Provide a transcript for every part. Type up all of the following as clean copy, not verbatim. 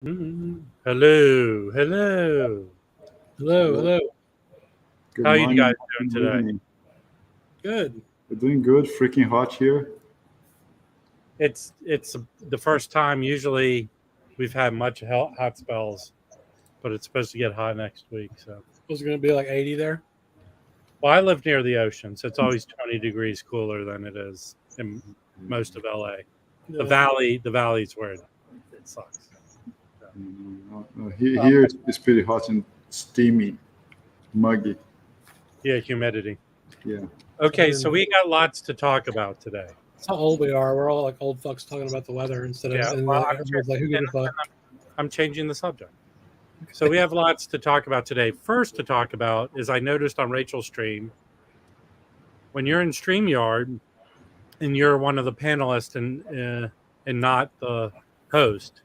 Hello, hello. Hello, Hello. hello. Good How you guys morning. doing Good today? evening. Good. We're doing good. Freaking hot here. It's the first time. Usually, we've had much hot spells, but it's supposed to get hot next week. So, Was it going to be like 80 there? well, I live near the ocean, so it's always 20 degrees cooler than it is in most of LA. The valley's where it sucks. No, here it's pretty hot and steamy, muggy. Yeah, humidity. Yeah. Okay, so we got lots to talk about today. That's how old we are. We're all like old fucks talking about the weather instead of, Yeah, and well, everyone's like, who gives a fuck? I'm changing the subject. So we have lots to talk about today. First to talk about is I noticed on Rachel's stream, when you're in StreamYard and you're one of the panelists and not the host,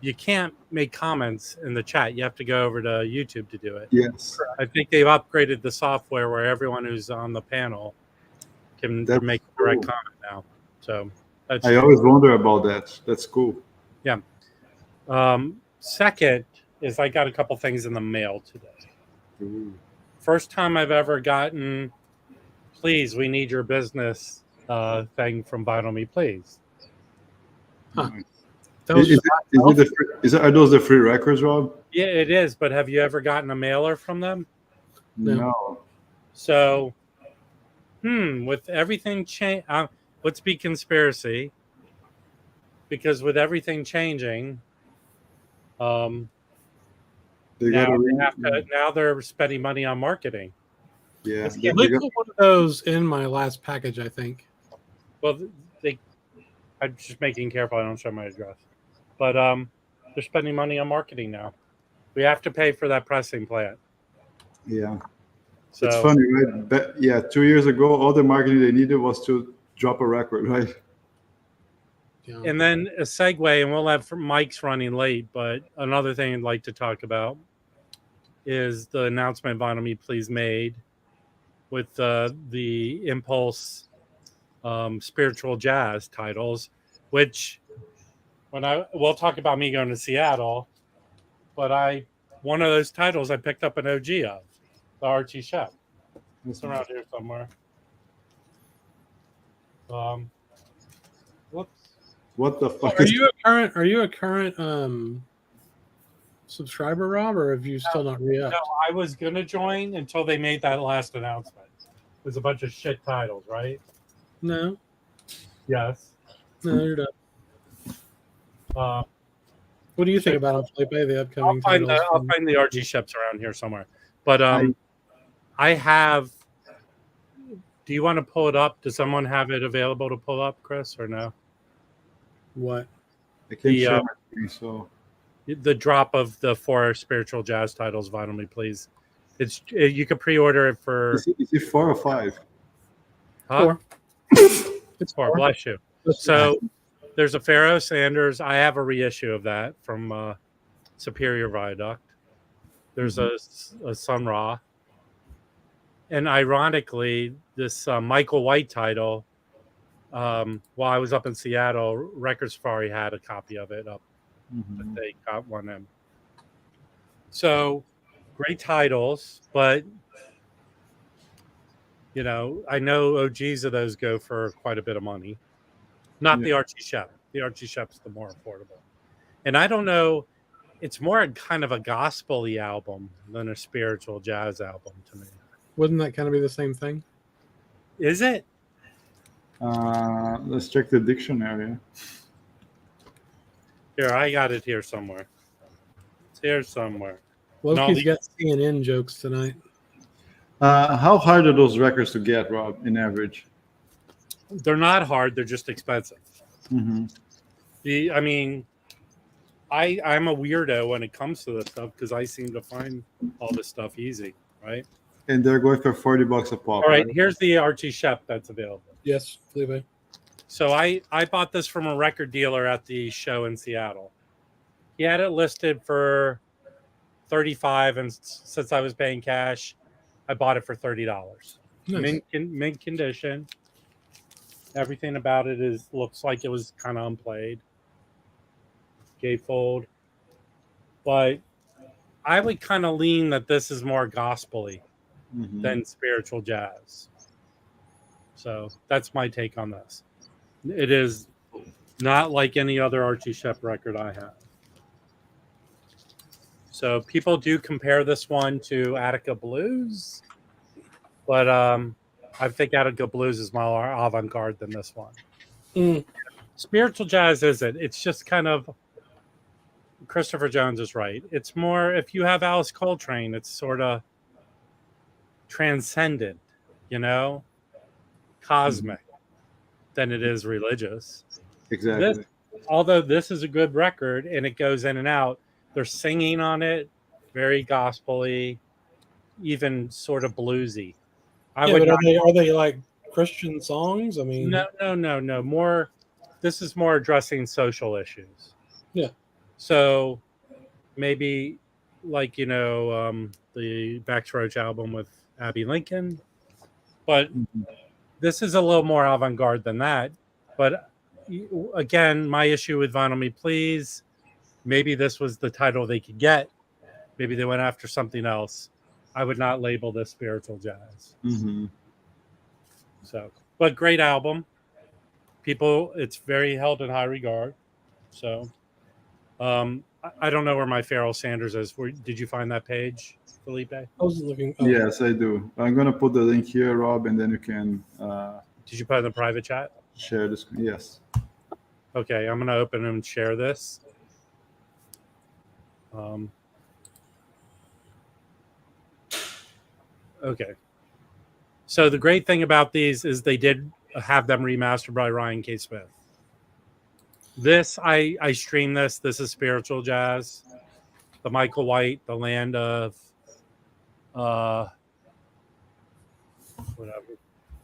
you can't make comments in the chat. You have to go over to YouTube to do it. Yes. I think they've upgraded the software where everyone who's on the panel can That's make a direct cool. comment now. So that's I always wonder about that. That's cool. yeah. Second is I got a couple things in the mail today. Ooh. First time I've ever gotten, please, we need your business thing from Vinyl Me, please. Huh. Nice. That was Is, just are those the free records, Rob? Yeah, it is. But have you ever gotten a mailer from them? No. No. So, with everything change, let's be conspiracy, because with everything changing, They got now they're spending money on marketing. Yeah. they put one of those in my last package, I think. Well, I'm just making careful I don't show my address, but they're spending money on marketing now. We have to pay for that pressing plant. Yeah. So It's funny, right? Yeah, 2 years ago, all the marketing they needed was to drop a record, right? Yeah. And then a segue, and we'll have Mike's running late, but another thing I'd like to talk about is the announcement Vinyl Me Please made with the Impulse spiritual jazz titles, which we'll talk about me going to Seattle, but one of those titles I picked up an OG of, the Archie Shepp. It's around here somewhere. Whoops. What the fuck? Are you a current subscriber, Rob, or have you still not re-upped? No, I was gonna join until they made that last announcement. There's a bunch of shit titles, right? No. Yes. No, you're not. What do you think about Felipe, the upcoming titles? I'll find the RG Sheps around here somewhere. But I have. Do you want to pull it up? Does someone have it available to pull up, Chris, or no? What? I can't share my screen, so the drop of the 4 spiritual jazz titles, Vinyl Me Please. You can pre-order it for. Is it 4 or 5? Huh? 4. It's 4. Bless you. So there's a Pharoah Sanders. I have a reissue of that from Superior Viaduct. There's a Sun Ra. And ironically, this Michael White title, while I was up in Seattle, Record Safari had a copy of it up. But they got one in. So great titles, but I know OGs of those go for quite a bit of money. Not the Archie Shepp. The Archie Shepp's the more affordable. And I don't know, it's more kind of a gospel-y album than a spiritual jazz album to me. Wouldn't that kind of be the same thing? Is it? Let's check the dictionary. Here, I got it here somewhere. It's here somewhere. Loki's got CNN jokes tonight. How hard are those records to get, Rob, in average? They're not hard. They're just expensive. I'm a weirdo when it comes to this stuff because I seem to find all this stuff easy, right? And they're going for $40 a pop. All right, here's the Archie Shepp that's available. Yes, Felipe. So I bought this from a record dealer at the show in Seattle. He had it listed for $35, and since I was paying cash, I bought it for $30. Nice. Mint condition. Everything about it looks like it was kind of unplayed. Gatefold. but I would kind of lean that this is more gospel-y Mhm. than spiritual jazz. So that's my take on this. It is not like any other Archie Shepp record I have. So people do compare this one to Attica Blues, but I think Attica Blues is more avant-garde than this one. Mm. Spiritual jazz isn't. It's just kind of, Christopher Jones is right. It's more, if you have Alice Coltrane, it's sort of transcendent, you know, cosmic, than it is religious. Exactly. Although this is a good record and it goes in and out, they're singing on it, very gospel-y, even sort of bluesy. Yeah, but are they like Christian songs? I mean, no. More, this is more addressing social issues. Yeah. So maybe like, the Backroach album with Abby Lincoln, but Mhm. this is a little more avant-garde than that. But again, my issue with Vinyl Me Please, maybe this was the title they could get. Maybe they went after something else. I would not label this spiritual jazz. Mhm. So, but great album. People, it's very held in high regard. So, I don't know where my Pharoah Sanders is. Did you find that page, Felipe? I was looking. Oh. Yes, I do. I'm gonna put the link here, Rob, and then you can Did you put it in the private chat? share the screen. Yes. Okay, I'm going to open and share this. Okay. So the great thing about these is they did have them remastered by Ryan K. Smith. This, I streamed this. This is spiritual jazz. The Michael White, The Land of whatever.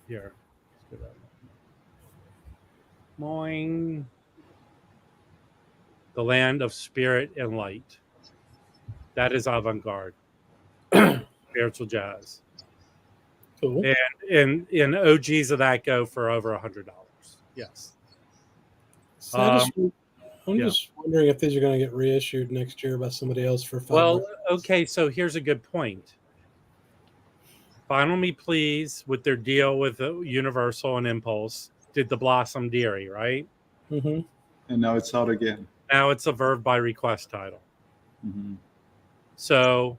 Here. Moing. The Land of Spirit and Light. That is avant-garde. Spiritual jazz. Cool. And OGs of that go for over $100. Yes. So I'm just wondering if these are going to get reissued next year by somebody else for $5. Well, okay, so here's a good point. Vinyl Me Please, with their deal with Universal and Impulse, did the Blossom Dearie, right? Mm-hmm. And now it's out again. Now it's a Verve by Request title. Mm-hmm. So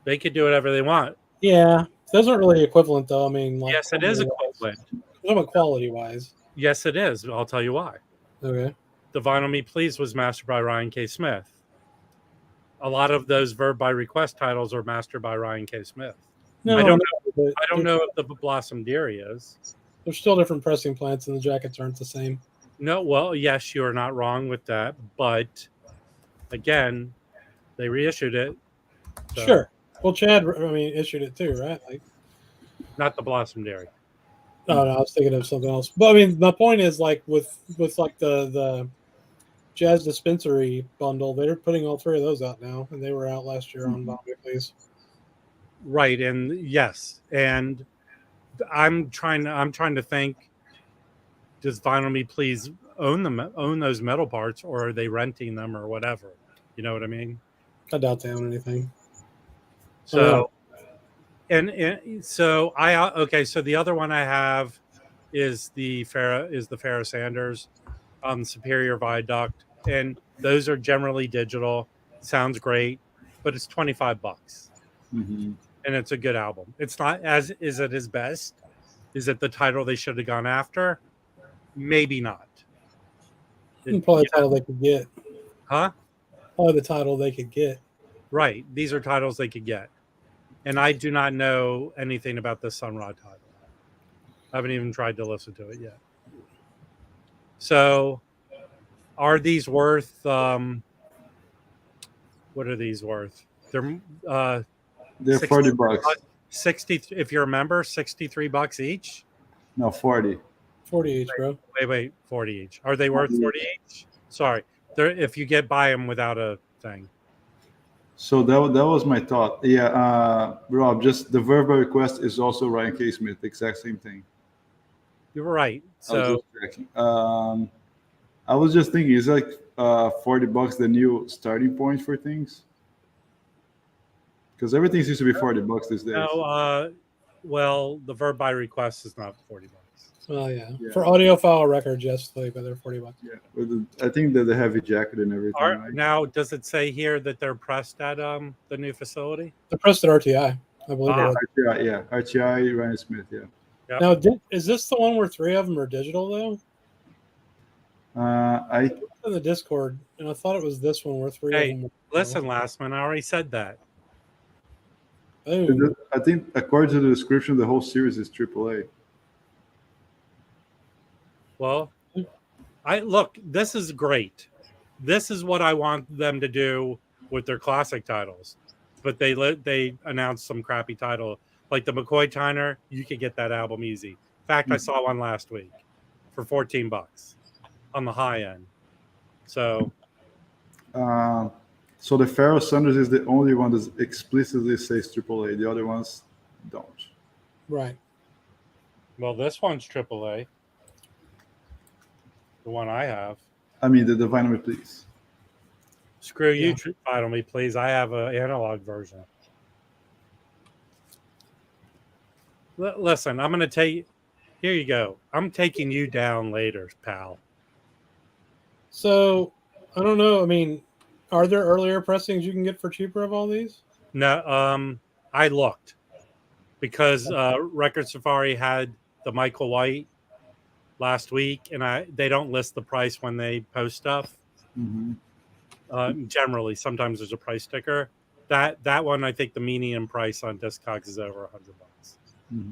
they could do whatever they want. Yeah, those aren't really equivalent, though. I mean, like, Yes, it is equivalent. Quality-wise. Yes, it is. I'll tell you why. Okay. The Vinyl Me Please was mastered by Ryan K. Smith. A lot of those Verve by Request titles are mastered by Ryan K. Smith. No, I don't know. I don't know if the Blossom Dearie is. There's still different pressing plants, and the jackets aren't the same. No, well, yes, you are not wrong with that, but again, they reissued it. So. Sure. Well, Chad, issued it too, right? Like, not the Blossom Dearie. No, I was thinking of something else. But I mean, my point is, like, with like the Jazz Dispensary bundle, they're putting all three of those out now, and they were out last year on Vinyl Me Please. Right, and yes, and I'm trying to think. Does Vinyl Me Please own those metal parts, or are they renting them, or whatever? You know what I mean? I doubt they own anything. So, so so the other one I have is the Pharoah Sanders, Superior Viaduct, and those are generally digital. Sounds great, but it's $25, Mm-hmm. and it's a good album. It's not is it his best? Is it the title they should have gone after? Maybe not. Probably the title they could get. Huh? Probably the title they could get. Right. These are titles they could get. And I do not know anything about this Sun Ra title. I haven't even tried to listen to it yet. So are these worth what are these worth? They're $40. 60 if you're a member, $63 each? No, 40. 40 each, bro. Wait, 40 each. Are they worth 40 each? Sorry. They're if you buy them without a thing. So that was my thought. Yeah, Rob, just the Verve by Request is also Ryan K. Smith, exact same thing. You're right. So I was just thinking, it's like $40 the new starting point for things? Because everything seems to be $40 these days. No, well, the verb by request is not $40. Well, yeah. Yeah. For audiophile records, yes, but they're $40. Yeah, I think that the heavy jacket and everything. Right? Now, does it say here that they're pressed at the new facility? They're pressed at RTI, I believe. Ah. It is. Yeah, RTI, Ryan Smith. Yeah. Yep. Now, is this the one where 3 of them are digital though? I In the Discord, and I thought it was this one where 3 Hey, of them. Listen, Lastman, I already said that. Oh, I think according to the description, the whole series is AAA. Well, look, this is great. This is what I want them to do with their classic titles. But they announced some crappy title. Like the McCoy Tyner, you could get that album easy. In fact, I saw one last week for $14 on the high end. So So the Pharoah Sanders is the only one that explicitly says AAA. The other ones don't. right. well, this one's AAA. The one I have. I mean, the Divine Me Please. Screw you, Yeah. Vinyl Me, please. I have an analog version. Listen, I'm going to take. Here you go. I'm taking you down later, pal. So I don't know. I mean, are there earlier pressings you can get for cheaper of all these? No, I looked because Record Safari had the Michael White last week, and they don't list the price when they post stuff. Mm-hmm. Generally, sometimes there's a price sticker. That one, I think the median price on Discogs is over $100. Mm-hmm.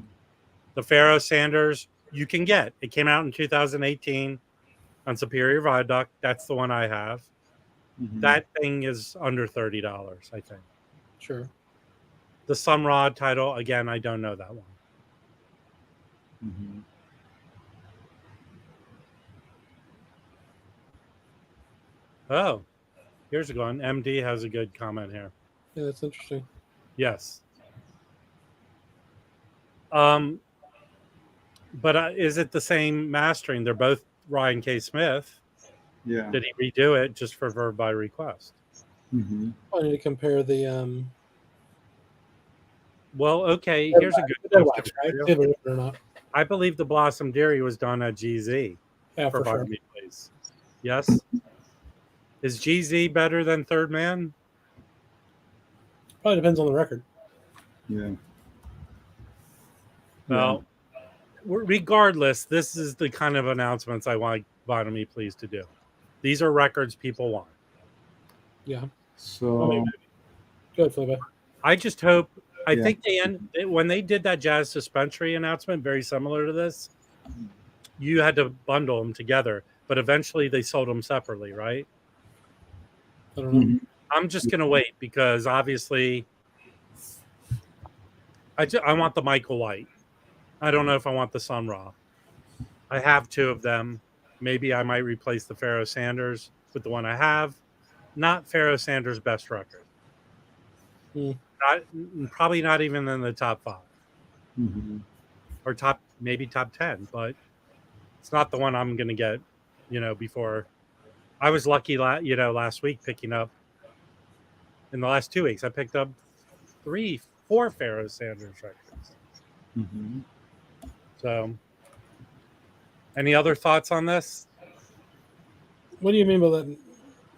The Pharoah Sanders you can get. It came out in 2018 on Superior Viaduct. That's the one I have. Mm-hmm. That thing is under $30, I think. Sure. The Sunrod title, again, I don't know that one. Mm-hmm. Oh, here's a good one. MD has a good comment here. Yeah, that's interesting. Yes. But is it the same mastering? They're both Ryan K. Smith. Yeah. Did he redo it just for verb by request? Mm-hmm. I need to compare the Well, okay. Here's a good the question wax, right? for you. See if it's or not. I believe the Blossom Dairy was done at GZ Yeah, for for sure. Pardon Me, Please. Yes. Is GZ better than Third Man? Probably depends on the record. Yeah. Well, regardless, this is the kind of announcements I want Pardon Me, Please to do. These are records people want. Yeah. So Good, Felipe. I just hope. I Yeah. think when they did that Jazz Dispensary announcement, very similar to this, you had to bundle them together, but eventually they sold them separately, right? I don't know. Mhm. I'm just gonna wait because obviously, I want the Michael White. I don't know if I want the Sun Ra. I have 2 of them. Maybe I might replace the Pharoah Sanders with the one I have. Not Pharoah Sanders' best record. Probably not even in the top 5 Mhm. or maybe top 10, but it's not the one I'm going to get, before. I was lucky, last week picking up, in the last 2 weeks, I picked up 4 Pharoah Sanders records. Mhm. So, any other thoughts on this? What do you mean by that,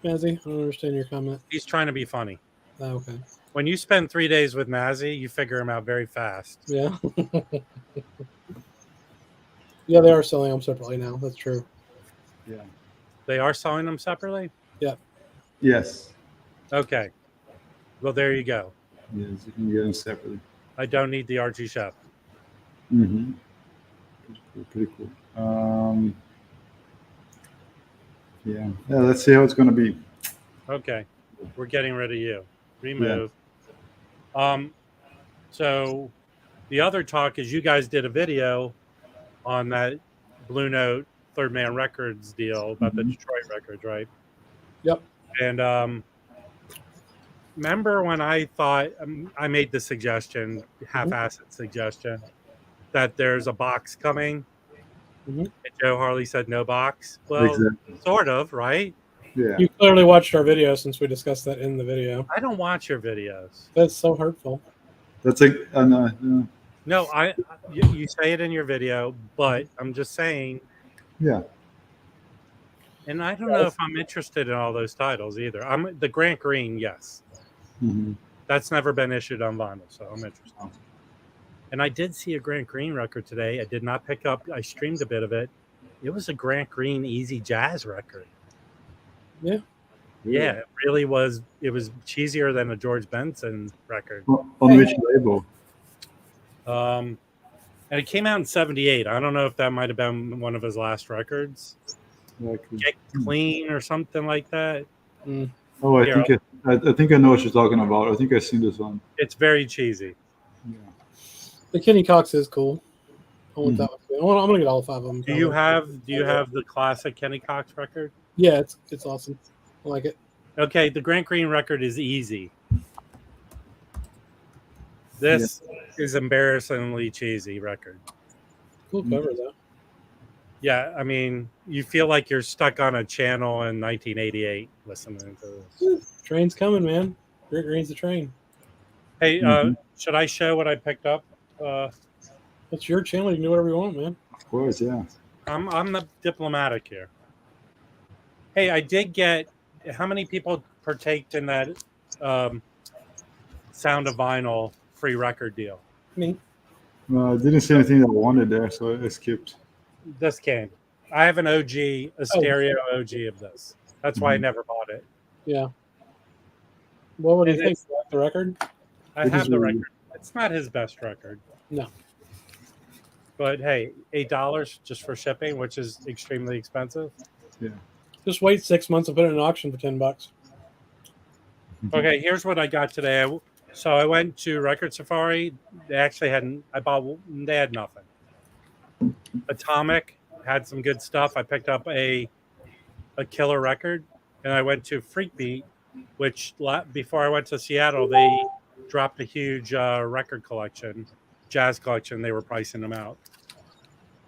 Mazzy? I don't understand your comment. He's trying to be funny. Oh, okay. When you spend 3 days with Mazzy, you figure him out very fast. Yeah. Yeah, they are selling them separately now. That's true. Yeah. They are selling them separately? Yes. Okay. Well, there you go. Yes, you can get them separately. I don't need the Archie Chef. Mm-hmm. Pretty cool. Yeah. Let's see how it's gonna be. Okay. We're getting rid of you. Remove. So the other talk is you guys did a video on that Blue Note Third Man Records deal about the Detroit records, right? Yep. And remember when I thought I made the suggestion, half-assed suggestion, that there's a box coming, Mhm. and Joe Harley said no box. Well, Exactly. sort of, right? Yeah. You clearly watched our video since we discussed that in the video. I don't watch your videos. That's so hurtful. That's like, No, you say it in your video, but I'm just saying, yeah. and I don't know if I'm interested in all those titles either. I'm the Grant Green, yes. Mhm. That's never been issued on vinyl, so I'm interested. Oh. And I did see a Grant Green record today. I did not pick up. I streamed a bit of it. It was a Grant Green easy jazz record. Yeah. Yeah, it really was. It was cheesier than a George Benson record. On which label? And it came out in '78. I don't know if that might have been one of his last records. Like, Get Clean or something like that. oh, I Here, think I know what you're talking about. I think I've seen this one. It's very cheesy. Yeah. The Kenny Cox is cool. I want Mhm. that one. I'm gonna get all 5 of them. Do you have the classic Kenny Cox record? Yeah, it's awesome. I like it. Okay, the Grant Green record is easy. This is embarrassingly cheesy record. Cool cover though. Yeah, I mean, you feel like you're stuck on a channel in 1988 listening to this. Train's coming, man. Grant Green's the train. Hey, Mhm. should I show what I picked up? It's your channel. You can do whatever you want, man. Of course, yeah. I'm the diplomatic here. Hey, I did get. How many people partaked in that Sound of Vinyl free record deal? Me. I didn't see anything that I wanted there, so I skipped. This came. I have an OG, a stereo OG of this. That's why I never bought it. Yeah. What would you It think? is- The record? I It have is the really- record. It's not his best record. No. But hey, $8 just for shipping, which is extremely expensive. Just wait 6 months and put it in an auction for $10. Okay, here's what I got today. So I went to Record Safari. They actually hadn't. They had nothing. Atomic had some good stuff. I picked up a killer record, and I went to Freakbeat, which before I went to Seattle, they dropped a huge record collection, jazz collection. They were pricing them out.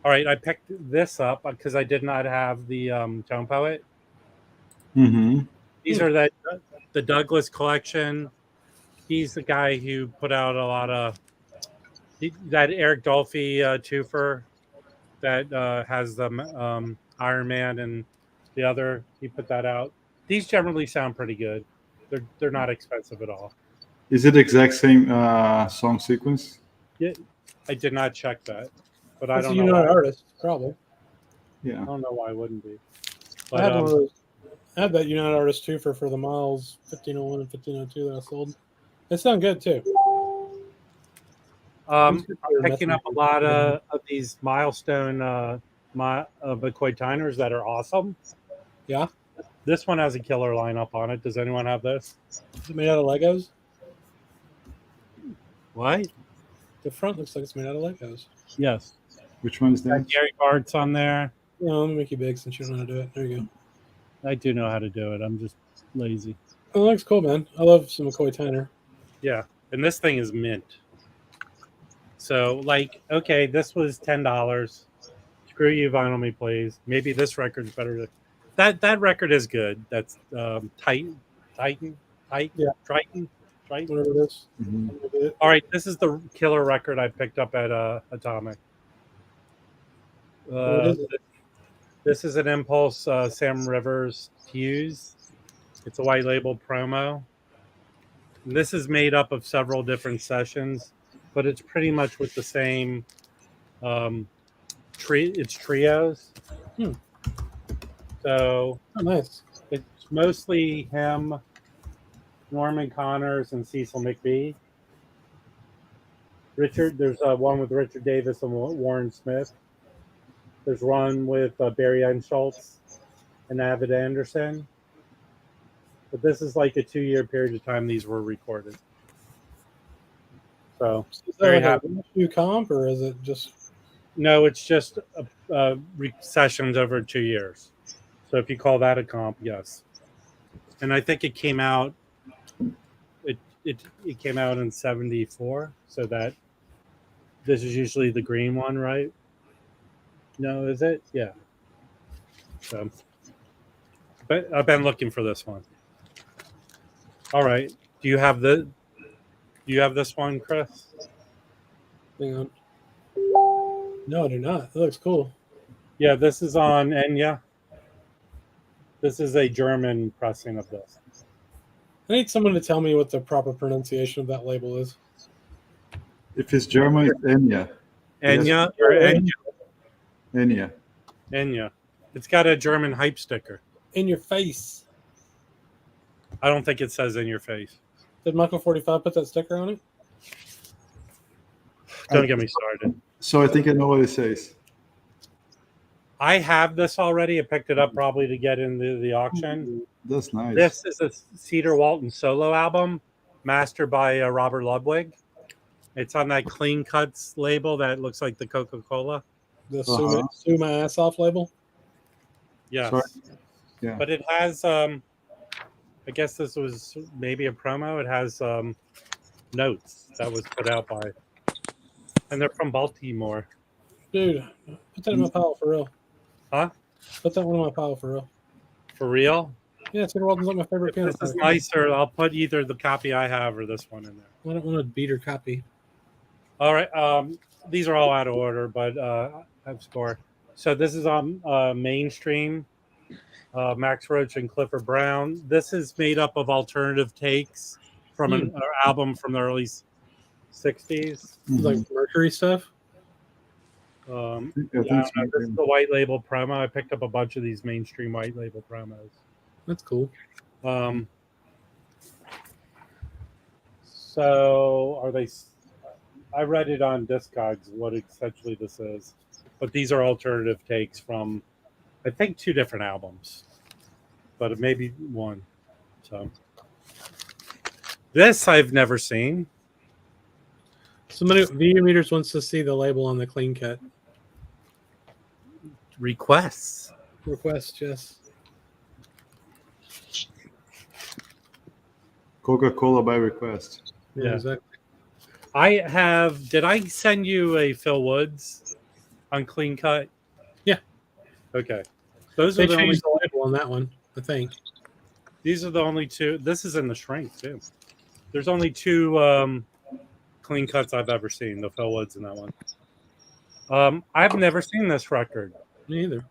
All right, I picked this up because I did not have the Tone Poet. Mm-hmm. These are the Douglas collection. He's the guy who put out a lot of that Eric Dolphy twofer that has the Iron Man and the other. He put that out. These generally sound pretty good. They're not expensive at all. Is it the exact same song sequence? I did not check that, but I That's a don't know. United Why. Artist, probably. Yeah. I don't know why it wouldn't be. I But, had one of those. I had that United Artist too for the Miles 1501 and 1502 that I sold. They sound good too. I'm picking up a lot of these milestone McCoy Tyners that are awesome. Yeah. This one has a killer lineup on it. Does anyone have this? Is it made out of Legos? What? The front looks like it's made out of Legos. Yes. Which one is that? Gary Bart's on there. Yeah, let me make you big since you don't know how to do it. There you go. I do know how to do it. I'm just lazy. Oh, that looks cool, man. I love some McCoy Tyner. Yeah. And this thing is mint. So, like, okay, this was $10. Screw you, Vinyl Me, please. Maybe this record's better. That record is good. That's Triton. Yeah. Triton. Whatever it is. Mhm. All right, this is the killer record I picked up at Atomic. What is it? This is an Impulse Sam Rivers Fuse. It's a white label promo. And this is made up of several different sessions, but it's pretty much with the same it's trios. So Oh, nice. it's mostly him, Norman Connors, and Cecil McBee. There's one with Richard Davis and Warren Smith. There's one with Barry Einschultz and Avid Anderson. But this is like a 2-year period of time these were recorded. So Is that very like happy. a new comp or is it just No, it's just sessions over 2 years. So if you call that a comp, yes. And I think it came out. It came out in '74. So that this is usually the green one, right? No, is it? Yeah. So But I've been looking for this one. All right. Do you have this one, Chris? Hang on. No, I do not. It looks cool. Yeah, this is on Enya. This is a German pressing of this. I need someone to tell me what the proper pronunciation of that label is. If it's German, it's Enya. Enya or Enya? Enya. Enya. It's got a German hype sticker. In your face. I don't think it says in your face. Did Michael 45 put that sticker on it? Don't get me started. So I think I know what it says. I have this already. I picked it up probably to get into the auction. That's nice. This is a Cedar Walton solo album, mastered by Robert Ludwig. It's on that Clean Cuts label that looks like the Coca-Cola. The Sue My Ass Off label? Yes. Sorry. Yeah. But it has, I guess this was maybe a promo. It has notes that was put out by, and they're from Baltimore. Dude, put that in my pile for real. Huh? Put that one in my pile for real. For real? Yeah, Cedar Walton's like my favorite If piano this is player. nicer, I'll put either the copy I have or this one in there. I don't want a beater copy. All right. These are all out of order, but I have score. So this is on Mainstream, Max Roach and Clifford Brown. This is made up of alternative takes from an album from the early 60s. Like Mercury stuff. I think This is the white label promo. I picked up a bunch of these Mainstream white label promos. That's cool. So are they? I read it on Discogs what essentially this is, but these are alternative takes from, I think, 2 different albums, but it may be one. So this I've never seen. Somebody Video Meters wants to see the label on the Clean Cut. Requests. Request, yes. Coca-Cola by request. Yeah. Exactly. I have. Did I send you a Phil Woods on Clean Cut? Yeah. Okay. Those They are the only. changed the label on that one, I think. These are the only 2. This is in the shrink too. There's only 2 Clean Cuts I've ever seen. The Phil Woods and that one. I've never seen this record. Me either.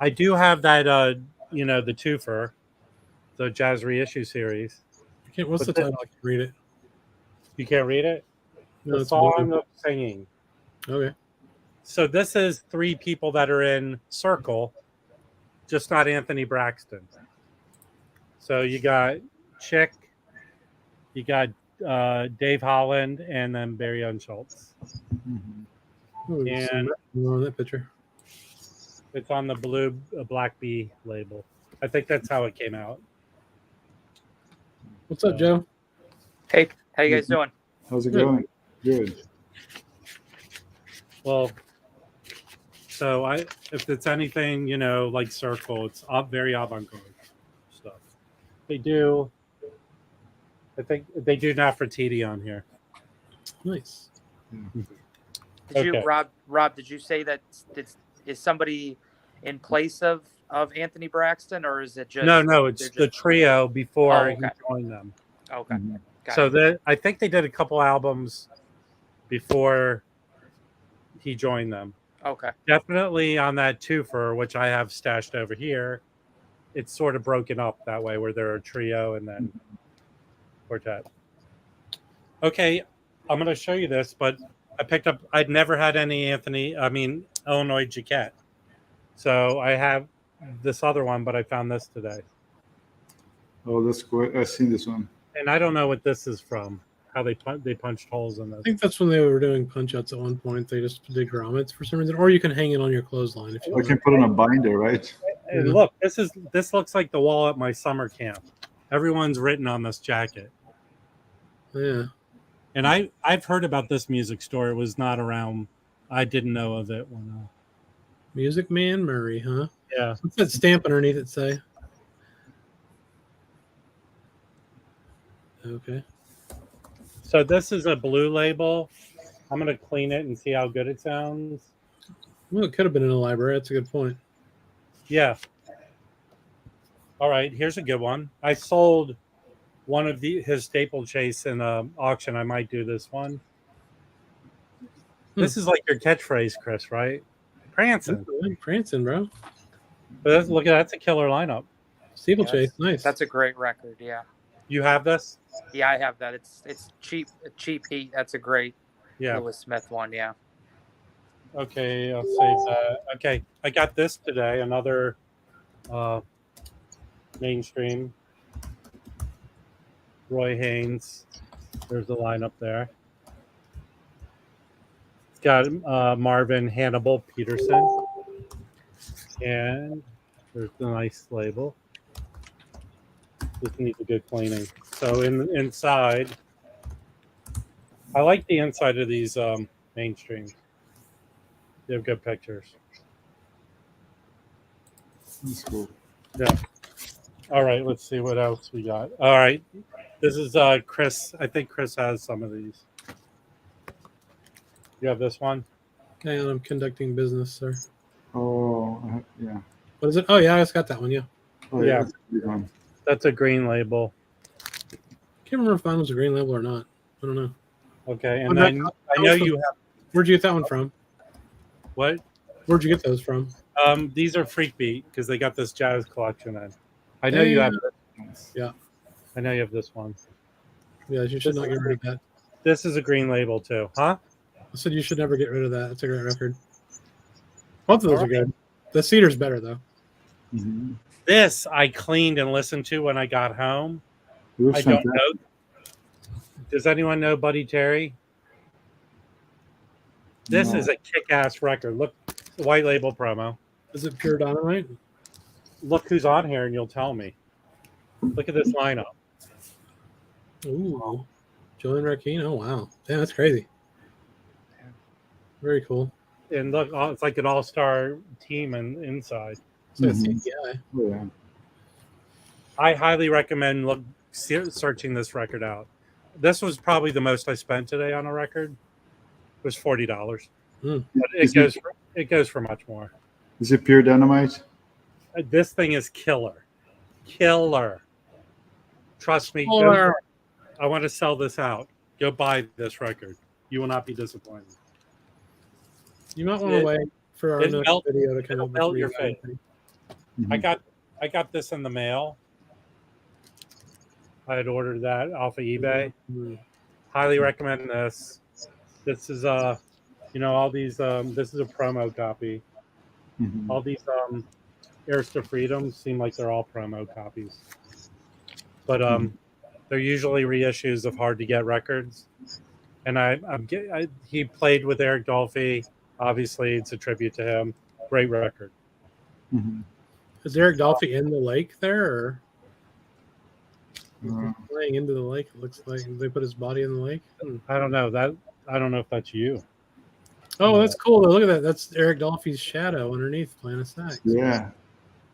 I do have that. The twofer, the Jazz Reissue series. What's the title? I can read it. You can't read it. No, The it's Song blue. of Singing. Okay. So this is 3 people that are in Circle, just not Anthony Braxton. So you got Chick, you got Dave Holland, and then Barry Unschultz. Oh, And on that picture. it's on the blue Black Bee label. I think that's how it came out. What's up, Joe? Hey, how you guys doing? How's it Good. going? Good. Well, so if it's anything, like Circle, it's very avant-garde stuff. They do. I think they do Nefertiti on here. Nice. Did you, Okay. Rob? Did you say that is somebody in place of Anthony Braxton, or is it just No, it's they're the trio before Oh, he okay. joined them. okay? Mhm. Got So it. I think they did a couple albums before he joined them. Okay, Definitely on that twofer, which I have stashed over here, it's sort of broken up that way, where they're a trio and then quartet. Okay, I'm going to show you this, but I'd never had any Illinois Jaquette. So I have this other one, but I found this today. Oh, that's great. I've seen this one. And I don't know what this is from, how they punched holes in I this. think that's when they were doing punch outs at one point. They just did grommets for some reason. Or you can hang it on your clothesline if you I want. can put on a binder, right? And look, this looks like the wall at my summer camp. Everyone's written on this jacket. Yeah. And I've heard about this music store. It was not around. I didn't know of it when. Music Man Murray, huh? Yeah. What's that stamp underneath it say? Okay. So this is a blue label. I'm gonna clean it and see how good it sounds. Well, it could have been in a library. That's a good point. Yeah. All right, here's a good one. I sold one of his staple chase in an auction. I might do this one. This is like your catchphrase, Chris, right? Prancing. Prancing, bro. But look at that's a killer lineup. Steeplechase, nice. That's a great record. Yeah. You have this? Yeah, I have that. It's cheap heat. That's a great Yeah. Lewis Smith one. Yeah. Okay, I'll save that. Okay, I got this today. Another mainstream. Roy Haynes. There's the lineup there. It's got Marvin Hannibal Peterson. And there's the nice label. This needs a good cleaning. So inside, I like the inside of these mainstreams. They have good pictures. That's cool. Yeah. All right, let's see what else we got. All right. This is Chris. I think Chris has some of these. You have this one? Okay, I'm conducting business, sir. Oh, yeah. What is it? Oh, yeah, I just got that one, yeah. Oh, Yeah. That's a good one. That's a green label. Can't remember if mine was a green label or not. I don't know. Okay. And Well, then that- I know you have Where'd you get that one from? what? Where'd you get those from? These are Freak Beat because they got this jazz collection in. I know you have this one. Yeah. I know you have this one. Yeah, you should not get rid of that. This is a green label too, huh? I said you should never get rid of that. It's a great record. Both of those are good. The Cedar's better, though. Mm-hmm. This I cleaned and listened to when I got home. I don't know. Does anyone know Buddy Terry? This No. is a kick-ass record. Look, white label promo. Is it Pure Dynamite? Look who's on here, and you'll tell me. Look at this lineup. Ooh. Julian Rackine. Oh, wow. Damn, that's crazy. Very cool. And look, it's like an all-star team inside. It's like Mhm. a CGI. Oh, yeah. I highly recommend searching this record out. This was probably the most I spent today on a record. It was $40, Hmm. but it goes for much more. Is it Pure Dynamite? This thing is killer. Trust me. Killer. I want to sell this out. Go buy this record. You will not be disappointed. You might want to It- wait for our it next melt- video to come it'll up. melt with your the face. thing. Mhm. I got this in the mail. I had ordered that off of eBay. Hmm. Highly recommend this. This is all these this is a promo copy. Mhm. All these Heirs to Freedom seem like they're all promo copies. But they're usually reissues of hard to get records. And he played with Eric Dolphy. Obviously, it's a tribute to him. Great record. Mhm. Is Eric Dolphy in the lake there, or Uh, playing into the lake? It looks like they put his body in the lake. I don't know that. I don't know if that's you. Oh, that's cool. Look at that. That's Eric Dolphy's shadow underneath playing a sax. yeah.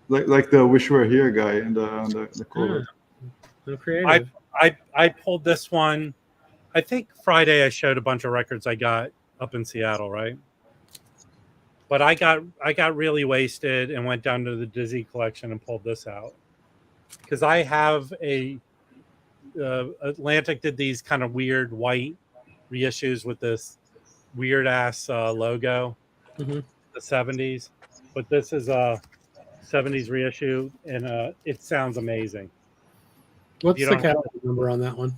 Like the Wish We're Here guy in the cover. So creative. I pulled this one. I think Friday I showed a bunch of records I got up in Seattle, right? But I got really wasted and went down to the Dizzy collection and pulled this out because I have Atlantic did these kind of weird white reissues with this weird ass logo, Mhm. the 70s. But this is a 70s reissue, and it sounds amazing. What's you the don't- catalog number on that one?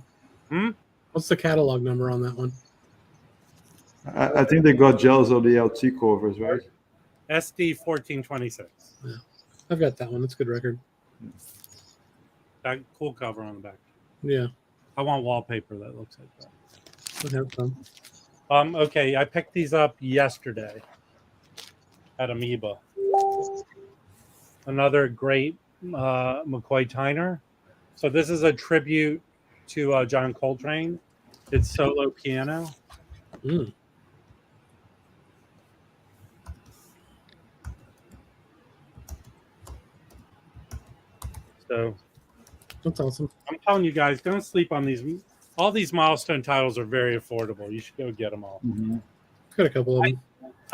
Hmm? What's the catalog number on that one? I think they got jealous of the LT covers, right? SD 1426. I've got that one. That's a good record. That cool cover on the back. Yeah, I want wallpaper that looks like that. I'd have some. Okay, I picked these up yesterday at Amoeba. Another great McCoy Tyner. So this is a tribute to John Coltrane. It's solo piano. Mm. So That's awesome. I'm telling you guys, don't sleep on these. All these milestone titles are very affordable. You should go get them all. Mhm. Got a couple of them.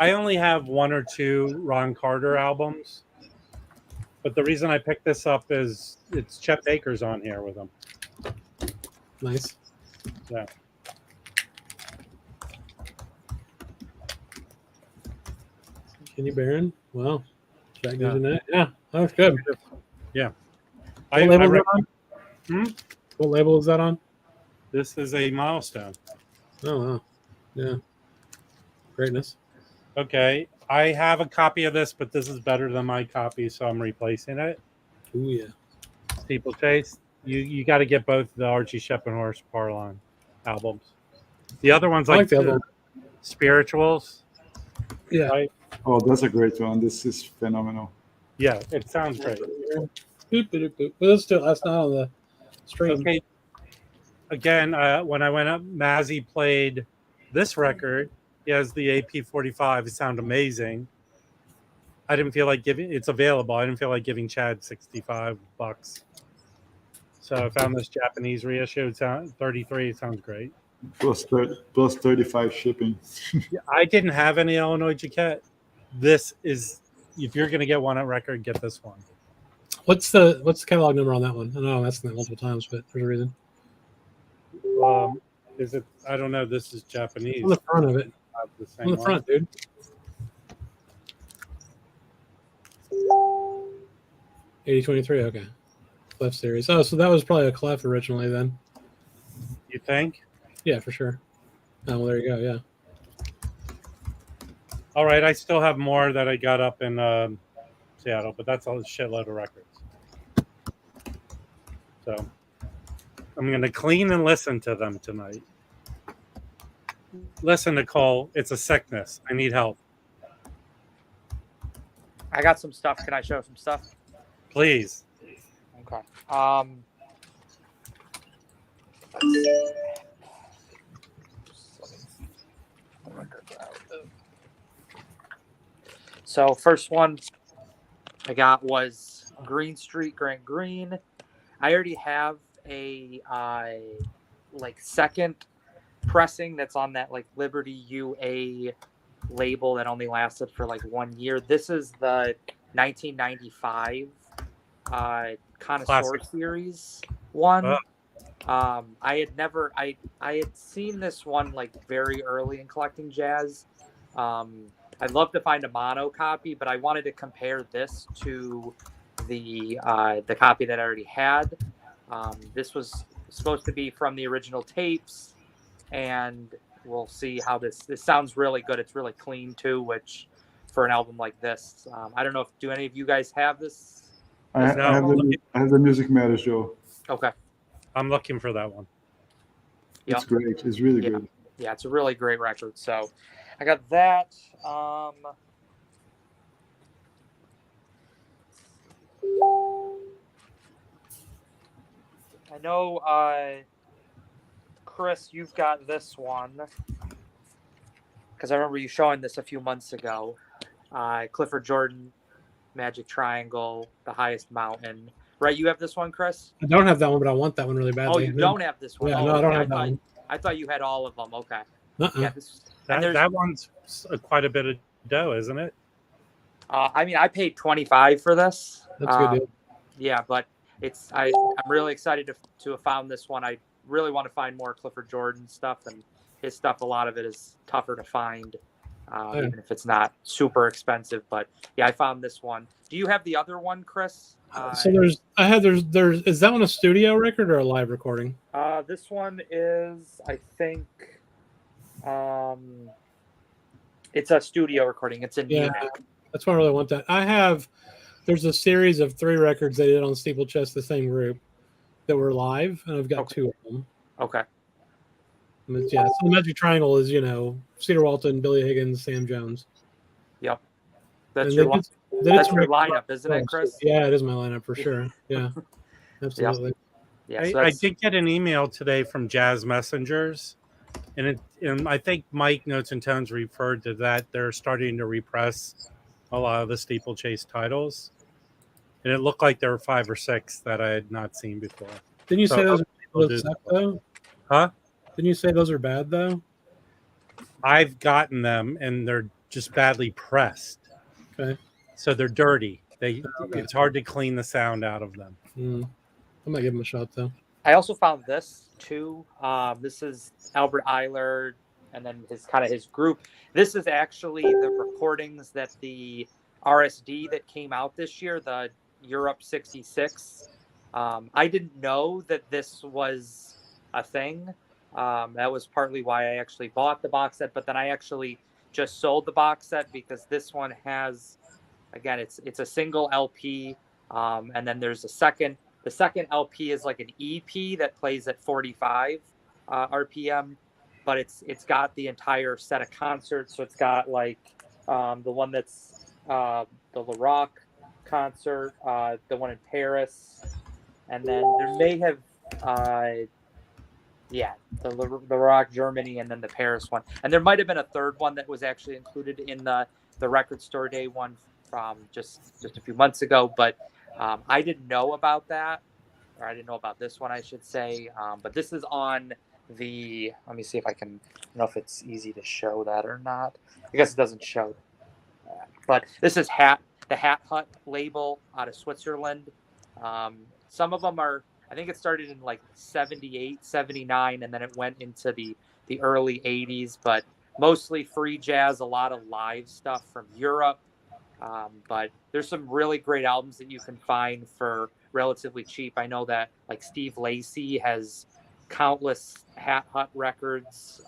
I only have one or two Ron Carter albums, But the reason I picked this up is it's Chet Baker's on here with him. Nice. Yeah. Kenny Barron. Wow. Jack Yeah. DeJohnette. Yeah, that was good. Yeah. What label is rec- that on? Hmm? What label is that on? This is a milestone. Oh, wow. Yeah. Greatness. Okay. I have a copy of this, but this is better than my copy, so I'm replacing it. Ooh, yeah. Steeplechase. You got to get both the Archie Shepherd Parline albums. The other one's I like like the other one. Spirituals. Yeah. Right? Oh, that's a great one. This is phenomenal. Yeah, it sounds great. Boop, boop, boop. But that's not on the stream. Okay. Again, when I went up, Mazzy played this record. He has the AP45. It sounded amazing. I didn't feel like giving. It's available. I didn't feel like giving Chad $65. So I found this Japanese reissue. It sounds 33. It sounds great. Plus 35 shipping. I didn't have any Illinois Jaquette. This is, if you're going to get one at record, get this one. What's the catalog number on that one? I know I'm asking that multiple times, but there's a reason. Is it? I don't know. This is Japanese. On the front of it. I have the same On the one. front, dude. 8023, okay. Clef series. Oh, so that was probably a Clef originally then. You think? Yeah, for sure. Oh, well, there you go. Yeah. All right. I still have more that I got up in Seattle, but that's a shitload of records. So I'm going to clean and listen to them tonight. Listen, Nicole, it's a sickness. I need help. I got some stuff. Can I show some stuff? Please. Okay. So first one I got was Green Street Grant Green. I already have a like second pressing that's on that like Liberty UA label that only lasted for like 1 year. This is the 1995 Connoisseur Classic. Series one. Oh. I had seen this one like very early in collecting jazz. I'd love to find a mono copy, but I wanted to compare this to the copy that I already had. This was supposed to be from the original tapes, and we'll see how this sounds really good. It's really clean too, which for an album like this, I don't know if do any of you guys have this? I have the Music Matters, Joe. Okay. I'm looking for that one. It's great. It's really good. Yeah, it's a really great record. So I got that. I know, Chris, you've got this one because I remember you showing this a few months ago. Clifford Jordan, Magic Triangle, The Highest Mountain. Right, you have this one, Chris? I don't have that one, but I want that one really badly. Oh, you don't have this one? Yeah, Oh, no, I don't okay. have that one. I thought you had all of them. Okay. Uh-uh. Yeah, That one's quite a bit of dough, isn't it? I mean, I paid $25 for this. That's a good deal. Yeah, but I'm really excited to have found this one. I really want to find more Clifford Jordan stuff, and his stuff, a lot of it is tougher to find, even if it's not super expensive. But yeah, I found this one. Do you have the other one, Chris? So there's is that one a studio record or a live recording? This one is, I think, it's a studio recording. It's in Munich. That's why I really want that. There's a series of 3 records they did on Steeplechase, the same group, that were live, and I've got 2 of them. Okay. Yeah, so the Magic Triangle is, Cedar Walton, Billy Higgins, Sam Jones. Yep. That's And your lineup, isn't it, Chris? Yeah, it is my lineup for sure. Yeah, absolutely. Yeah, so I did get an email today from Jazz Messengers, and I think Mike Notes and Tones referred to that. They're starting to repress a lot of the Steeplechase titles, and it looked like there were 5 or 6 that I had not seen before. Didn't you say those I'll are do suck, that. though? Huh? Didn't you say those are bad though? I've gotten them, and they're just badly pressed. Okay. So they're dirty. It's hard to clean the sound out of them. I might give him a shot though. I also found this too. This is Albert Eiler, and then his group. This is actually the recordings that the RSD that came out this year, the Europe 66. I didn't know that this was a thing. That was partly why I actually bought the box set, but then I actually just sold the box set because this one has, again, it's a single LP, and then there's a second. The second LP is like an EP that plays at 45 RPM, but it's got the entire set of concerts. So it's got like the one that's the La Rock concert, the one in Paris, and then there may have the La Rock Germany, and then the Paris one, and there might have been a third one that was actually included in the Record Store Day one from just a few months ago, but I didn't know about that, or I didn't know about this one, I should say. But this is on the. Let me see if I can. I don't know if it's easy to show that or not. I guess it doesn't show that. But this is the Hat Hut label out of Switzerland. Some of them are. I think it started in like 78, 79, and then it went into the early 80s. But mostly free jazz, a lot of live stuff from Europe. But there's some really great albums that you can find for relatively cheap. I know that like Steve Lacy has countless Hat Hut records,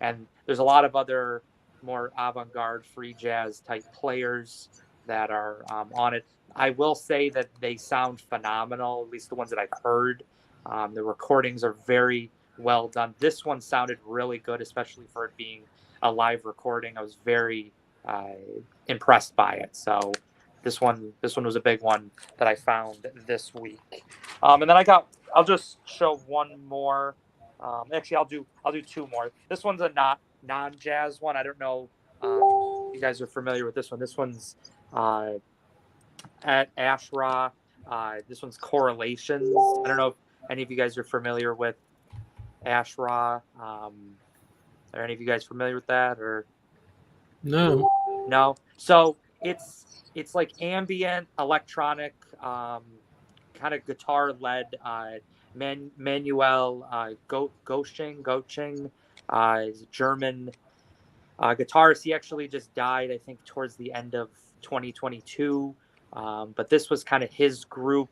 and there's a lot of other more avant-garde free jazz type players that are on it. I will say that they sound phenomenal, at least the ones that I've heard. The recordings are very well done. This one sounded really good, especially for it being a live recording. I was very impressed by it. So this one was a big one that I found this week. And then I'll just show one more. Actually, I'll do two more. This one's a non-jazz one. I don't know if you guys are familiar with this one. This one's at Ashra. This one's Correlations. I don't know if any of you guys are familiar with Ashra. Are any of you guys familiar with that, or no? So it's like ambient electronic, kind of guitar led. Manuel Goching is a German guitarist. He actually just died, I think, towards the end of 2022. But this was kind of his group.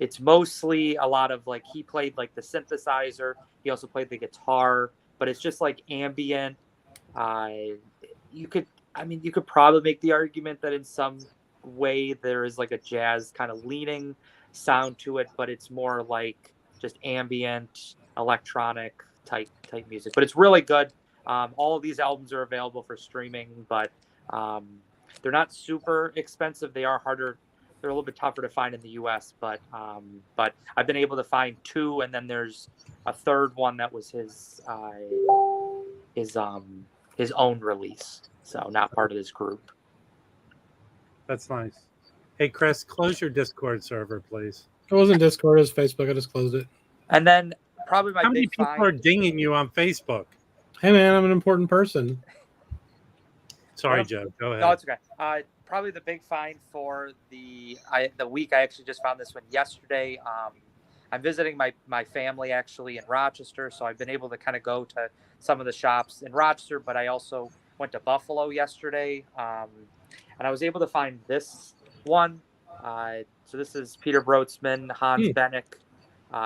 It's mostly a lot of like, he played like the synthesizer. He also played the guitar, but it's just like ambient. You could probably make the argument that in some way there is like a jazz kind of leaning sound to it, but it's more like just ambient electronic type music. But it's really good. All of these albums are available for streaming, but they're not super expensive. They are harder. They're a little bit tougher to find in the U.S., but I've been able to find two, and then there's a third one that was his own release, so not part of this group. That's nice. Hey, Chris, close your Discord server, please. It wasn't Discord, it was Facebook. I just closed it. And then probably my How many big people find. are dinging you on Facebook? Hey man, I'm an important person. Sorry, Joe. Go ahead. No, it's okay. Probably the big find for the week. I actually just found this one yesterday. I'm visiting my family actually in Rochester, so I've been able to kind of go to some of the shops in Rochester, but I also went to Buffalo yesterday, and I was able to find this one. So this is Peter Brotzman, Hans Bennick.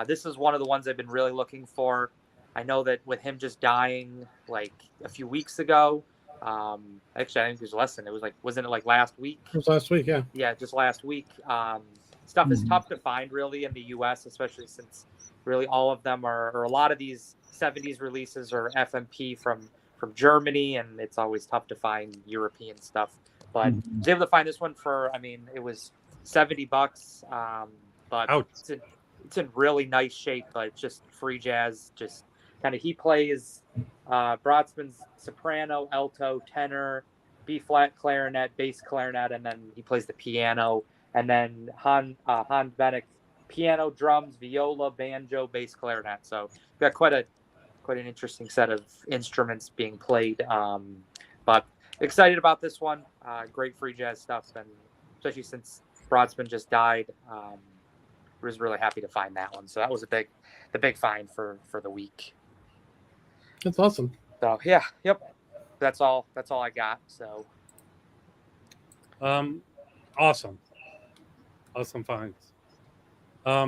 This is one of the ones I've been really looking for. I know that with him just dying like a few weeks ago, actually I think it was less than, it was like, wasn't it like last week? It was last week, yeah. Yeah, just last week. Stuff is tough to find really in the US, especially since really all of them or a lot of these 70s releases are FMP from Germany, and it's always tough to find European stuff. But I was able to find this one for, I mean, it was $70, but it's in really nice shape, but just free jazz, just kind of, he plays Brotzman's soprano, alto, tenor, B flat clarinet, bass clarinet, and then he plays the piano. And then Hans Bennick, piano, drums, viola, banjo, bass clarinet. So we've got quite an interesting set of instruments being played. But excited about this one. Great free jazz stuff, and especially since Broadsman just died. Was really happy to find that one. So that was the big find for the week. That's awesome. So yeah, yep. That's all I got. So Awesome finds. I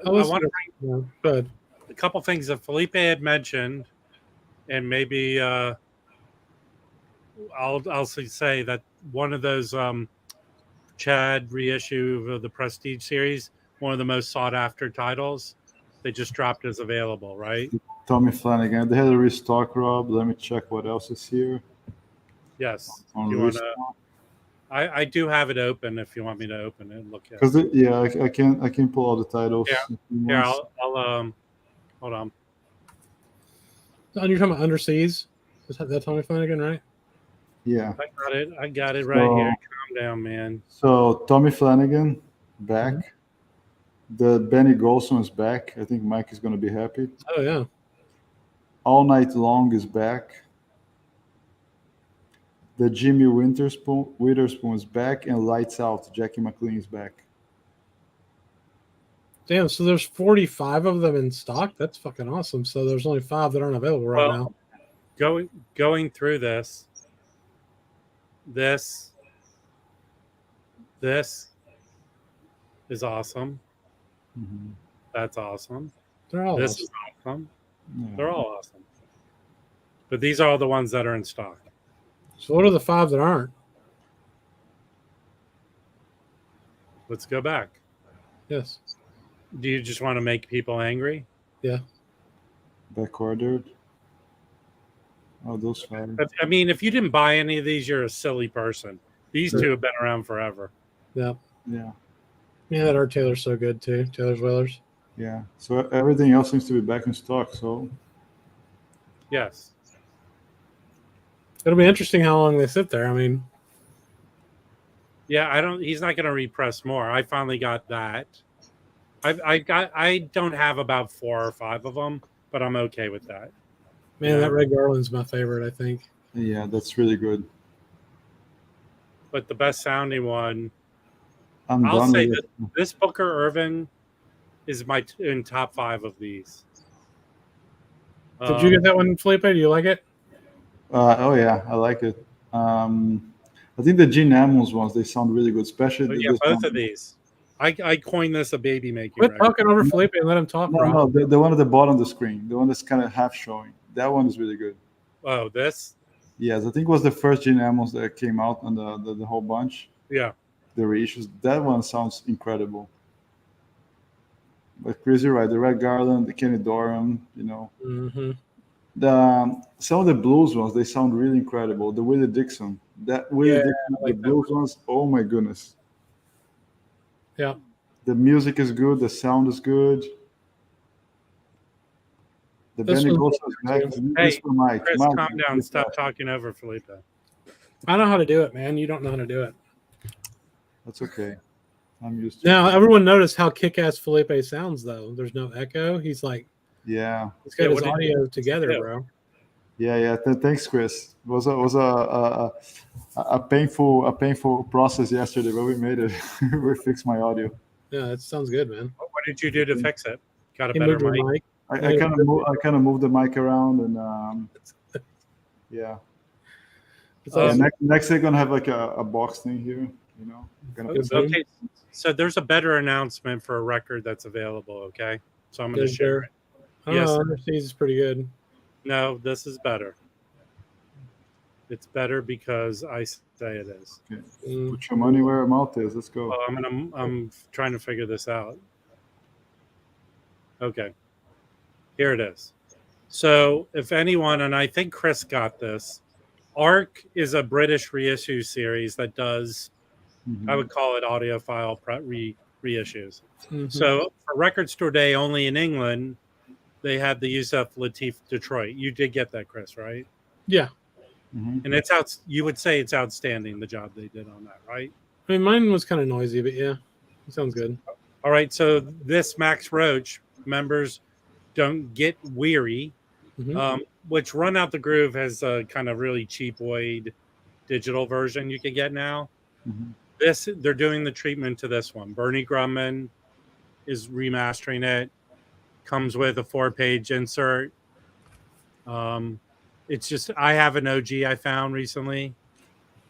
was- want to Yeah, good. a couple things that Felipe had mentioned, and maybe I'll say that one of those Chad reissue of the Prestige series, one of the most sought after titles, they just dropped as available, right? Tommy Flanagan. They had a restock, Rob. Let me check what else is here. Yes. On Do you want to? restock. I do have it open if you want me to open it and look at it. Because I can pull all the titles. Yeah. if you Here, want. I'll hold on. And you're talking about Underseas? Is that Tommy Flanagan, right? Yeah. I got it right here. Calm down, man. So Tommy Flanagan back. The Benny Golson is back. I think Mike is going to be happy. Oh yeah. All Night Long is back. The Jimmy Witherspoon is back, and Lights Out. Jackie McLean is back. Damn. So there's 45 of them in stock. That's fucking awesome. So there's only 5 that aren't available right now. Going through this is awesome. Mm-hmm. Oh, That's awesome. They're all This awesome. is awesome. Yeah. They're all awesome. But these are all the ones that are in stock. So what are the 5 that aren't? Let's go back. Yes. Do you just want to make people angry? Back ordered. Oh, those 5. But, I mean, if you didn't buy any of these, you're a silly person. These Sure. two have been around forever. Yeah. Yeah. Yeah, that Art Taylor's so good too. Taylor's Whalers. Yeah. So everything else seems to be back in stock. So Yes. It'll be interesting how long they sit there. I mean, Yeah, he's not going to repress more. I finally got that. I don't have about 4 or 5 of them, but I'm okay with that. man, Yeah. that Red Garland's my favorite, I think. yeah, that's really good. But the best sounding one, I'm I'll done say with that it. this Booker Irvin is in top 5 of these. Did you get that one, Felipe? Do you like it? Oh yeah, I like it. I think the Gene Ammons ones, they sound really good, especially Yeah, this both one. of these. I coined this a baby making Quit record. talking over Felipe and let him talk, No, Rob. the one at the bottom of the screen, the one that's kind of half showing. That one is really good. Oh, this? Yes, I think it was the first Gene Ammons that came out on the whole bunch, Yeah. the reissues. That one sounds incredible. But Chris, you're right. The Red Garland, the Kenny Dorham, Mm-hmm. some of the blues ones, they sound really incredible. The Willie Dixon, Yeah, Dixon, I like the that blues ones. Oh my goodness. Yeah. The music is good. The sound is good. The This Benny one's Golson is back. Hey, This for Mike. Chris, Mike, calm down. Stop talking over Felipe. I know how to do it, man. You don't know how to do it. That's okay. I'm used to Now, it. everyone noticed how kick-ass Felipe sounds, though. There's no echo. He's got Yeah, his what did audio together, do? bro. Yeah. Thanks, Chris. It was a painful process yesterday, but we made it. We fixed my audio. Yeah, it sounds good, man. What did you do to fix it? Got a He better moved the mic? mic. I Yeah. kind of moved the mic around, and yeah. It's Um, awesome. Next they're gonna have like a box thing here. Gonna put Okay. Okay, so there's a better announcement for a record that's available, okay? So I'm going to Is share there? it. I don't Yes. know. Underseas is pretty good. No, this is better. It's better because I say it is. Mm. Put your money where your mouth is. Let's go. Well, I'm trying to figure this out. Okay. Here it is. So if anyone, and I think Chris got this, ARC is a British reissue series that does, Mhm. I would call it audiophile reissues. Mhm. So for Record Store Day only in England, they had the Yusuf Lateef Detroit. You did get that, Chris, right? Yeah. Mhm. And it's out. You would say it's outstanding, the job they did on that, right? I mean, mine was kind of noisy, but yeah, it sounds good. All right. So this Max Roach members don't get weary, Mhm. which Run Out the Groove has a kind of really cheap Wade digital version you can get now. Mhm. they're doing the treatment to this one. Bernie Grumman is remastering it. Comes with a 4-page insert. It's just I have an OG I found recently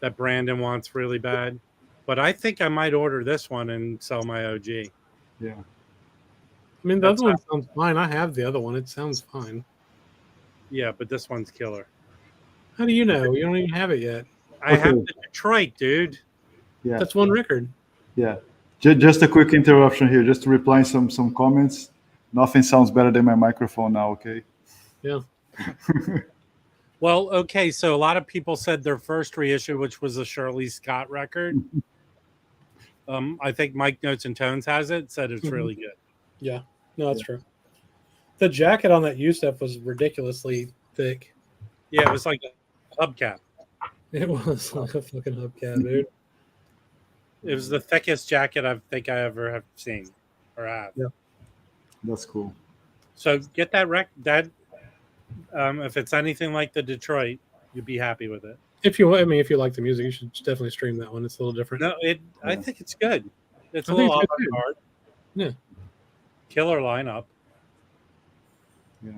that Brandon wants really bad, but I think I might order this one and sell my OG. Yeah. I mean, the That's other one sounds fine. I have the other one. It sounds fine. Yeah, but this one's killer. How do you know? You don't even have it yet. I have Okay. the Detroit, dude. Yeah. That's one record. Yeah. Just a quick interruption here, just to reply some comments. Nothing sounds better than my microphone now, okay? Yeah. Well, okay, so a lot of people said their first reissue, which was a Shirley Scott record. I think Mike Notes and Tones has it, said it's really good. Yeah. No, that's true. The jacket on that Yusef was ridiculously thick. Yeah, it was like a hubcap. It was like a fucking hubcap, dude. It was the thickest jacket I think I ever have seen or have. Yeah. That's cool. So get that if it's anything like the Detroit, you'd be happy with it. If you like the music, you should definitely stream that one. It's a little different. No, I think it's good. It's a I think little it's good, too. avant-garde. Yeah. Killer lineup. Yeah.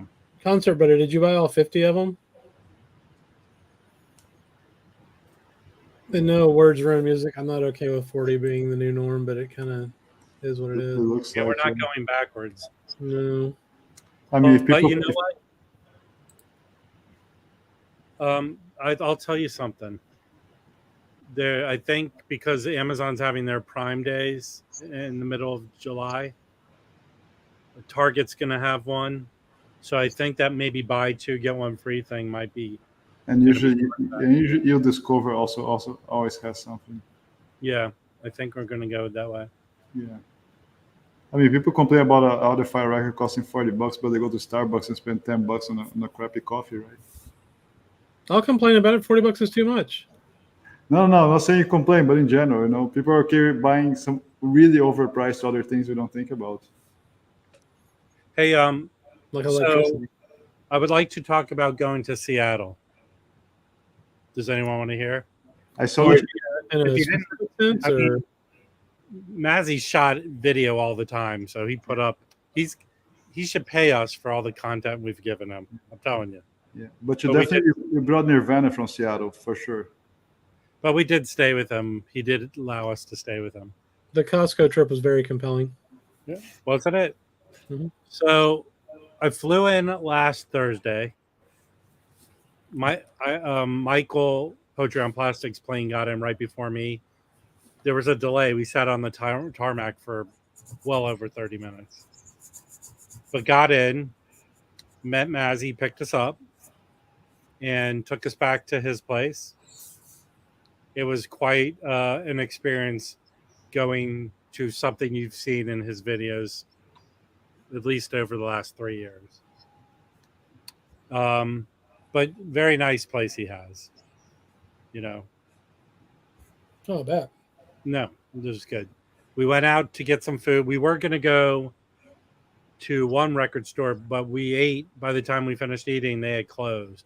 Concert Butter, did you buy all 50 of them? And no words around music. I'm not okay with 40 being the new norm, but it kind of is what it It is. looks Yeah, we're like not it. going backwards. No. I mean, if But people, you know what? I'll tell you something. I think because Amazon's having their Prime days in the middle of July, Target's going to have one. So I think that maybe buy two get one free thing might be. and usually you'll discover also always has something. Yeah, I think we're going to go that way. Yeah. I mean, people complain about a Audify record costing $40, but they go to Starbucks and spend $10 on a crappy coffee, right? I'll complain about it. $40 is too much. No, I'm not saying you complain, but in general, people are okay with buying some really overpriced other things we don't think about. Hey, Like So- electricity. I would like to talk about going to Seattle. Does anyone want to hear? I saw Like, it. in a if you didn't- specific sense, I mean- or Mazzy shot video all the time, so he put up. He should pay us for all the content we've given him. I'm telling you. Yeah, but you But we definitely you brought Nirvana from Seattle for sure. But we did stay with him. He did allow us to stay with him. the Costco trip was very compelling. Wasn't it? Mhm. So I flew in last Thursday. Michael Poetry on Plastic's plane got in right before me. There was a delay. We sat on the tarmac for well over 30 minutes. But got in, met Mazzy, picked us up, and took us back to his place. It was quite an experience going to something you've seen in his videos, at least over the last 3 years. But very nice place he has. Oh, I bet. No, this is good. We went out to get some food. We were going to go to one record store, but we ate. By the time we finished eating, they had closed.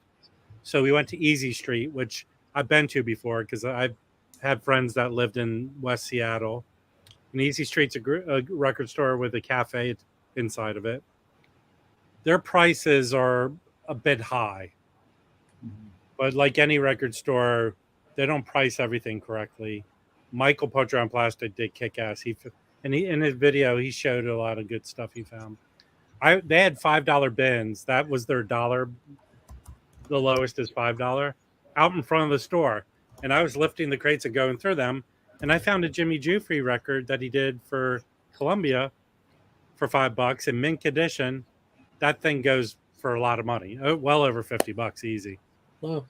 So we went to Easy Street, which I've been to before because I've had friends that lived in West Seattle. And Easy Street's a record store with a cafe inside of it. Their prices are a bit high. But like any record store, they don't price everything correctly. Michael Poetry on Plastic did kick ass. In his video, he showed a lot of good stuff he found. They had $5 bins. That was their dollar. The lowest is $5 out in front of the store. And I was lifting the crates and going through them. And I found a Jimmy Jufrey record that he did for Columbia for $5 in mint condition. That thing goes for a lot of money. Well over $50 easy. Wow.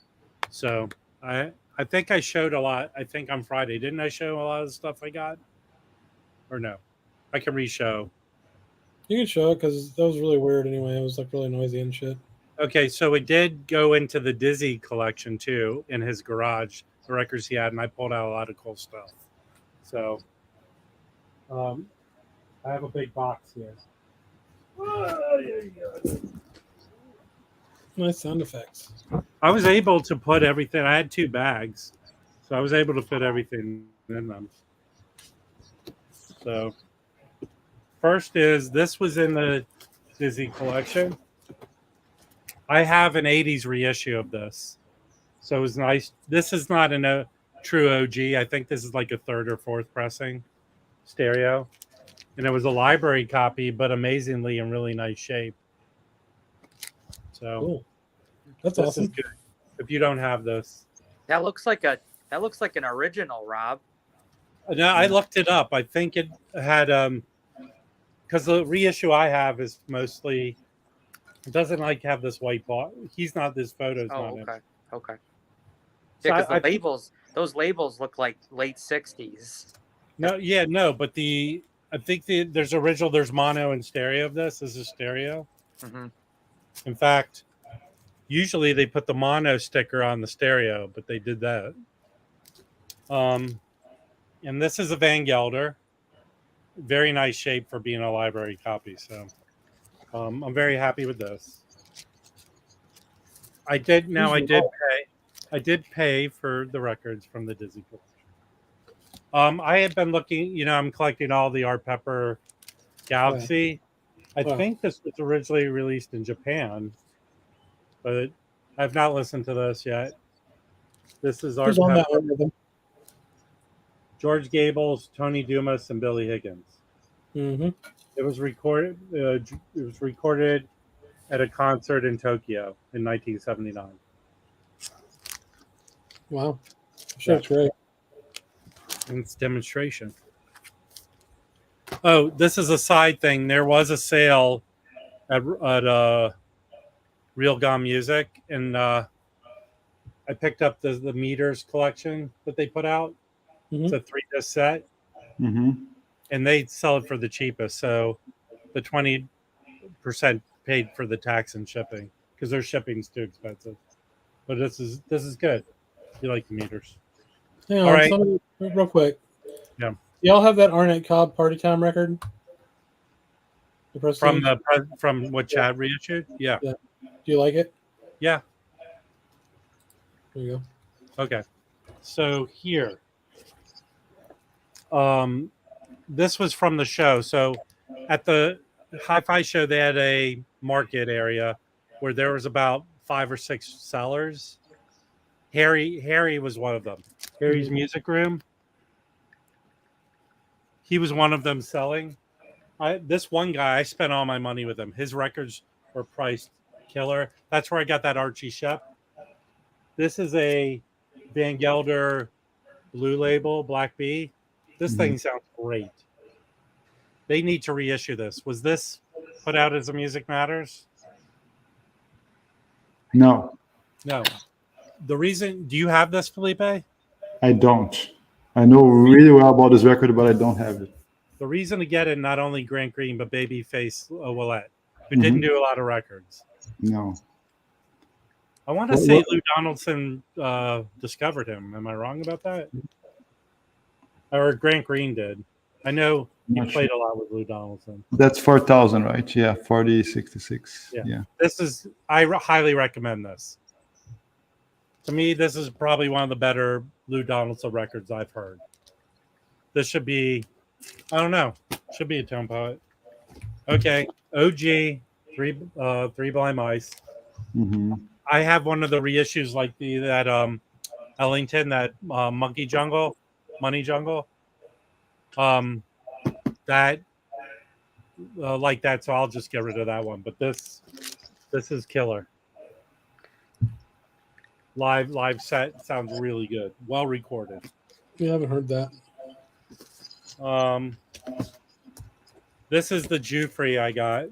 So I think I showed a lot. I think on Friday, didn't I show a lot of the stuff I got? Or no? I can re-show. You can show it because that was really weird anyway. It was like really noisy and shit. Okay, so it did go into the Dizzy collection too in his garage, the records he had, and I pulled out a lot of cool stuff. So I have a big box here. Nice sound effects. I was able to put everything. I had 2 bags, So I was able to fit everything in them. So first is this was in the Dizzy collection. I have an 80s reissue of this. So it was nice. This is not a true OG. I think this is like a third or fourth pressing stereo. And it was a library copy, but amazingly in really nice shape. So Cool. That's this awesome. is good. If you don't have this. That looks like an original, Rob. No, I looked it up. I think it had because the reissue I have is mostly it doesn't like have this white bar. He's not this photo's Oh, not in. okay. So Yeah, because I the labels, those labels look like late '60s. No, but I think there's original, there's mono and stereo of this. This is stereo. Mm-hmm. In fact, usually they put the mono sticker on the stereo, but they did that. And this is a Van Gelder. Very nice shape for being a library copy. So I'm very happy with this. I did pay for the records from the Dizzy collection. I had been looking, I'm collecting all the Art Pepper Galaxy. I think this was originally released in Japan, but I've not listened to this yet. This is Art Who's on that Pepper, one with them? George Gables, Tony Dumas, and Billy Higgins. Mm-hmm. It was recorded. It was recorded at a concert in Tokyo in 1979. Wow. Sure, it's great. And it's demonstration. Oh, this is a side thing. There was a sale at Real Gone Music, and I picked up the Meters collection that they put out. Mm-hmm. It's a 3-disc set, Mm-hmm. and they sell it for the cheapest. So the 20% paid for the tax and shipping because their shipping's too expensive. But this is good. You like the Meters? Yeah, All right. Real quick. Yeah. Y'all have that Arnett Cobb Party Time record? The Prestige? From what Chad reissued? Yeah. Do you like it? Yeah. There you go. Okay. So here. This was from the show. So at the Hi-Fi show, they had a market area where there was about 5 or 6 sellers. Harry was one of them. Harry's Music Room. He was one of them selling. This one guy, I spent all my money with him. His records were priced killer. That's where I got that Archie Shepp. This is a Van Gelder Blue Label, Black Bee. This thing sounds great. They need to reissue this. Was this put out as a Music Matters? No. The reason, do you have this, Felipe? I don't. I know really well about this record, but I don't have it. The reason to get it, not only Grant Green, but Babyface Willette, who didn't do a lot of records. No. I want to say Lou Donaldson discovered him. Am I wrong about that? Or Grant Green did. I know he played a lot with Lou Donaldson. That's 4,000, right? Yeah, 4066. Yeah. I highly recommend this. To me, this is probably one of the better Lou Donaldson records I've heard. This should be, I don't know, should be a Tone Poet. Okay, OG, Three Blind Mice. Mm-hmm. I have one of the reissues like that Ellington, that Money Jungle. That like that, so I'll just get rid of that one. But this is killer. Live set sounds really good. Well recorded. I haven't heard that. This is the Jufrey I got.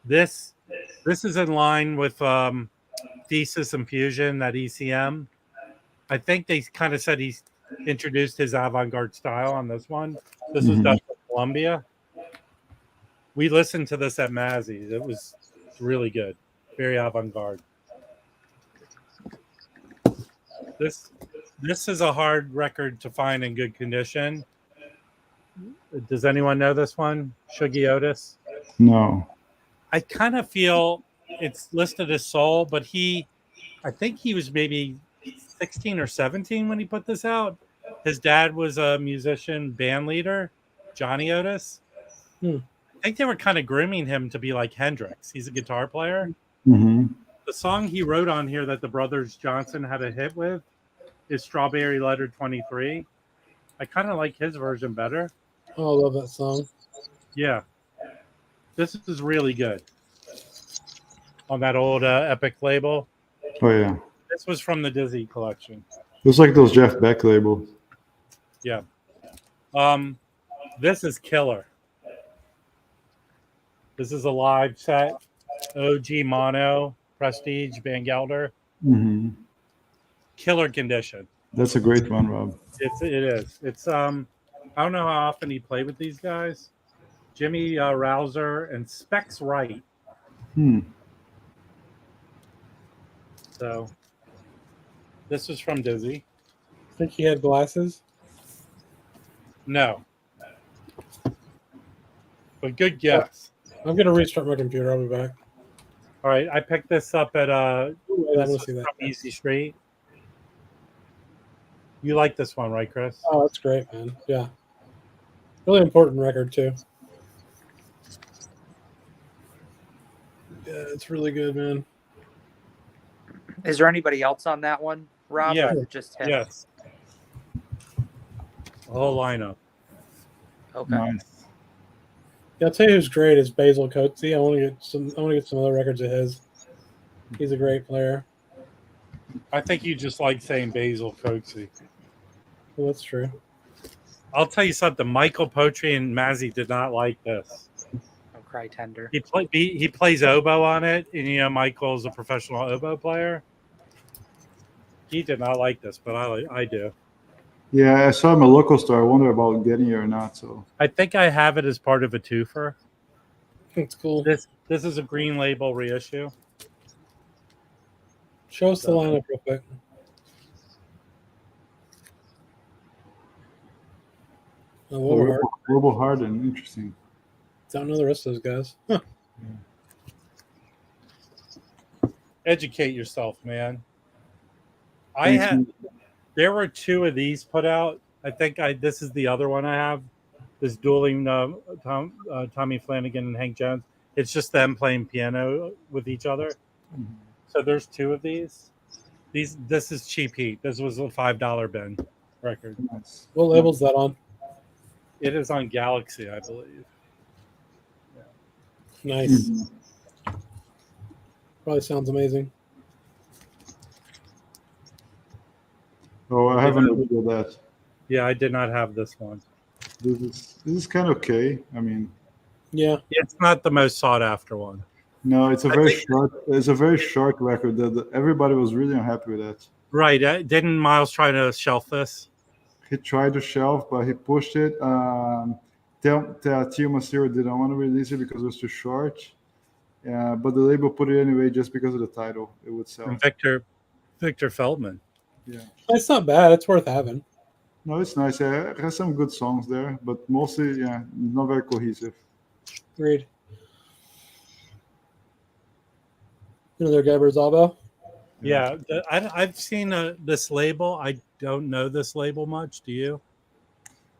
This is in line with Thesis and Fusion, that ECM. I think they kind of said he's introduced his avant-garde style on this one. This was done for Columbia. We listened to this at Mazzy's. It was really good. Very avant-garde. This is a hard record to find in good condition. Does anyone know this one? Shuggy Otis? No. I kind of feel it's listed as soul, but I think he was maybe 16 or 17 when he put this out. His dad was a musician, band leader, Johnny Otis. Hmm. I think they were kind of grooming him to be like Hendrix. He's a guitar player. Mm-hmm. The song he wrote on here that the brothers Johnson had a hit with is Strawberry Letter 23. I kind of like his version better. Oh, I love that song. Yeah. This is really good. On that old Epic label. Oh yeah, This was from the Dizzy collection. it was like those Jeff Beck labels. Yeah. This is killer. This is a live set. OG mono, Prestige, Van Gelder. Mm-hmm. Killer condition. That's a great one, Rob. It is. It's I don't know how often he played with these guys. Jimmy Rouser and Specs Wright. Hmm. So this was from Dizzy. Think he had glasses? No. But good guess. I'm gonna restart my computer. I'll be back. All right, I picked this up at Ooh, I this want to was see that. from Easy Street. You like this one, right, Chris? Oh, that's great, man. Yeah. Really important record too. Yeah, it's really good, man. Is there anybody else on that one, Rob? Yeah. Or is it just him? Yes. The whole lineup. Okay. Nice. Yeah, I'll tell you who's great is Basil Coatsy. I want to get some other records of his. He's a great player. I think you just like saying Basil Coatsy. Well, that's true. I'll tell you something. Michael Potry and Mazzy did not like this. Oh, Cry Tender. He plays oboe on it, and you know Michael's a professional oboe player. He did not like this, but I do. Yeah, I saw him at a local store. I wonder about getting it or not. So I think I have it as part of a twofer. It's cool. This is a green label reissue. Show us the lineup real quick. Oh, Wilbur Hart. Global Harden, interesting. Don't know the rest of those guys. Huh. Educate yourself, man. Thanks, There were two of these put out. I think this is the other one I have. This dueling Tommy Flanagan and Hank Jones. It's just them playing piano with each other. Mhm. So there's two of these. This is Cheap Heat. This was a $5 bin record. Nice. What label's that on? It is on Galaxy, I believe. Nice. Mhm. Probably sounds amazing. Oh, I haven't looked at that. Yeah, I did not have this one. This is kind of okay. I mean, Yeah. It's not the most sought after one. no, it's a I very think- short. It's a very short record. That everybody was really unhappy with that. Right. Didn't Miles try to shelf this? He tried to shelf, but he pushed it. Tio Macero didn't want to release it because it was too short. But the label put it anyway just because of the title. It would sell. And Victor Feldman. Yeah. It's not bad. It's worth having. No, it's nice. Yeah, it has some good songs there, but mostly, yeah, not very cohesive. Agreed. Another Gabriel Zabo. Yeah, I've seen this label. I don't know this label much. Do you?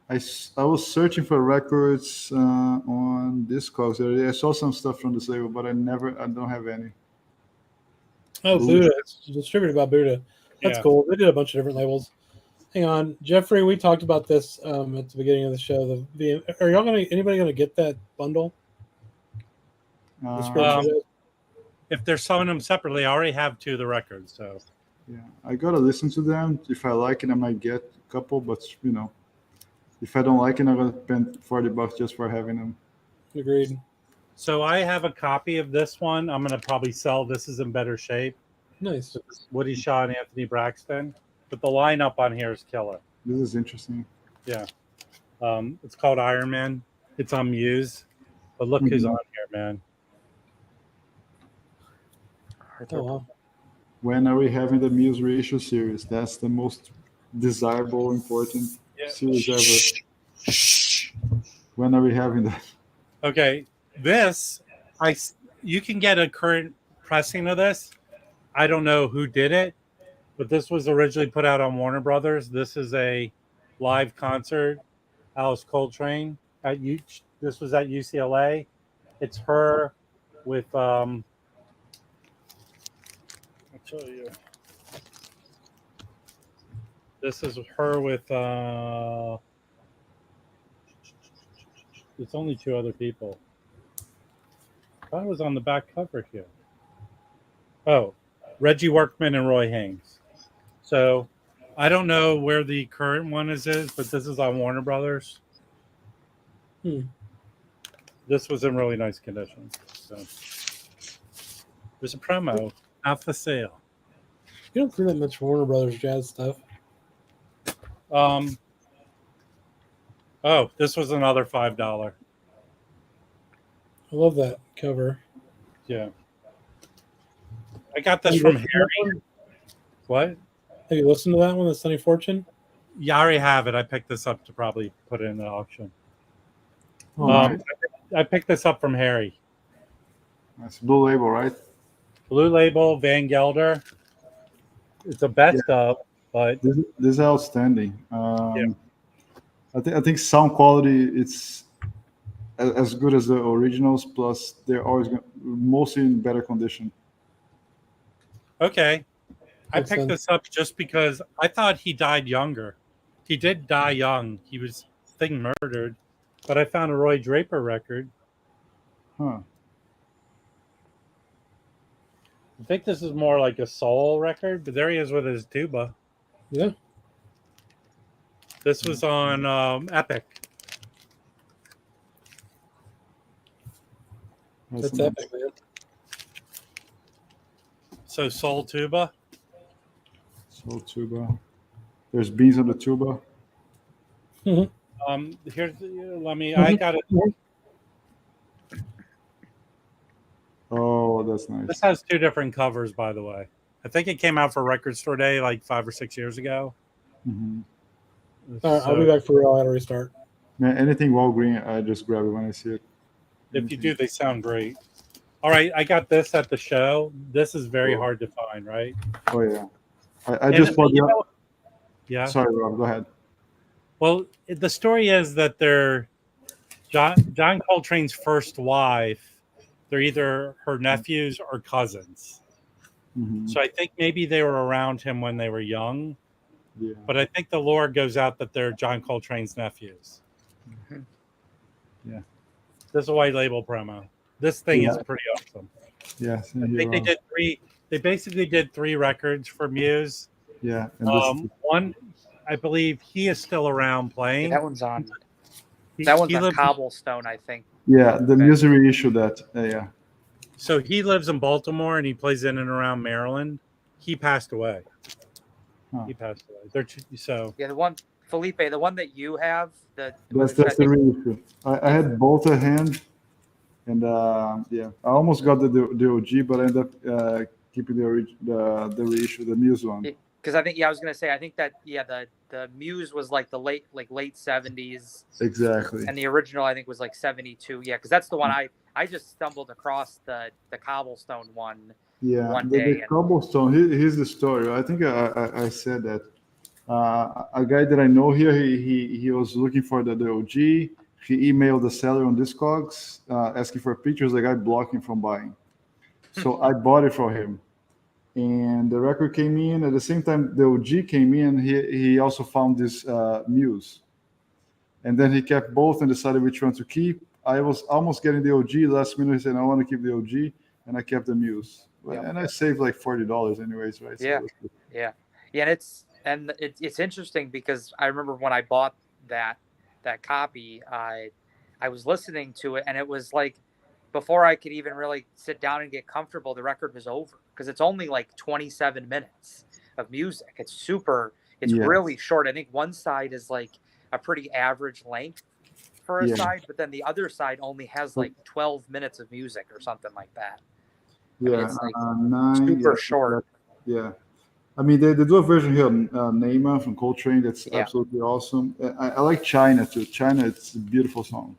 I was searching for records on Discogs the other day. I saw some stuff from this label, but I don't have any. Oh, Buddha. Buddha. It's distributed by Buddha. That's Yeah. cool. They did a bunch of different labels. Hang on, Jeffrey. We talked about this at the beginning of the show. Are y'all anybody gonna get that bundle? The spiritual jazz? If they're selling them separately, I already have two of the records. So Yeah, I gotta listen to them. If I like it, I might get a couple. But if I don't like it, I'm gonna spend $40 just for having them. Agreed. So I have a copy of this one. I'm going to probably sell. This is in better shape. Nice. Woody Shaw and Anthony Braxton. But the lineup on here is killer. This is interesting. Yeah. It's called Iron Man. It's on Muse. But look who's on here, man. Oh, wow. When are we having the Muse reissue series? That's the most desirable, important series ever. When are we having that? Okay. You can get a current pressing of this. I don't know who did it, but this was originally put out on Warner Brothers. This is a live concert. Alice Coltrane at this was at UCLA. It's her with I'll show you. This is her with it's only 2 other people. I thought it was on the back cover here. Oh, Reggie Workman and Roy Haynes. So I don't know where the current one is, but this is on Warner Brothers. This was in really nice condition. So there's a promo out for sale. You don't see that much Warner Brothers jazz stuff. Oh, this was another $5. I love that cover. Yeah. I got this from Harry. What? Have you listened to that one, the Sunny Fortune? Yeah, I already have it. I picked this up to probably put it in the auction. Nice. I picked this up from Harry. That's Blue Label, right? Blue Label, Van Gelder. It's a best of, but This is outstanding. I think sound quality it's as good as the originals. Plus, they're always mostly in better condition. okay. I Makes picked sense. this up just because I thought he died younger. He did die young. He was murdered, but I found a Roy Draper record. Huh? I think this is more like a soul record, but there he is with his tuba. Yeah. This was on Epic. That's nice. epic, man. So soul tuba. Soul tuba. There's beans on the tuba. Here's let me. I got it. Oh, that's nice. This has 2 different covers, by the way. I think it came out for Record Store Day like 5 or 6 years ago. Mm-hmm. All right, I'll be back for real. I got to restart. Man, anything Walgreen, I just grab it when I see it. If you do, they sound great. All right, I got this at the show. This is very hard to find, right? Oh yeah, I just bought the. Yeah. Sorry, Rob. Go ahead. Well, the story is that they're John Coltrane's first wife. They're either her nephews or cousins. Mm-hmm. So I think maybe they were around him when they were young. Yeah. But I think the lore goes out that they're John Coltrane's nephews. Mhm. Yeah. This is a white label promo. This thing is pretty awesome. Yes. I think they did 3. They basically did 3 records for Muse. Yeah. And One, I believe he is still around playing. That one's on. He- That one's he on lives- Cobblestone, I think. yeah, the music reissued that. Yeah. So he lives in Baltimore and he plays in and around Maryland. He passed away. Huh. He passed away. So Yeah, the one Felipe, the one that you have, That's which I the think- reissue. I had both at hand, and yeah, I almost got the OG, but I ended up keeping the reissue, the Muse one. because I think I was gonna say I think that the Muse was like the late 70s, Exactly. and the original I think was like 72. Yeah, because that's the one I just stumbled across the Cobblestone one. Yeah, one the day. Cobblestone. Here's the story. I think I said that a guy that I know here, he was looking for the OG. He emailed the seller on Discogs asking for pictures. The guy blocked him from buying. So I bought it for him. And the record came in. At the same time, the OG came in. He also found this Muse. And then he kept both and decided which one to keep. I was almost getting the OG. Last minute, he said, I want to keep the OG. And I kept the Muse. Yeah. And I saved like $40 anyways, right? Yeah. Yeah, and it's interesting because I remember when I bought that copy, I was listening to it, and it was like before I could even really sit down and get comfortable, the record was over because it's only like 27 minutes of music. It's really short. I think one side is like a pretty average length for a side, but then the other side only has like 12 minutes of music or something like that. Yeah, it's like 9, super short. Yeah. I mean, they do a version here, Neymar from Coltrane. That's Yeah. absolutely awesome. I like China too. China, it's a beautiful song.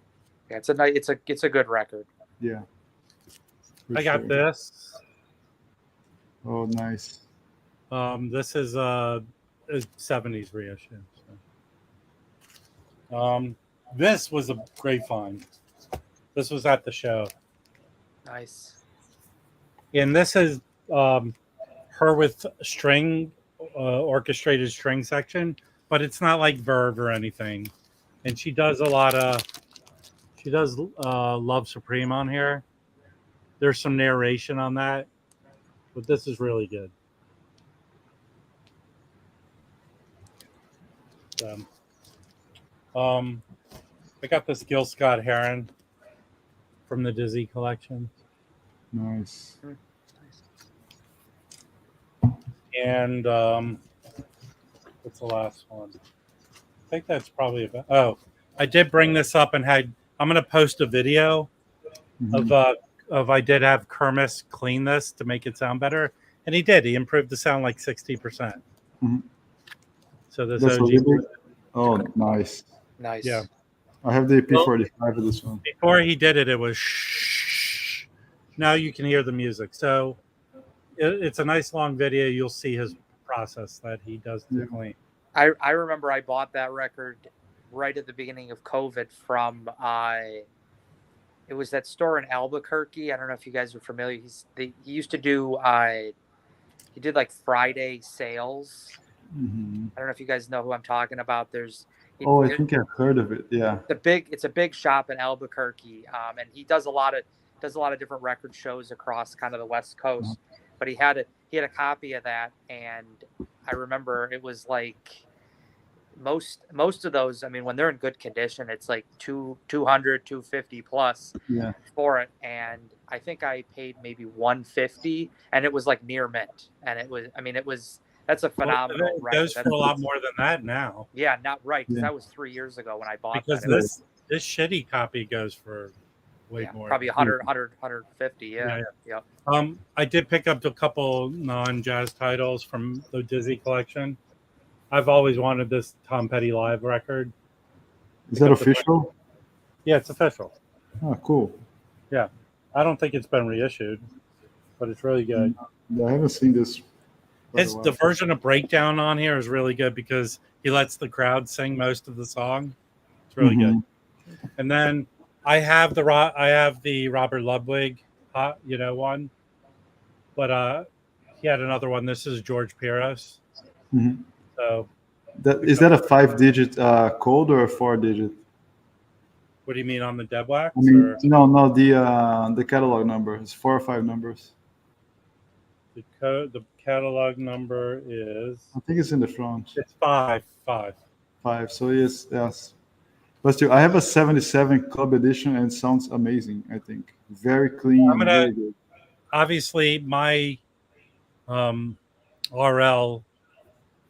Yeah, it's a good record. Yeah. For I got sure. this. Oh, nice. This is a 70s reissue. So. This was a great find. This was at the show. Nice. And this is her with string, orchestrated string section, but it's not like Verve or anything. And she does Love Supreme on here. There's some narration on that, but this is really good. I got this Gil Scott Heron from the Dizzy collection. Nice. And what's the last one? I think that's probably about. Oh, I did bring this up and I'm going to post a video of I did have Kermis clean this to make it sound better, and he did. He improved the sound like 60%. So this That's OG. Oh, nice. Nice. Yeah. I have the EP45 of this one. Before he did it, it was shh. Now you can hear the music. So it's a nice long video. You'll see his process that he does to clean. I remember I bought that record right at the beginning of COVID from it was that store in Albuquerque. I don't know if you guys are familiar. He used to do he did like Friday sales. I don't know if you guys know who I'm talking about. I think I've heard of it. Yeah. It's a big shop in Albuquerque, and he does a lot of different record shows across kind of the West Coast. But he had a copy of that, and I remember it was like most of those. I mean, when they're in good condition, it's like 200, 250 plus for it. And I think I paid maybe 150, and it was like near mint. And it was. That's a phenomenal record. It goes for a lot more than that now. Yeah, not right. Because that was 3 years ago when I bought because that. This shitty copy goes for way more. Probably 100, 150. Yeah. I did pick up a couple non-jazz titles from the Dizzy collection. I've always wanted this Tom Petty live record. Is that official? Yeah, it's official. Oh, cool. Yeah. I don't think it's been reissued, but it's really good. Yeah, I haven't seen this. The version of Breakdown on here is really good because he lets the crowd sing most of the song. It's really good. And then I have the Robert Ludwig, one, but he had another one. This is George Piros. So, is that a 5-digit code or a 4-digit? What do you mean on the Dead Wax? No, the catalog number. It's 4 or 5 numbers. The catalog number is. I think it's in the front. It's 5. 5. So yes. But still, I have a 77 club edition and it sounds amazing. I think very clean. Very good. Obviously, my RL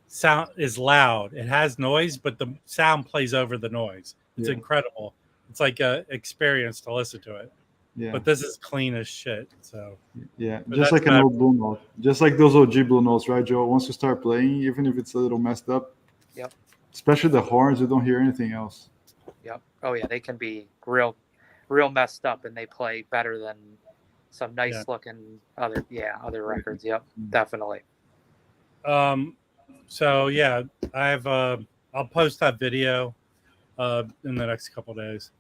sound is loud. It has noise, but the sound plays over the noise. It's incredible. It's like an experience to listen to it. Yeah. But this is clean as shit. So just like an old Blue Note, just like those OG Blue Notes, right, Joe? Once you start playing, even if it's a little messed up, especially the horns, you don't hear anything else. Yep. Oh yeah, they can be real messed up, and they play better than some nice looking other records. Yep, definitely. So yeah, I'll post that video in the next couple days.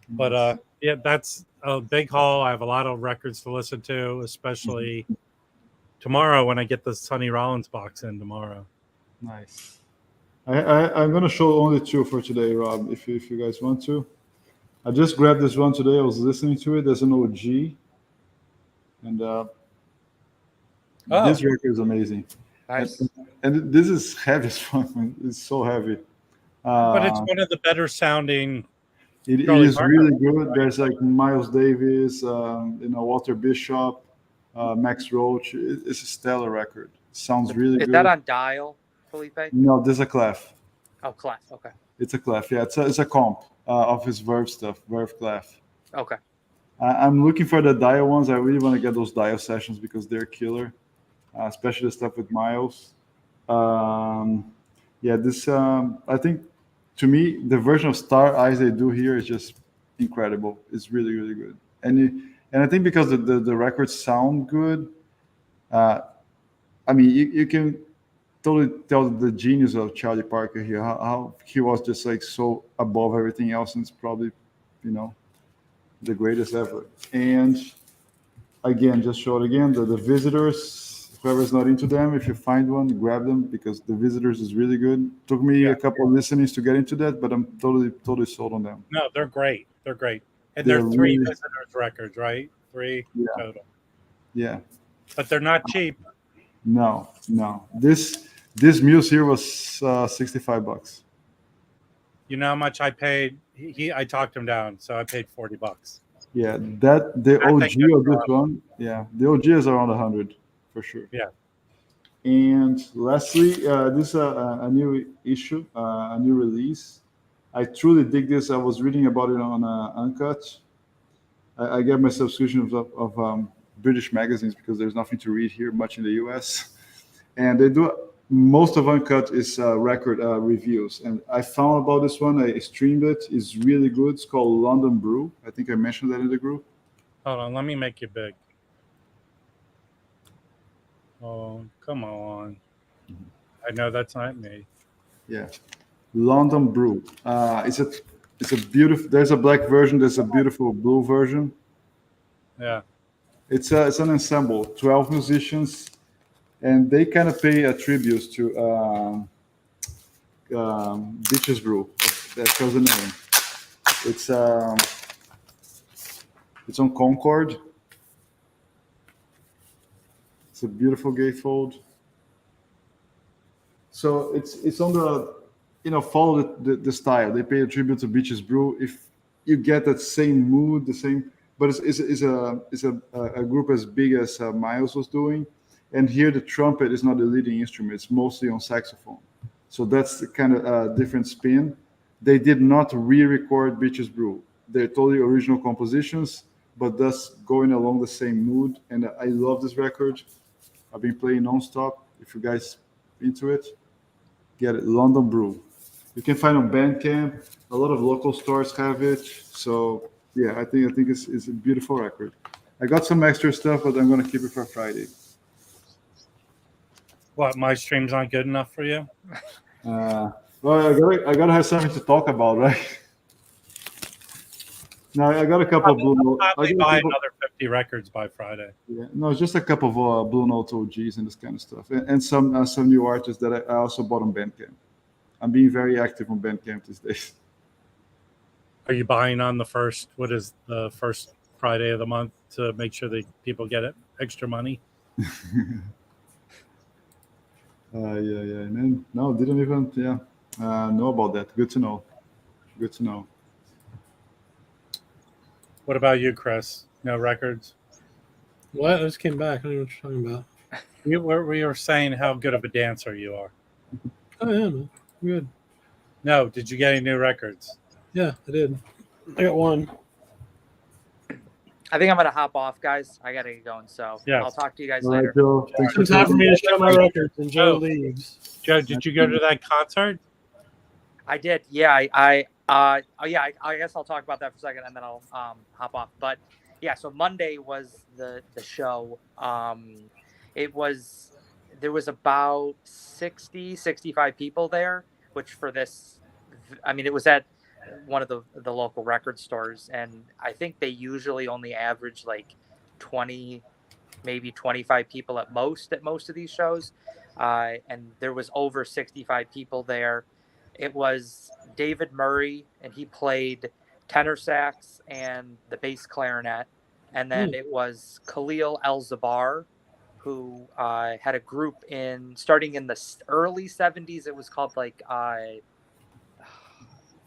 But that's a big haul. I have a lot of records to listen to, especially tomorrow when I get the Sonny Rollins box in tomorrow. Nice. I'm going to show only 2 for today, Rob, if you guys want to. I just grabbed this one today. I was listening to it. There's an OG. And this record is amazing. Nice. And this is heavy as fuck. It's so heavy. But it's one of the better sounding. It is really good. There's like Miles Davis, Walter Bishop, Max Roach. It's a stellar record. It sounds really good. Is that on Dial, Felipe? No, this is a clef. Oh, clef. Okay. It's a clef. Yeah, it's a comp of his Verve stuff, Verve clef. Okay. I'm looking for the Dial ones. I really want to get those Dial sessions because they're killer, especially the stuff with Miles. This I think. To me, the version of Star Eyes they do here is just incredible. It's really, really good. And I think because the records sound good, you can totally tell the genius of Charlie Parker here. How he was just like so above everything else, and it's probably, the greatest ever. And again, just show it again. The Visitors, whoever's not into them, if you find one, grab them because the Visitors is really good. Took me a couple of listenings to get into that, but I'm totally sold on them. No, they're great. They're great. And They're they're three really- visitors records, right? Three total. Yeah. But they're not cheap. No. This Muse here was $65. You know how much I paid? I talked him down, so I paid $40. Yeah, the I OG think that's of this right. one. Yeah, the OG is around 100 for sure. Yeah. And lastly, this is a new issue, a new release. I truly dig this. I was reading about it on Uncut. I get my subscriptions of British magazines because there's nothing to read here much in the US. And they do most of Uncut is record reviews. And I found about this one. I streamed it. It's really good. It's called London Brew. I think I mentioned that in the group. Hold on, let me make you big. Oh, come on. I know that's not me. Yeah, London Brew. It's a beautiful. There's a black version. There's a beautiful blue version. Yeah. It's an ensemble, 12 musicians, and they kind of pay a tribute to Beaches Brew. That's the name. It's on Concord. It's a beautiful gatefold. So it's on the, follow the style. They pay a tribute to Beaches Brew. If you get that same mood, the same, but it's a group as big as Miles was doing, and here the trumpet is not the leading instrument; it's mostly on saxophone. So that's the kind of different spin. They did not re-record Beaches Brew. They're totally original compositions, but thus going along the same mood. And I love this record. I've been playing nonstop. If you guys into it, get it. London Brew. You can find on Bandcamp. A lot of local stores have it. So yeah, I think it's a beautiful record. I got some extra stuff, but I'm gonna keep it for Friday. What, my stream's not good enough for you? Well, I gotta have something to talk about, right? No, I got a couple of Blue Note. Probably buy another 50 records by Friday. Yeah, no, just a couple of Blue Note OGs and this kind of stuff, and some new artists that I also bought on Bandcamp. I'm being very active on Bandcamp these days. Are you buying on the first? What is the first Friday of the month to make sure that people get it extra money? Yeah. Man, no, didn't even know about that. Good to know. Good to know. What about you, Chris? No records? What? I just came back. I don't know what you're talking about. We were saying how good of a dancer you are. Oh, yeah, man. I'm good. No, did you get any new records? Yeah, I did. I got one. I think I'm gonna hop off, guys. I gotta get going. So Yeah. I'll talk to you guys All right, later. Joe. Thanks for It's time for me to show my records, and Joe Oh. leaves. Joe, did you go to that concert? I did. Yeah. I guess I'll talk about that for a second, and then I'll hop off. But yeah, so Monday was the show. There was about 65 people there, which for this, I mean, it was at one of the local record stores, and I think they usually only average like 20, maybe 25 people at most of these shows, and there was over 65 people there. It was David Murray, and he played tenor sax and the bass clarinet, and then it was Khalil El-Zabar, who had a group starting in the early 70s. It was called like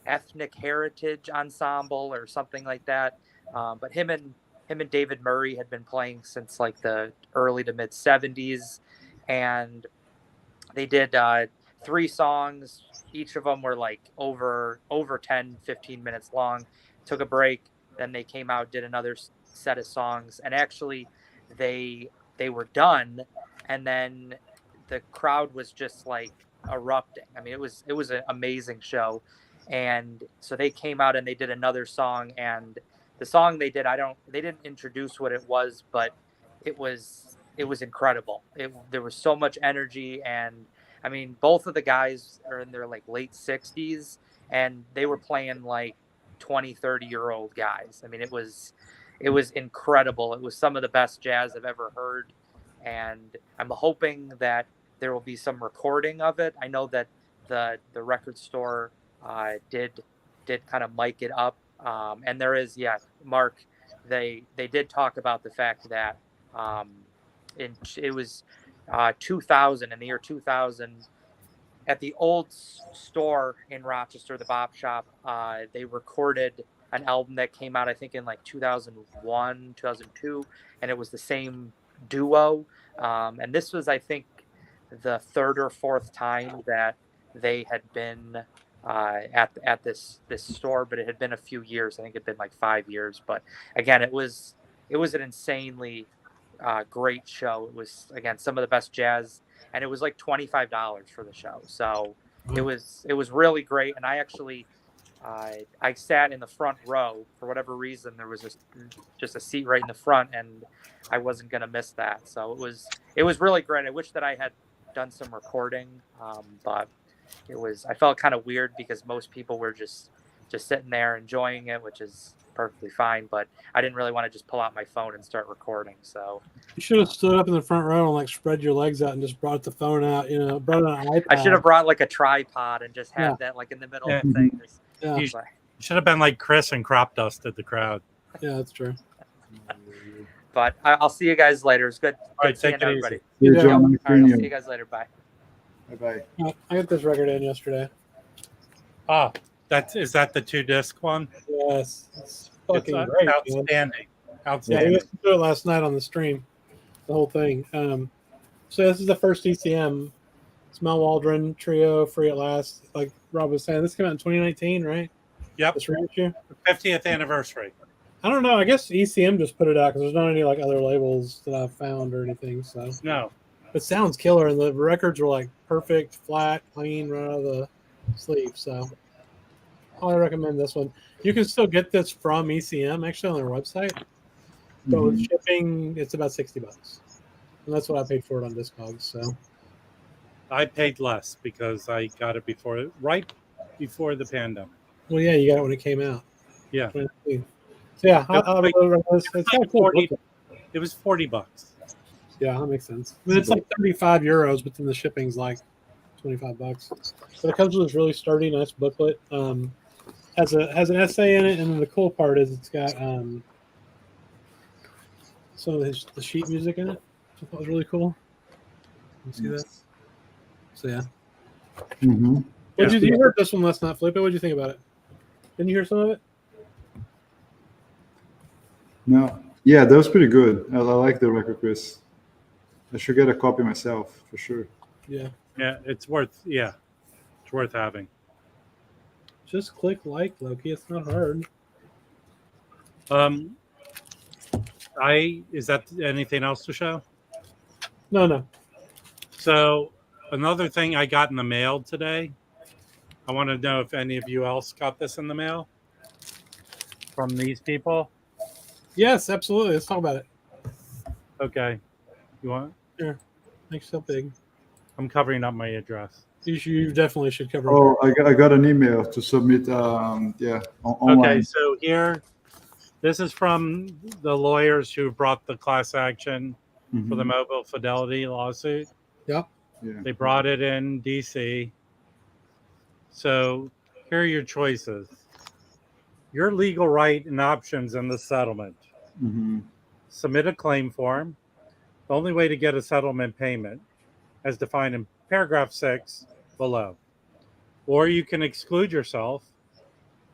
Ethnic Heritage Ensemble or something like that. But him and David Murray had been playing since like the early to mid 70s, and they did 3 songs. Each of them were like over 10-15 minutes long. Took a break, then they came out, did another set of songs, and actually they were done, and then the crowd was just like erupting. I mean, it was an amazing show. And so they came out and they did another song, and the song they did, they didn't introduce what it was, but it was incredible. There was so much energy, and I mean, both of the guys are in their like late 60s, and they were playing like 20, 30-year-old guys. I mean, it was incredible. It was some of the best jazz I've ever heard, and I'm hoping that there will be some recording of it. I know that the record store did kind of mic it up, and there is, yeah, Mark. They did talk about the fact that it was 2000, in the year 2000, at the old store in Rochester, the Bop Shop. They recorded an album that came out, I think, in like 2001, 2002, and it was the same duo. And this was, I think, the third or fourth time that they had been at this store, but it had been a few years. I think it had been like 5 years. But again, it was an insanely great show. It was, again, some of the best jazz, and it was like $25 for the show. So it was really great. And I actually I sat in the front row for whatever reason. There was just a seat right in the front, and I wasn't gonna miss that. So it was really great. I wish that I had done some recording, but I felt kind of weird because most people were just sitting there enjoying it, which is perfectly fine, but I didn't really want to just pull out my phone and start recording. So You should have stood up in the front row and like spread your legs out and just brought the phone out. Brought an iPad. I should have brought like a tripod and just had that like in the middle of the thing. Yeah. You should have been like Chris and crop dusted the crowd. Yeah, that's true. But I'll see you guys later. It's good. All right, Good seeing take it everybody. easy. See you, Yeah. John. All right, I'll Nice see seeing you guys later. Bye. Bye-bye. I got this record in yesterday. Ah, is that the 2-disc one? Yes, it's It's fucking great. Man. outstanding. Yeah, Outstanding. we listened to it last night on the stream, the whole thing. So this is the first ECM. It's Mel Waldron Trio, Free at Last. Like Rob was saying, this came out in 2019, right? Yep. This reissue. 50th anniversary. I don't know. I guess ECM just put it out because there's not any like other labels that I've found or anything. So No. it sounds killer, and the records were like perfect, flat, clean, right out of the sleeve. So I recommend this one. You can still get this from ECM actually on their website, but with shipping, it's about $60, and that's what I paid for it on Discogs. So I paid less because I got it right before the pandemic. well, yeah, you got it when it came out. Yeah. 2019. So yeah, it's kind of cool. It was $40. Yeah, that makes sense. I mean, it's like 35 euros, but then the shipping's like $25. So it comes with this really sturdy, nice booklet. Has an essay in it, and then the cool part is it's got some of the sheet music in it, which I thought was really cool. You see that? So yeah. Mm-hmm. You heard this one last night, Felipe? What did you think about it? Didn't you hear some of it? No. Yeah, that was pretty good. I like the record, Chris. I should get a copy myself for sure. Yeah. Yeah, it's worth having. Just click like, Loki. It's not hard. Is that anything else to show? No. So another thing I got in the mail today. I want to know if any of you else got this in the mail from these people. Yes, absolutely. Let's talk about it. Okay. You want? Sure. Make yourself big. I'm covering up my address. You definitely should cover it. Oh, I got an email to submit. Online. Okay, so here, this is from the lawyers who brought the class action for the Mobile Fidelity lawsuit. Yep. Yeah. They brought it in DC. So here are your choices. Your legal right and options in the settlement. Mm-hmm. Submit a claim form. The only way to get a settlement payment, as defined in paragraph 6 below. Or you can exclude yourself,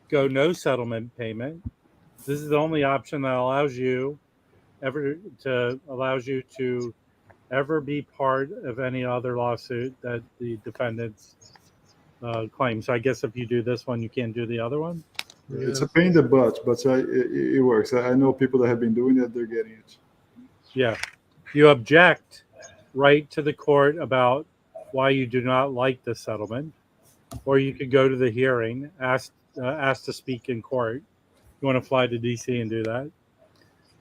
go no settlement payment. This is the only option that allows you to ever be part of any other lawsuit that the defendants claim. So I guess if you do this one, you can't do the other one. Yeah. It's a pain in the butt, but it works. I know people that have been doing it; they're getting it. Yeah. You object right to the court about why you do not like the settlement, or you could go to the hearing, ask to speak in court. You want to fly to DC and do that,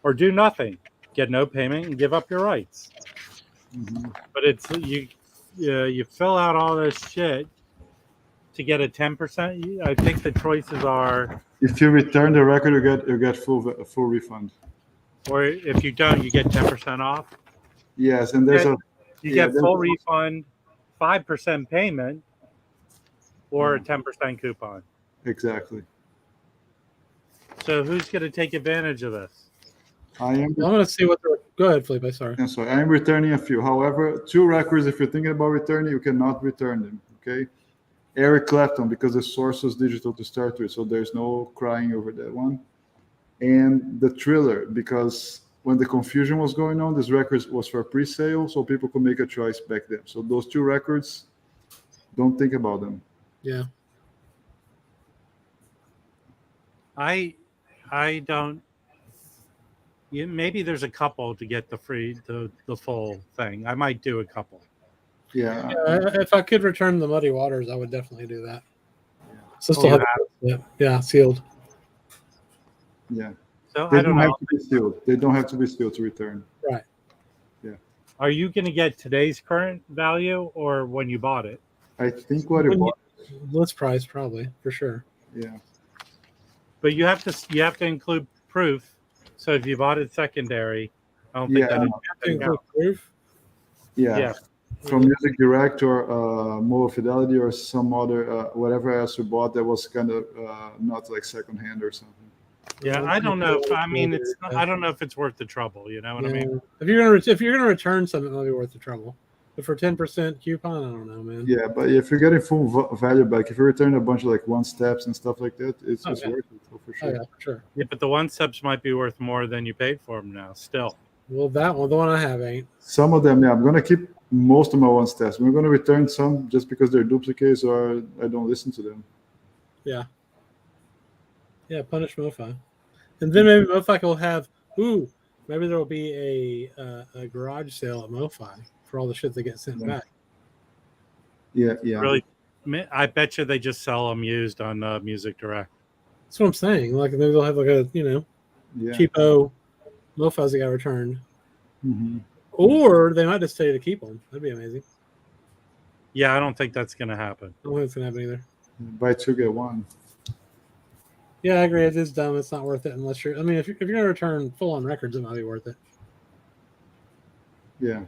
or do nothing, get no payment, and give up your rights. Mm-hmm. But you fill out all this shit to get a 10%. I think the choices are, If you return the record, you get full refund. or if you don't, you get 10% off. Yes, and there's Yeah. a You Yeah, get full refund, 5% payment, or a 10% coupon. exactly. So who's going to take advantage of this? I am. I'm going to see what they're. Go ahead, Felipe. Sorry. I'm sorry. I am returning a few. However, 2 records. If you're thinking about returning, you cannot return them. Okay. Eric Clapton, because the source was digital to start with, so there's no crying over that one. And the Thriller, because when the confusion was going on, this record was for pre-sale, so people could make a choice back then. So those 2 records, don't think about them. Yeah. I don't. Maybe there's a couple to get the full thing. I might do a couple. Yeah. If I could return the Muddy Waters, I would definitely do that. So Oh, still you have yeah, sealed. Yeah. So They I don't don't have know. to be sealed. They don't have to be sealed to return. Right. Are you going to get today's current value or when you bought it? I think what it When was. List price, probably for sure. Yeah. But you have to include proof. So if you bought it secondary, I don't think Yeah. that You have to include proof. Yeah. Yeah. From Music Direct or Mobile Fidelity or some other whatever else we bought that was kind of not like secondhand or something. Yeah, I don't know. I mean, I don't know if it's worth the trouble. You know what I mean? If you're gonna return something, it'll be worth the trouble. But for 10% coupon, I don't know, man. Yeah, but if you're getting full value back, if you return a bunch of like 1-steps and stuff like that, it's Oh, worth it for Oh sure. yeah, for sure. Yeah, but the 1-steps might be worth more than you paid for them now. Still, Well, that one, the one I have, ain't. Some of them, yeah, I'm gonna keep most of my 1-steps. We're gonna return some just because they're duplicates or I don't listen to them. Yeah, punish MoFi, and then maybe MoFi will have. Maybe there will be a garage sale at MoFi for all the shit that gets sent back. Yeah. really, I bet you they just sell them used on Music Direct. That's what I'm saying. Like maybe they'll have like a Yeah. cheapo MoFis that got returned, hmm or they might just stay to keep them. That'd be amazing. Yeah, I don't think that's going to happen. I don't think it's gonna happen either. Buy 2 get 1. Yeah, I agree. It is dumb. It's not worth it unless you're. I mean, if you're gonna return full on records, it might be worth it. Yeah.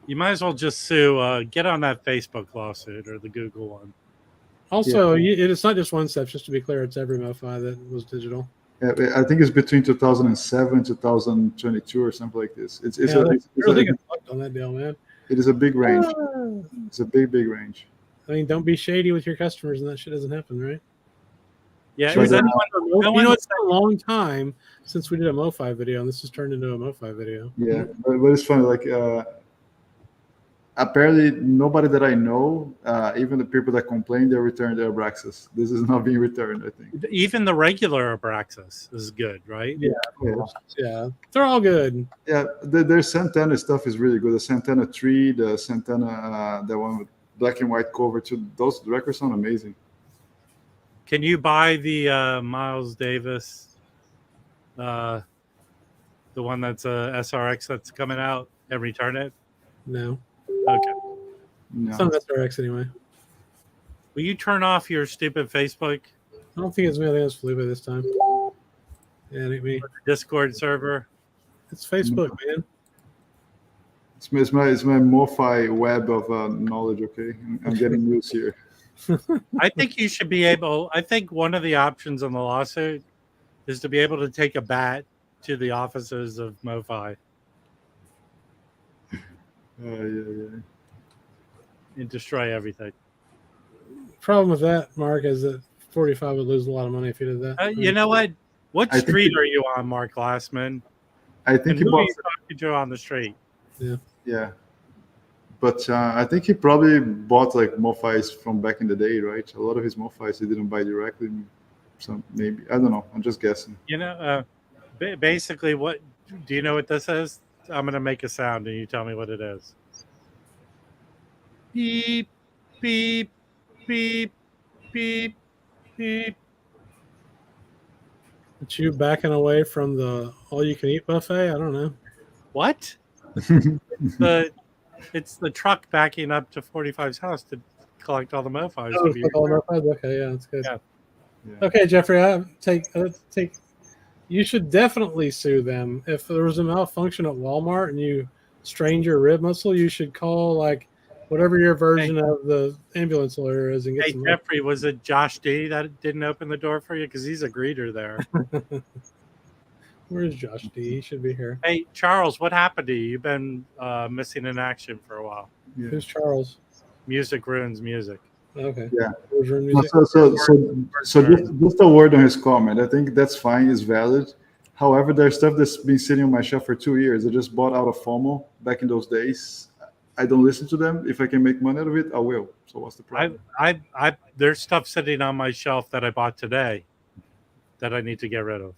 You might as well just sue. Get on that Facebook lawsuit or the Google one. Also, it's not just 1-steps. Just to be clear, it's every MoFi that was digital. I think it's between 2007 2022 or something like this. It's Yeah, I really got fucked on that deal, man. it is a big range. It's a big range. I mean, don't be shady with your customers, and that shit doesn't happen, right? Yeah, Sure. is anyone, You know, it's been a long time since we did a MoFi video, and this has turned into a MoFi video. Yeah, but it's funny. Like apparently, nobody that I know, even the people that complain, they returned their Abraxas. This is not being returned. I think. even the regular Abraxas is good, right? Yeah, they're all good. Yeah, their Santana stuff is really good. The Santana 3, the Santana, the one with black and white cover too. Those records sound amazing. Can you buy the Miles Davis, the one that's a SRX that's coming out, and return it? No, Okay. No. it's not SRX anyway. Will you turn off your stupid Facebook I don't think it's me. I think it's Felipe this time. Yeah, it ain't me. Discord server? It's Facebook, man. It's my MoFi web of knowledge. Okay, I'm getting news here. I think you should be able. I think one of the options on the lawsuit is to be able to take a bat to the offices of MoFi Yeah. and destroy everything. Problem with that, Mark, is that 45 would lose a lot of money if he did that. You know what? What I think street are you on, Mark Glassman? I think And he who are bought. you talking to on the street? Yeah, but I think he probably bought like MoFis from back in the day, right? A lot of his MoFis he didn't buy directly. Some maybe I don't know. I'm just guessing. You know, basically, what do you know what this is? I'm going to make a sound and you tell me what it is. Beep, beep, beep, beep, beep. But you backing away from the all-you-can-eat buffet? I don't know. What? the It's the truck backing up to 45's house to collect all the MoFis. Oh, click all the MoFis? Okay, yeah, that's good. Yeah. Yeah. Okay, Jeffrey, I take. You should definitely sue them. If there was a malfunction at Walmart and you strained your rib muscle, you should call like whatever your version of the ambulance lawyer is and get Hey, some. Jeffrey, was it Josh D that didn't open the door for you? Because he's a greeter there. Where's Josh D? He should be here. Hey, Charles, what happened to you? You've been missing in action for a while. Yeah. Who's Charles? Music ruins music. Okay. Yeah. Where's your No, music? so just a word on his comment. I think that's fine, it's valid. However, there's stuff that's been sitting on my shelf for 2 years. I just bought out of FOMO back in those days. I don't listen to them. If I can make money out of it, I will. So what's the problem? I there's stuff sitting on my shelf that I bought today that I need to get rid of.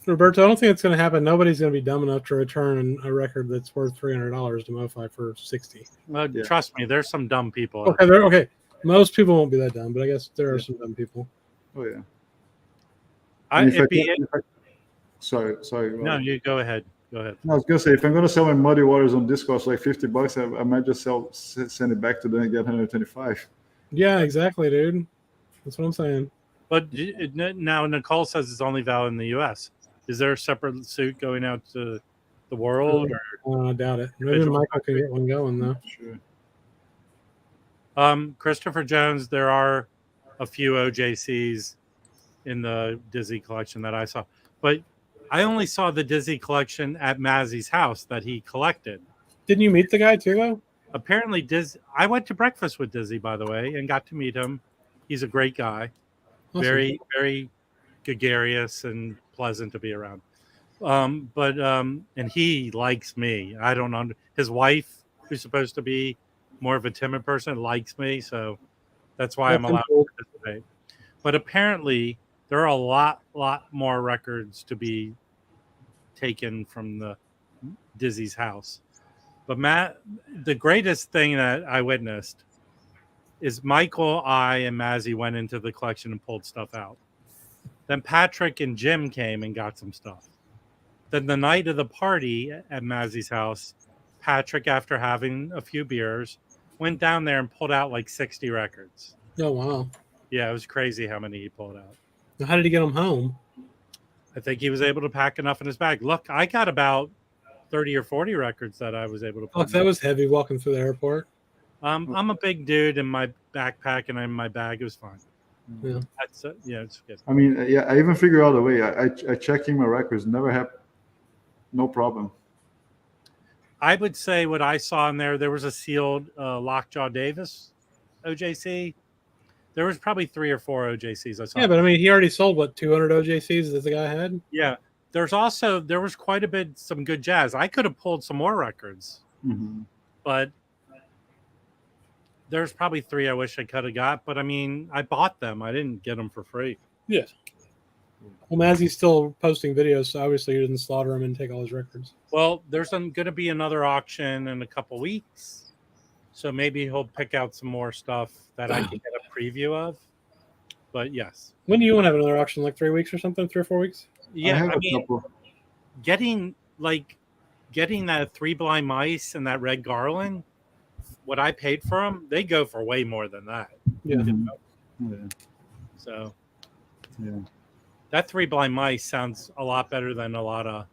Roberto, I don't think it's going to happen. Nobody's going to be dumb enough to return a record that's worth $300 to MoFi for 60. Well, Yeah. trust me, there's some dumb people. Okay, okay. Most people won't be that dumb, but I guess there are some dumb people. Oh yeah. I, And if I it'd be, can- if I- sorry. no, Rob. you go ahead. Go ahead. I was gonna say, if I'm gonna sell my Muddy Waters on Discord for like $50, I might just send it back to them and get 125. Yeah, exactly, dude. That's what I'm saying. But now Nicole says it's only valid in the U.S. Is there a separate suit going out to the world? Or, I doubt it. Maybe Michael can get one going though. Sure. Christopher Jones, there are a few OJCs in the Dizzy collection that I saw, but I only saw the Dizzy collection at Mazzy's house that he collected. Didn't you meet the guy too though? Apparently, I went to breakfast with Dizzy, by the way, and got to meet him. He's a great guy, Awesome. very, very gregarious and pleasant to be around. And he likes me. I don't know. His wife, who's supposed to be more of a timid person, likes me, so that's why I'm That's allowed cool. to participate. But apparently, there are a lot more records to be taken from the Dizzy's house. But Matt, the greatest thing that I witnessed is Michael, I, and Mazzy went into the collection and pulled stuff out. Then Patrick and Jim came and got some stuff. Then the night of the party at Mazzy's house, Patrick, after having a few beers, went down there and pulled out like 60 records. Oh wow. Yeah, it was crazy how many he pulled out. Now, how did he get them home? I think he was able to pack enough in his bag. Look, I got about 30 or 40 records that I was able to pull. Look, that was heavy walking through the airport. I'm a big dude in my backpack and in my bag. It was fine. Yeah. That's it's good. I mean, yeah, I even figured out a way. I checking my records, never have, no problem. I would say what I saw in there was a sealed Lockjaw Davis OJC. There was probably 3 or 4 OJCs I saw. Yeah, but I mean, he already sold what 200 OJCs that the guy had. Yeah. There was quite a bit, some good jazz. I could have pulled some more records, Mm-hmm. but there's probably 3 I wish I could have got. But I mean, I bought them. I didn't get them for free. Yes. Well, Mazzy's still posting videos, so obviously he didn't slaughter him and take all his records. Well, there's going to be another auction in a couple weeks, so maybe he'll pick out some more stuff that I can get a preview of. But yes, When do you want to have another auction? Like 3 weeks or something? 3 or 4 weeks? yeah. have I a mean, couple. getting that 3 Blind Mice and that Red Garland, what I paid for them, they go for way more than that. Yeah. Mhm. Yeah. So Yeah. that 3 Blind Mice sounds a lot better than a lot of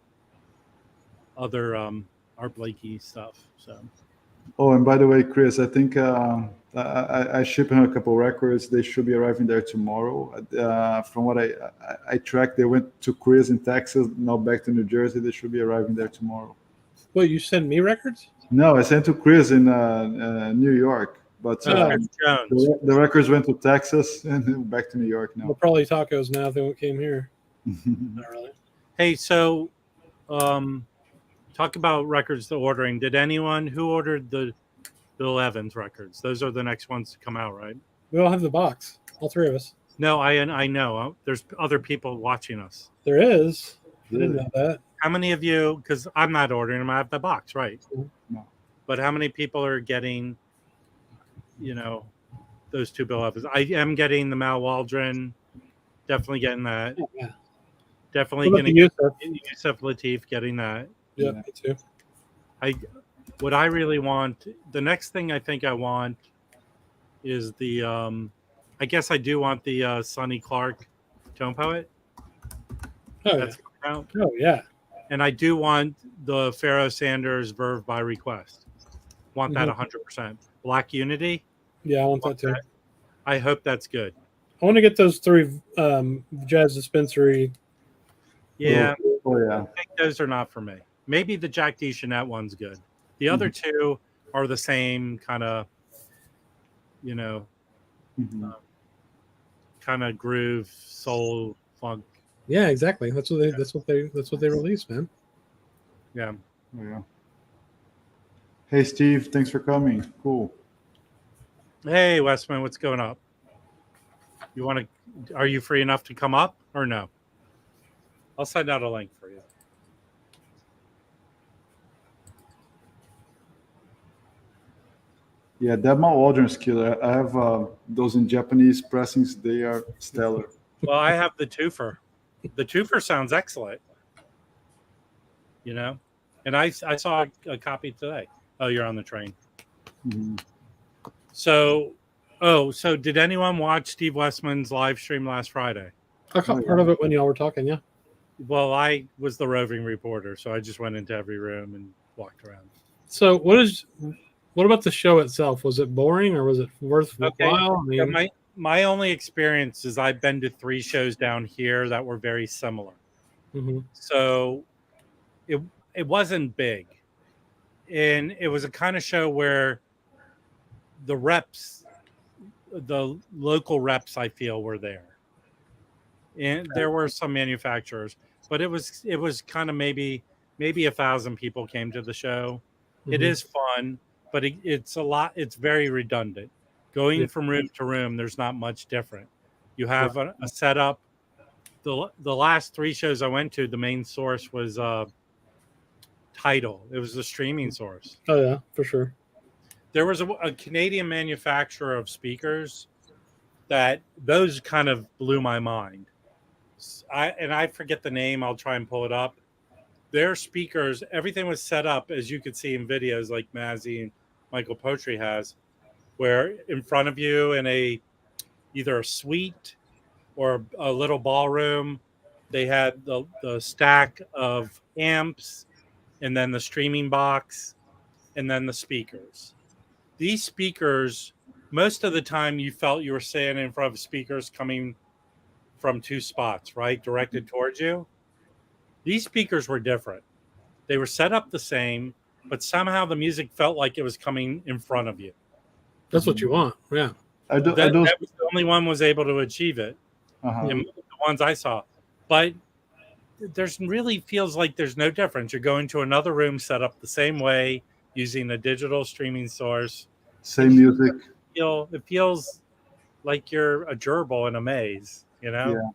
other Art Blakey stuff. So Oh, and by the way, Chris, I think I shipped him a couple records. They should be arriving there tomorrow. From what I tracked, they went to Chris in Texas, now back to New Jersey. They should be arriving there tomorrow. Wait, you send me records? No, I sent to Chris in New York, but Chris Jones. the records went to Texas and then back to New York Well, now. probably tacos now if they came here. Not really. Hey, so talk about records to ordering. Did anyone who ordered the Bill Evans records? Those are the next ones to come out, right? We all have the box. All 3 of us. No, I know. There's other people watching us. There is. I didn't know that. How many of you, because I'm not ordering them, I have the box, right? No. But how many people are getting, those 2 Bill Evans? I am getting the Mal Waldron, definitely getting that. Oh, yeah. Definitely What about getting the Yusuf? Yusuf Lateef, getting that. Yeah, Yeah. me too. what I really want, the next thing I think I want is the I guess I do want the Sonny Clark Tone Poet. Oh That's coming out. yeah. Oh yeah. And I do want the Pharaoh Sanders Verve by Request. Want that 100%. Black Unity. Yeah, I want that too. I hope that's good. I want to get those 3 Jazz Dispensary. Yeah, Oh I yeah. think those are not for me. Maybe the Jack DeChanette one's good. The other two are the same kind of, you know, Mhm. kind of groove, soul, funk. Yeah, exactly. That's what they released, man. Yeah. Oh, yeah. Hey Steve, thanks for coming. Cool. Hey, Westman, what's going up? You want to? Are you free enough to come up or no? I'll send out a link for you. Yeah, Deadmau Waldron's killer. I have those in Japanese pressings. They are stellar. Well, I have the twofer. The twofer sounds excellent. You know, and I saw a copy today. Oh, you're on the train. Mhm. So did anyone watch Steve Westman's live stream last Friday? I caught part of it when y'all were talking. Yeah. Well, I was the roving reporter, so I just went into every room and walked around. So what about the show itself? Was it boring or was it worth Okay. while? I mean, Yeah, my only experience is I've been to 3 shows down here that were very similar. mhm. So it wasn't big, and it was a kind of show where the reps, the local reps, I feel were there, and there were some manufacturers, but it was kind of maybe 1,000 people came to the show. It Mhm. is fun, but it's a lot. It's very redundant. Going Yeah. from room to room, there's not much different. You have a setup. The last 3 shows I went to, the main source was Tidal. It was the streaming source. Oh yeah, for sure. There was a Canadian manufacturer of speakers that those kind of blew my mind. I forget the name. I'll try and pull it up. Their speakers, everything was set up as you could see in videos like Mazzy and Michael Potry has, where in front of you in either a suite or a little ballroom, they had the stack of amps and then the streaming box and then the speakers. These speakers, most of the time you felt you were standing in front of speakers coming from 2 spots, right? Directed towards you. These speakers were different. They were set up the same, but somehow the music felt like it was coming in front of you. That's what you want. Yeah. Are those? That was the only one was able to achieve it. Uh-huh. In the ones I saw. But there's really feels like there's no difference. You're going to another room set up the same way using a digital streaming source. Same music. It feels like you're a gerbil in a maze, you know?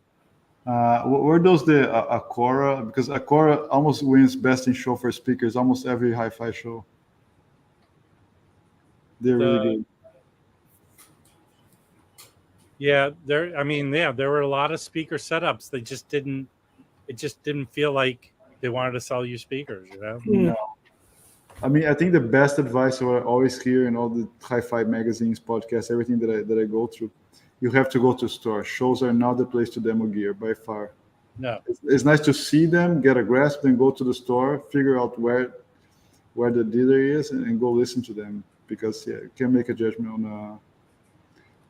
Yeah. Were those the Acora? Because Acora almost wins best in show for speakers almost every hi-fi show. They're really good. Yeah, there were a lot of speaker setups. They just didn't feel like they wanted to sell you speakers, you know? No. I mean, I think the best advice I always hear in all the hi-fi magazines, podcasts, everything that I go through, you have to go to a store. Shows are not the place to demo gear by far. No. It's nice to see them, get a grasp, then go to the store, figure out where the dealer is, and go listen to them. Because you can make a judgment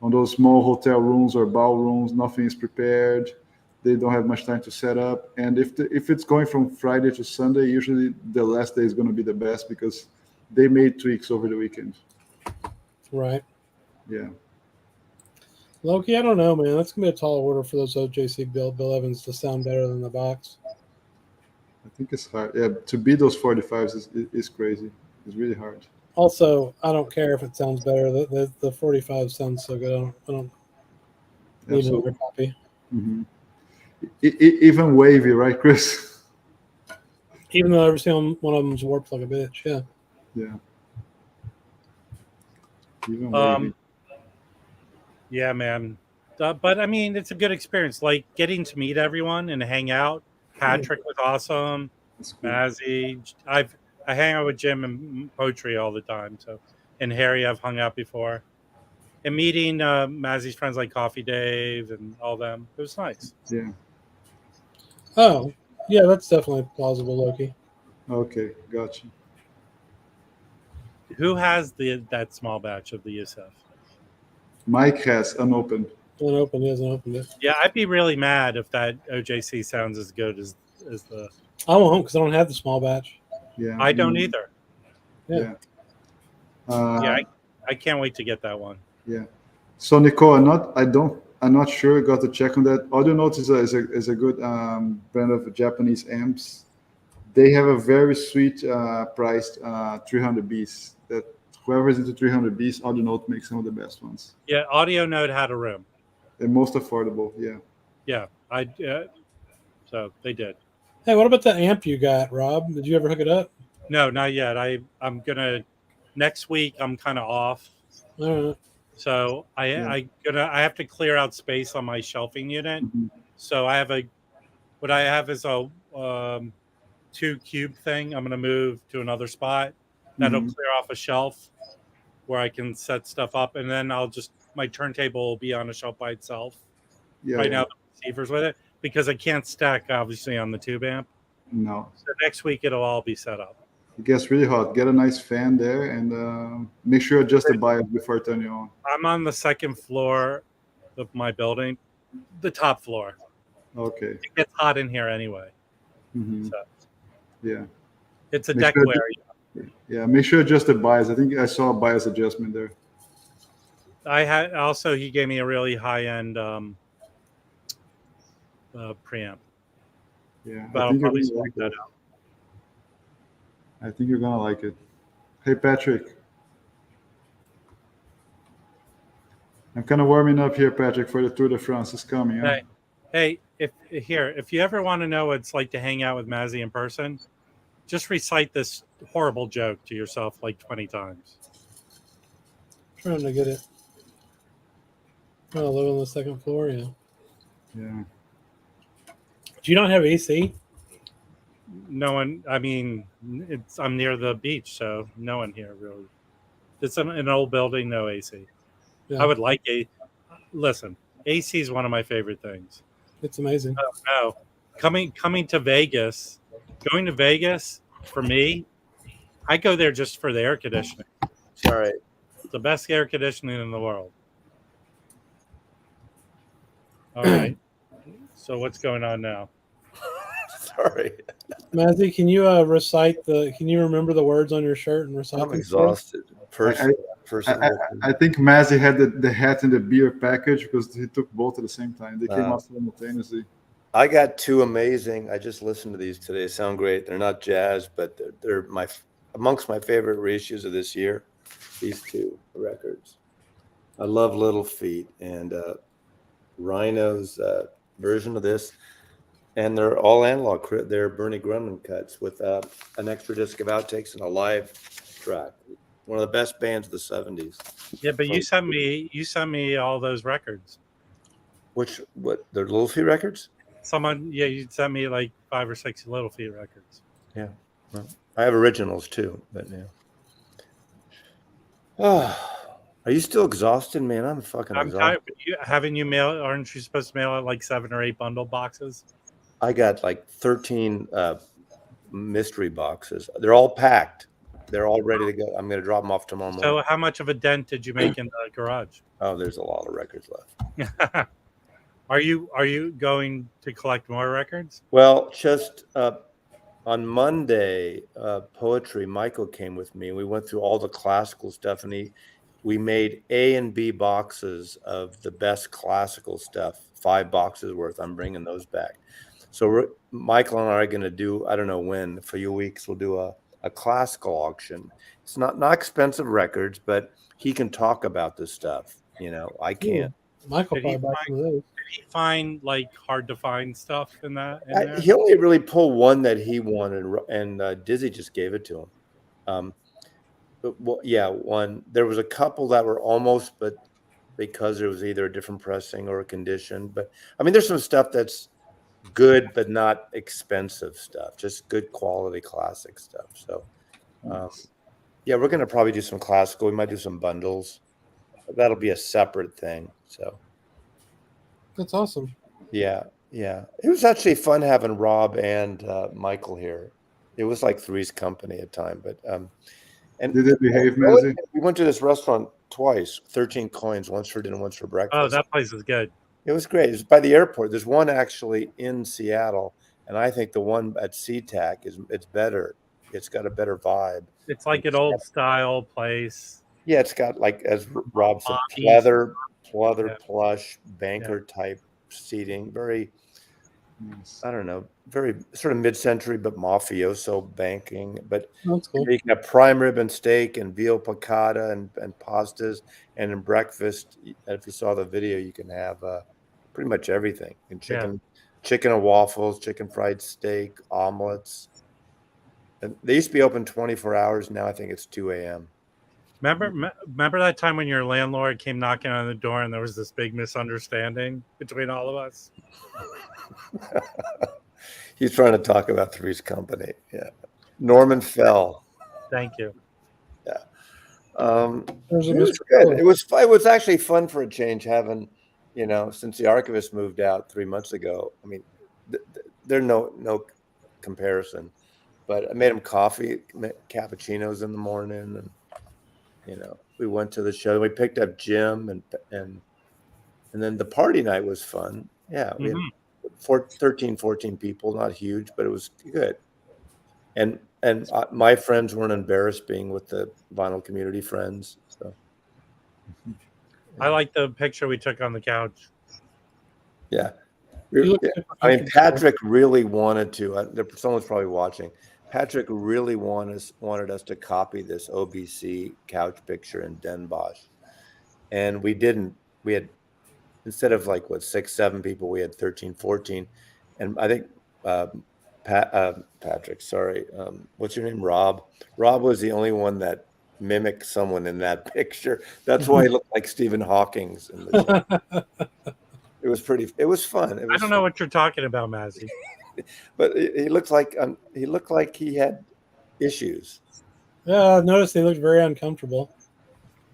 on those small hotel rooms or ballrooms. Nothing is prepared. They don't have much time to set up. And if it's going from Friday to Sunday, usually the last day is going to be the best because they made tweaks over the weekend. Right. Yeah. Loki, I don't know, man. That's gonna be a tall order for those OJC Bill Evans to sound better than the box. I think it's hard. Yeah, to beat those 45s is crazy. It's really hard. Also, I don't care if it sounds better. The 45 sounds so good. I don't need another copy. Mm-hmm. Even wavy, right, Chris? Even though every single one of them's warped like a bitch. Yeah. Yeah. Even wavy. Yeah, man. But I mean, it's a good experience. Like getting to meet everyone and hang out. Patrick was awesome. That's cool. Mazzy, I've I hang out with Jim and Poetry all the time. So, and Harry, I've hung out before. And meeting Mazzy's friends like Coffee Dave and all them, it was nice. Yeah. Oh, yeah, that's definitely plausible, Loki. Okay, gotcha. Who has that small batch of the Yusef? Mike has unopened. Unopened, he hasn't opened it. Yeah, I'd be really mad if that OJC sounds as good as the. I won't because I don't have the small batch. Yeah. I don't either. Yeah. I can't wait to get that one. Yeah. So Nicole, I'm not sure. Got to check on that. Audio Notes is a good brand of Japanese amps. They have a very sweet priced 300Bs. That whoever's into 300Bs, Audio Note makes some of the best ones. Yeah, Audio Note had a room. And most affordable. Yeah. Yeah, so they did. Hey, what about the amp you got, Rob? Did you ever hook it up? No, not yet. I'm gonna next week. I'm kind of off, All right. so I have to clear out space on my shelving unit. Mhm. So what I have is a 2-cube thing. I'm gonna move to another spot. That'll Mhm. clear off a shelf where I can set stuff up, and then my turntable will be on a shelf by itself. Yeah. Right now, the receivers with it because I can't stack obviously on the tube amp. No. So next week it'll all be set up. It gets really hot. Get a nice fan there and make sure you adjust the bias before turning it on. I'm on the second floor of my building, the top floor. Okay. It gets hot in here anyway. Mhm. So Yeah. it's a Make deck sure area. Yeah. Make sure you adjust the bias. I think I saw a bias adjustment there. I had also he gave me a really high end preamp, Yeah. but I I'll think you're probably gonna spec like that it. out. I think you're gonna like it. Hey Patrick. I'm kind of warming up here, Patrick, for the Tour de France. It's coming. Huh? Hey, if you ever want to know what it's like to hang out with Mazzy in person, just recite this horrible joke to yourself like 20 times. Trying to get it. Oh, live on the second floor, yeah. Yeah. Do you not have AC? No one. I mean, I'm near the beach, so no one here really. It's an old building, no AC. Yeah. I would like listen. AC is one of my favorite things. It's amazing. No, coming to Vegas, going to Vegas for me, I go there just for the air conditioning. All right. It's the best air conditioning in the world. All right. So what's going on now? Sorry. Mazzy, can you can you remember the words on your shirt and recite I'm them? exhausted. I think Mazzy had the hat and the beer package because he took both at the same time. They came out simultaneously. I got two amazing. I just listened to these today. They sound great. They're not jazz, but they're amongst my favorite reissues of this year. These two records. I love Little Feat and Rhino's version of this. And they're all analog. They're Bernie Grundman cuts with an extra disc of outtakes and a live track. One of the best bands of the 70s. Yeah, but you sent me all those records. What? They're Little Feat records? You sent me like 5 or 6 Little Feat records. Yeah. Well, I have originals too, but yeah. Oh, are you still exhausted, man? I'm fucking exhausted. Tired. Aren't you supposed to mail out like 7 or 8 bundle boxes? I got like 13 mystery boxes. They're all packed. They're all ready to go. I'm going to drop them off tomorrow morning. So how much of a dent did you make in the garage? Oh, there's a lot of records left. Are you going to collect more records? Well, just on Monday, Poetry, Michael came with me. We went through all the classical stuff, and we made A and B boxes of the best classical stuff, 5 boxes worth. I'm bringing those back. So Michael and I are going to do, I don't know when, for a few weeks, we'll do a classical auction. It's not expensive records, but he can talk about this stuff. You know, I can't. Michael Did he probably back into those. Did he find like hard to find stuff in that? In there? He only really pulled one that he wanted, and Dizzy just gave it to him. Well, yeah, one. There was a couple that were almost, but because there was either a different pressing or a condition. But I mean, there's some stuff that's good, but not expensive stuff. Just good quality classic stuff. So Nice. Yeah, we're going to probably do some classical. We might do some bundles. That'll be a separate thing. So That's awesome. yeah. It was actually fun having Rob and Michael here. It was like Three's Company at time, but and Did it behave, Mazzy? we went to this restaurant twice, 13 Coins, once for dinner, once for breakfast. Oh, that place is good. It was great. It's by the airport. There's one actually in Seattle, and I think the one at SeaTac it's better. It's got a better vibe. It's like an old style place. Yeah, it's got like, as Rob said, Bobbies. pleather, Yeah. plush, banker type seating. Very, I don't know, very sort of mid-century, but mafioso banking. But That's cool. you can have prime rib and steak and veal piccata and pastas, and in breakfast, if you saw the video, you can have pretty much everything. And chicken and waffles, chicken fried steak, omelets. And they used to be open 24 hours. Now I think it's 2 a.m. Remember that time when your landlord came knocking on the door and there was this big misunderstanding between all of us? He's trying to talk about Three's Company. Yeah. Norman Fell. Thank you. There's a It was Mr. good. Fuller. It was actually fun for a change having, since the archivist moved out 3 months ago. I mean, there's no comparison. But I made him coffee, cappuccinos in the morning, and we went to the show. We picked up Jim, and then the party night was fun. Yeah, we had 13, 14 people, not huge, but it was good. And my friends weren't embarrassed being with the vinyl community friends. So I like the picture we took on the couch. yeah. You look Yeah. super I mean, comfortable. Patrick really wanted to. Someone's probably watching. Patrick really wanted us to copy this OBC couch picture in Den Bosch, and we didn't. We had, instead of 6, 7 people, we had 13, 14, and I think Patrick. Sorry, what's your name? Rob. Rob was the only one that mimicked someone in that picture. That's why he looked like Stephen Hawking's in the show. It was fun. I don't know what you're talking about, Mazzy. But he looked like he had issues. Yeah, I noticed they looked very uncomfortable.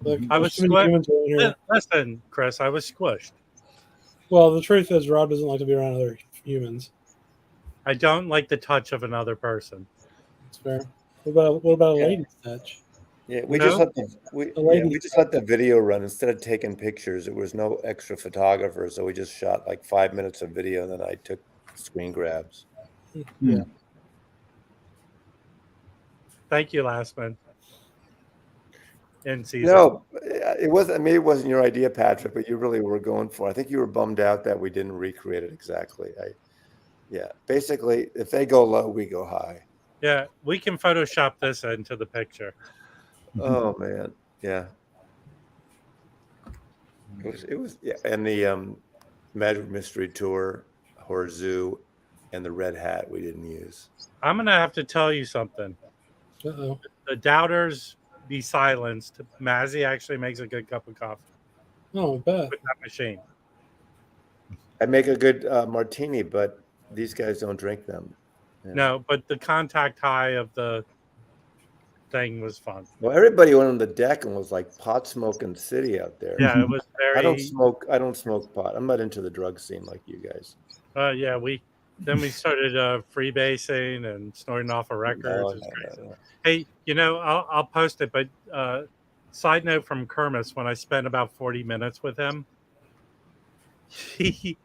Look, I was there's too many humans around here. Listen, Chris, I was squished. Well, the truth is, Rob doesn't like to be around other humans. I don't like the touch of another person. It's fair. What about a Yeah. lady's touch? Yeah, we No? just let the video run instead of taking pictures. There was no extra photographer, so we just shot 5 minutes of video, and then I took screen grabs. Yeah. Thank you, Lastman. In season. No, it wasn't. Maybe it wasn't your idea, Patrick, but you really were going for it. I think you were bummed out that we didn't recreate it exactly. Basically, if they go low, we go high. Yeah, we can Photoshop this into the picture. Oh man, yeah. It was yeah, and the Magic Mystery Tour, Horror Zoo, and the Red Hat we didn't use. I'm gonna have to tell you something. Uh-oh. The doubters be silenced. Mazzy actually makes a good cup of coffee Oh, I bet. with that machine. I make a good martini, but these guys don't drink them. Yeah. No, but the contact high of the thing was fun. Well, everybody went on the deck and was like pot smoking city out there. Yeah, it was very. I don't smoke pot. I'm not into the drug scene like you guys. Yeah, we started freebasing and snorting off of records. No, It was crazy. no. Hey, I'll post it. But side note from Kermis, when I spent about 40 minutes with him, he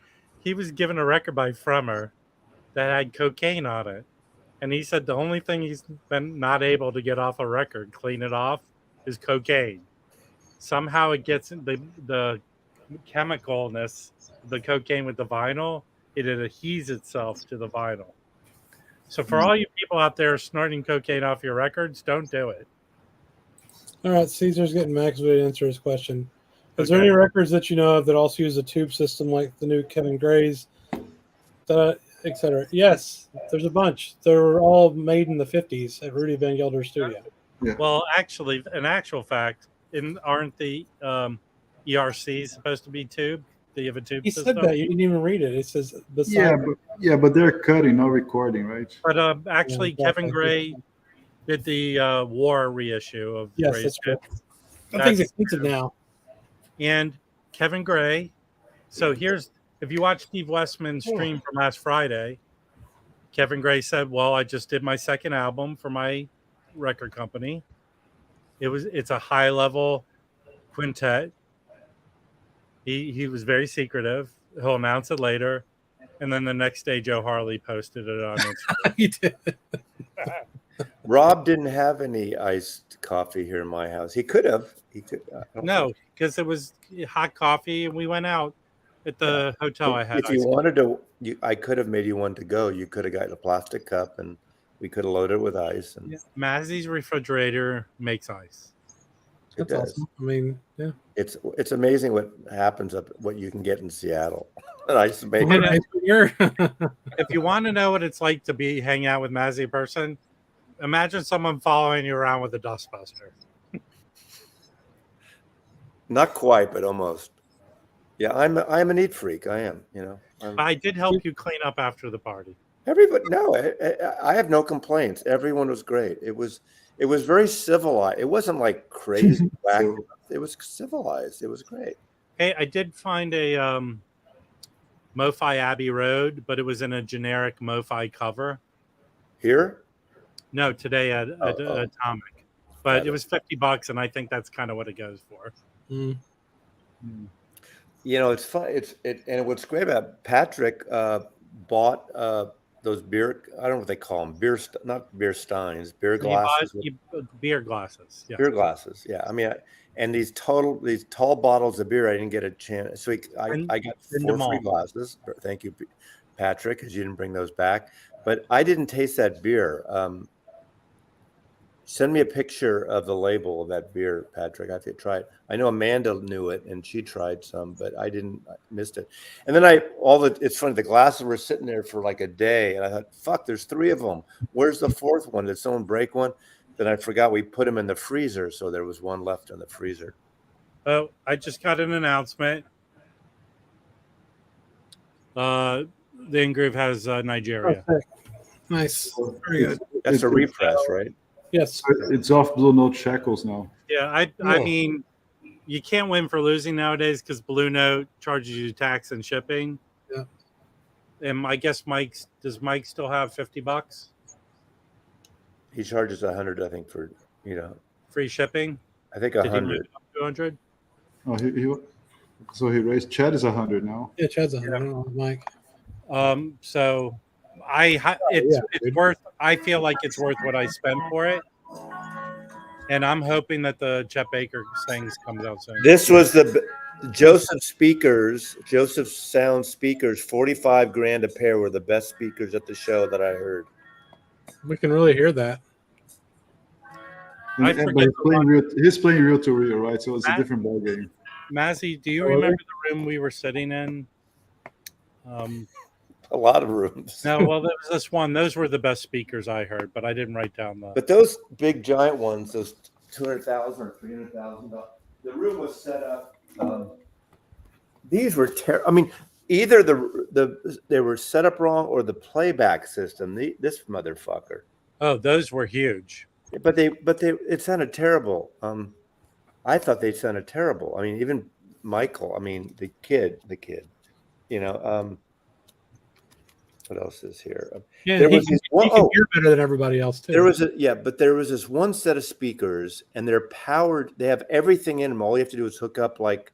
was given a record by Frummer that had cocaine on it, and he said the only thing he's been not able to get off a record, clean it off, is cocaine. Somehow it gets the chemicalness, the cocaine with the vinyl, it adheres itself to the vinyl. So for all you people out there snorting cocaine off your records, don't do it. All right, Caesar's getting Max to answer his question. Is there Okay. any records that you know of that also use a tube system like the new Kevin Gray's, etc.? Yes, there's a bunch. They were all made in the 50s at Rudy Van Gelder's studio. Well, actually, in actual fact, aren't the ERCs supposed to be tube? Do you have a tube He system? said that. You didn't even read it. It says Yeah, but they're cutting, not recording, right? But actually, Yeah, Kevin exactly. Gray, did the War reissue of Yes, Gray's that's good. Hits. That thing's That's- expensive now. And Kevin Gray. So here's, if you watch Steve Westman's stream from last Friday, Kevin Gray said, "Well, I just did my second album for my record company. It's a high level quintet. He was very secretive. He'll announce it later." And then the next day, Joe Harley posted it on Instagram. He did. Rob didn't have any iced coffee here in my house. He could have. He could. No, because it was hot coffee, and we went out at the hotel. I had. If you wanted to, I could have made you one to go. You could have gotten a plastic cup, and we could have loaded it with ice. And Mazzy's refrigerator makes ice. it That's does. awesome. I mean, yeah. It's amazing what happens up what you can get in Seattle. An ice maker. Well, nice when you're- If you want to know what it's like to be hang out with Mazzy in person, imagine someone following you around with a dustbuster. Not quite, but almost. Yeah, I'm a neat freak. I am. You know. I did help you clean up after the party. Everybody, no, I have no complaints. Everyone was great. It was very civilized. It wasn't like crazy. Wacky. It was civilized. It was great. Hey, I did find a MoFi Abbey Road, but it was in a generic MoFi cover. Here, No, today at Oh. Atomic, but it was $50, and I think that's kind of what it goes for. Mm. you know, it's fun. And what's great about Patrick bought those beer. I don't know what they call them. Not beer steins. Beer glasses. Beer glasses. Yeah. Beer glasses. Yeah, I mean, and these tall bottles of beer. I didn't get a chance. So I got Send 4 them all. free glasses. Thank you, Patrick, because you didn't bring those back. But I didn't taste that beer. Send me a picture of the label of that beer, Patrick. I have to try it. I know Amanda knew it and she tried some, but I didn't. I missed it. And then it's funny. The glasses were sitting there for like a day, and I thought, "Fuck, there's 3 of them. Where's the 4th one? Did someone break one?" Then I forgot we put them in the freezer, so there was one left in the freezer. Oh, I just got an announcement. The Ingroove has Nigeria. Okay. Nice. Very good. That's a repress, right? Yes. It's off Blue Note Shackles now. Yeah, I Yeah. mean, you can't win for losing nowadays because Blue Note charges you tax and shipping. Yeah. And I guess does Mike still have $50? He charges 100, I think, for Free shipping? I think Did he 100. move up 200? Oh, so he raised. Chad is 100 now. Yeah, Chad's on. I don't know, Mike. So it's worth. I feel like it's worth what I spent for it, and I'm hoping that the Chet Baker things comes out soon. This was the Joseph Sound speakers, 45 grand a pair, were the best speakers at the show that I heard. We can really hear that. I But forget he's playing real to real, right? So it's a Matt? different ballgame. Mazzy, do you Oh, remember the room we were sitting in? A lot of rooms. No, well, there was this one. Those were the best speakers I heard, but I didn't write down the. But those big giant ones, those $200,000 or $300,000, the room was set up. These were terrible. I mean, either they were set up wrong or the playback system. This motherfucker. Oh, those were huge. But it sounded terrible. I thought they sounded terrible. I mean, even Michael. I mean, the kid. You know. What else is here? Yeah, There he, was this he one- can oh. hear better than everybody else too. But there was this one set of speakers, and they're powered. They have everything in them. All you have to do is hook up like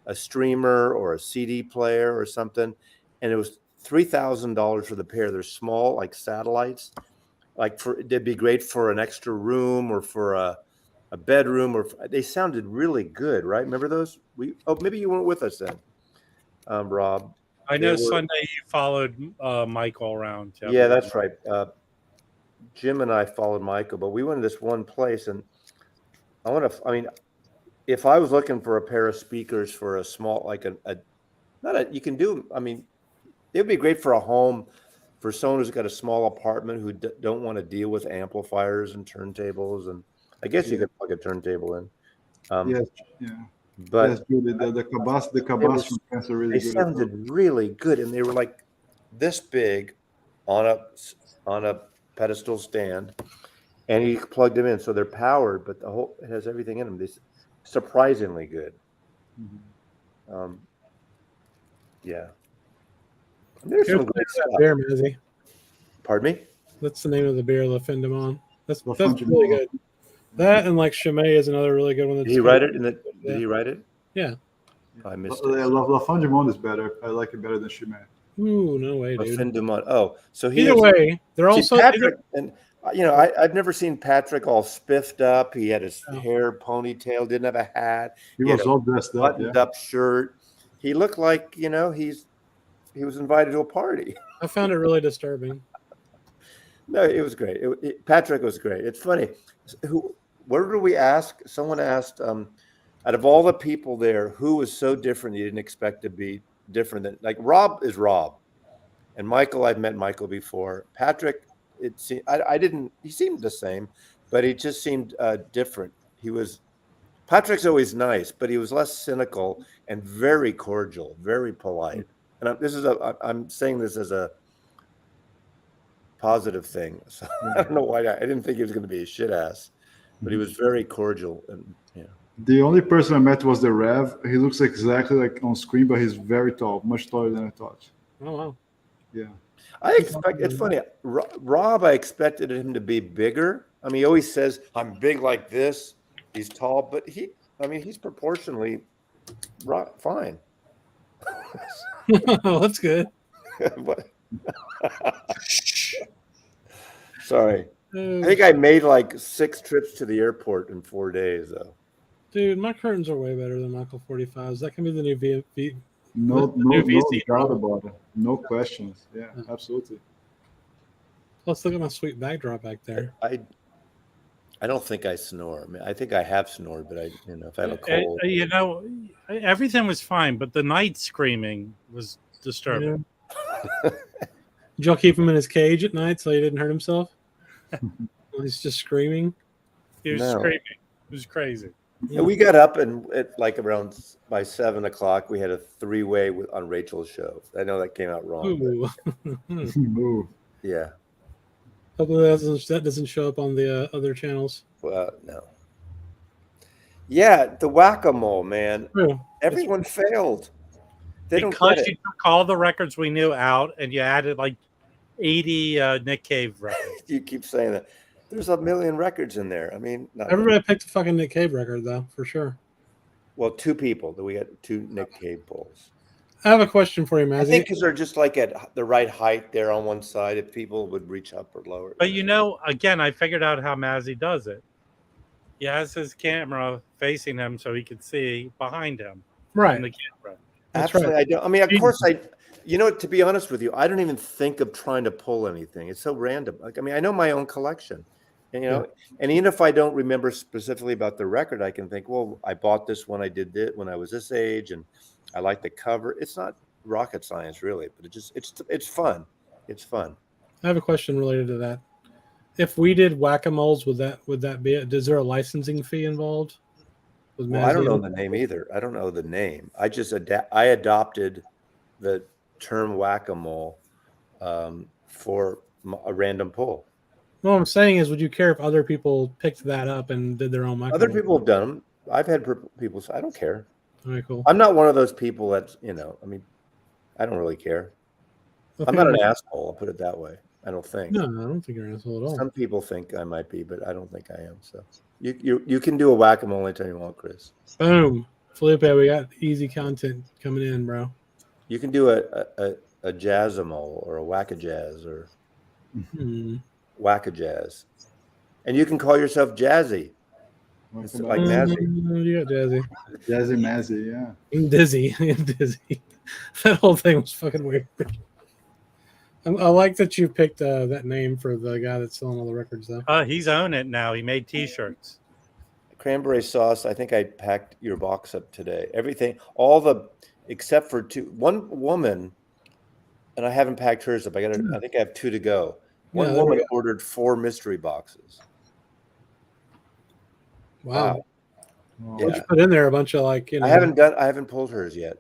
a streamer or a CD player or something, and it was $3,000 for the pair. They're small, like satellites. They'd be great for an extra room or for a bedroom. They sounded really good, right? Remember those? Maybe you weren't with us then, Rob. I know They were- Sunday you followed Michael around. Yeah, that's right. Jim and I followed Michael, but we went to this one place, and if I was looking for a pair of speakers for a small, like you can do. I mean, it would be great for a home, for someone who's got a small apartment who don't want to deal with amplifiers and turntables, and I guess you could plug a turntable in. Yes, yeah. But Yes, really, the Cabas from France are really they good. sounded really good, and they were like this big on a pedestal stand, and you plugged them in, so they're powered, but it has everything in them. This surprisingly good. Yeah, there's Here's some the great name of that stuff. beer, Mazzy. Pardon me? That's the name of the beer, La Fin du Monde. That's La Fin du really Monde. good. That and like Chimay is another really good one. Did he write it? Did he write it? Yeah. I missed La, it. La Fin du Monde is better. I like it better than Chimay. Ooh, no way, La dude. Fin du Monde. Oh, so he Either is, way, they're see, also Patrick, and I've never seen Patrick all spiffed up. He had his Oh. hair ponytail, didn't have a hat. He had was a all dressed up. buttoned Yeah. up shirt. He looked like he was invited to a party. I found it really disturbing. No, it was great. Patrick was great. It's funny. Where did we ask? Someone asked, out of all the people there, who was so different you didn't expect to be different than, like, Rob is Rob, and Michael, I've met Michael before. Patrick, he seemed the same, but he just seemed different. Patrick's always nice, but he was less cynical and very cordial, very polite. And I'm saying this as a positive thing. So I don't know why I didn't think he was going to be a shit ass, but he was very cordial. And The only person I met was the Rev. He looks exactly like on screen, but he's very tall, much taller than I thought. Oh wow. Yeah. it's funny. Rob, I expected him to be bigger. I mean, he always says, I'm big like this. He's tall, but he's proportionally fine. Oh, that's good. What? Sorry. Oh, I think I made like 6 trips to the airport in 4 days, though. dude, my curtains are way better than Michael 45s. That can be the new No new VC doubt model. about it. No questions. Yeah, absolutely. Let's look at my sweet backdrop back there. I don't think I snore. I mean, I think I have snored, but if I have a cold. Everything was fine, but the night screaming was disturbing. Yeah. Did y'all keep him in his cage at night so he didn't hurt himself? He's just screaming. He was No. screaming. It was crazy. And we got up and at like around by 7 o'clock, we had a 3-way on Rachel's show. I know that came out wrong. but Ooh. Move. yeah. Hopefully that doesn't show up on the other channels. Well, no. Yeah, the whack-a-mole, man. True. Everyone failed. They don't Because get you it. took all the records we knew out and you added like 80 Nick Cave records. You keep saying that. There's a million records in there. I mean, Everybody picked a fucking Nick Cave record though, for sure. well, 2 people. We got 2 Nick Cave polls. I have a question for you, I Mazzy. think because they're just like at the right height there on one side, if people would reach up or lower. But again, I figured out how Mazzy does it. He has his camera facing him so he can see behind him Right. in the camera. That's Absolutely, right. I don't. I mean, of course, to be honest with you, I don't even think of trying to pull anything. It's so random. Like, I mean, I know my own collection, and and even if I don't remember specifically about the record, I can think, well, I bought this when I did it when I was this age, and I like the cover. It's not rocket science, really, but it's fun. It's fun. I have a question related to that. If we did whack-a-moles, would that be it? Is there a licensing fee involved? With Well, I don't Mazzy? know the name either. I don't know the name. I just I adopted the term whack-a-mole for a random pull. What I'm saying is, would you care if other people picked that up and did their own whack-a-mole? Other people have done them. I've had people say, I don't care. All right, cool. I'm not one of those people that's, I mean, I don't really care. I'm not an asshole. I'll put it that way. I don't think. No, I don't think you're an asshole at all. Some people think I might be, but I don't think I am. So you can do a whack-a-mole anytime you want, Chris. Boom, Felipe, we got easy content coming in, bro. You can do a jazz-a-mole or a whack-a-jazz or whack-a-jazz. And you can call yourself Jazzy. It's like Mazzy. You got Jazzy. Jazzy Mazzy, yeah. I'm dizzy. I'm dizzy. That whole thing was fucking weird. I like that you picked that name for the guy that's selling all the records, though. He's owned it now. He made T-shirts. Cranberry sauce. I think I packed your box up today. Everything, except for 2. One woman, and I haven't packed hers up. I think I have 2 to go. One woman ordered 4 mystery boxes. Wow. Yeah. What you put in there? A bunch of I haven't pulled hers yet.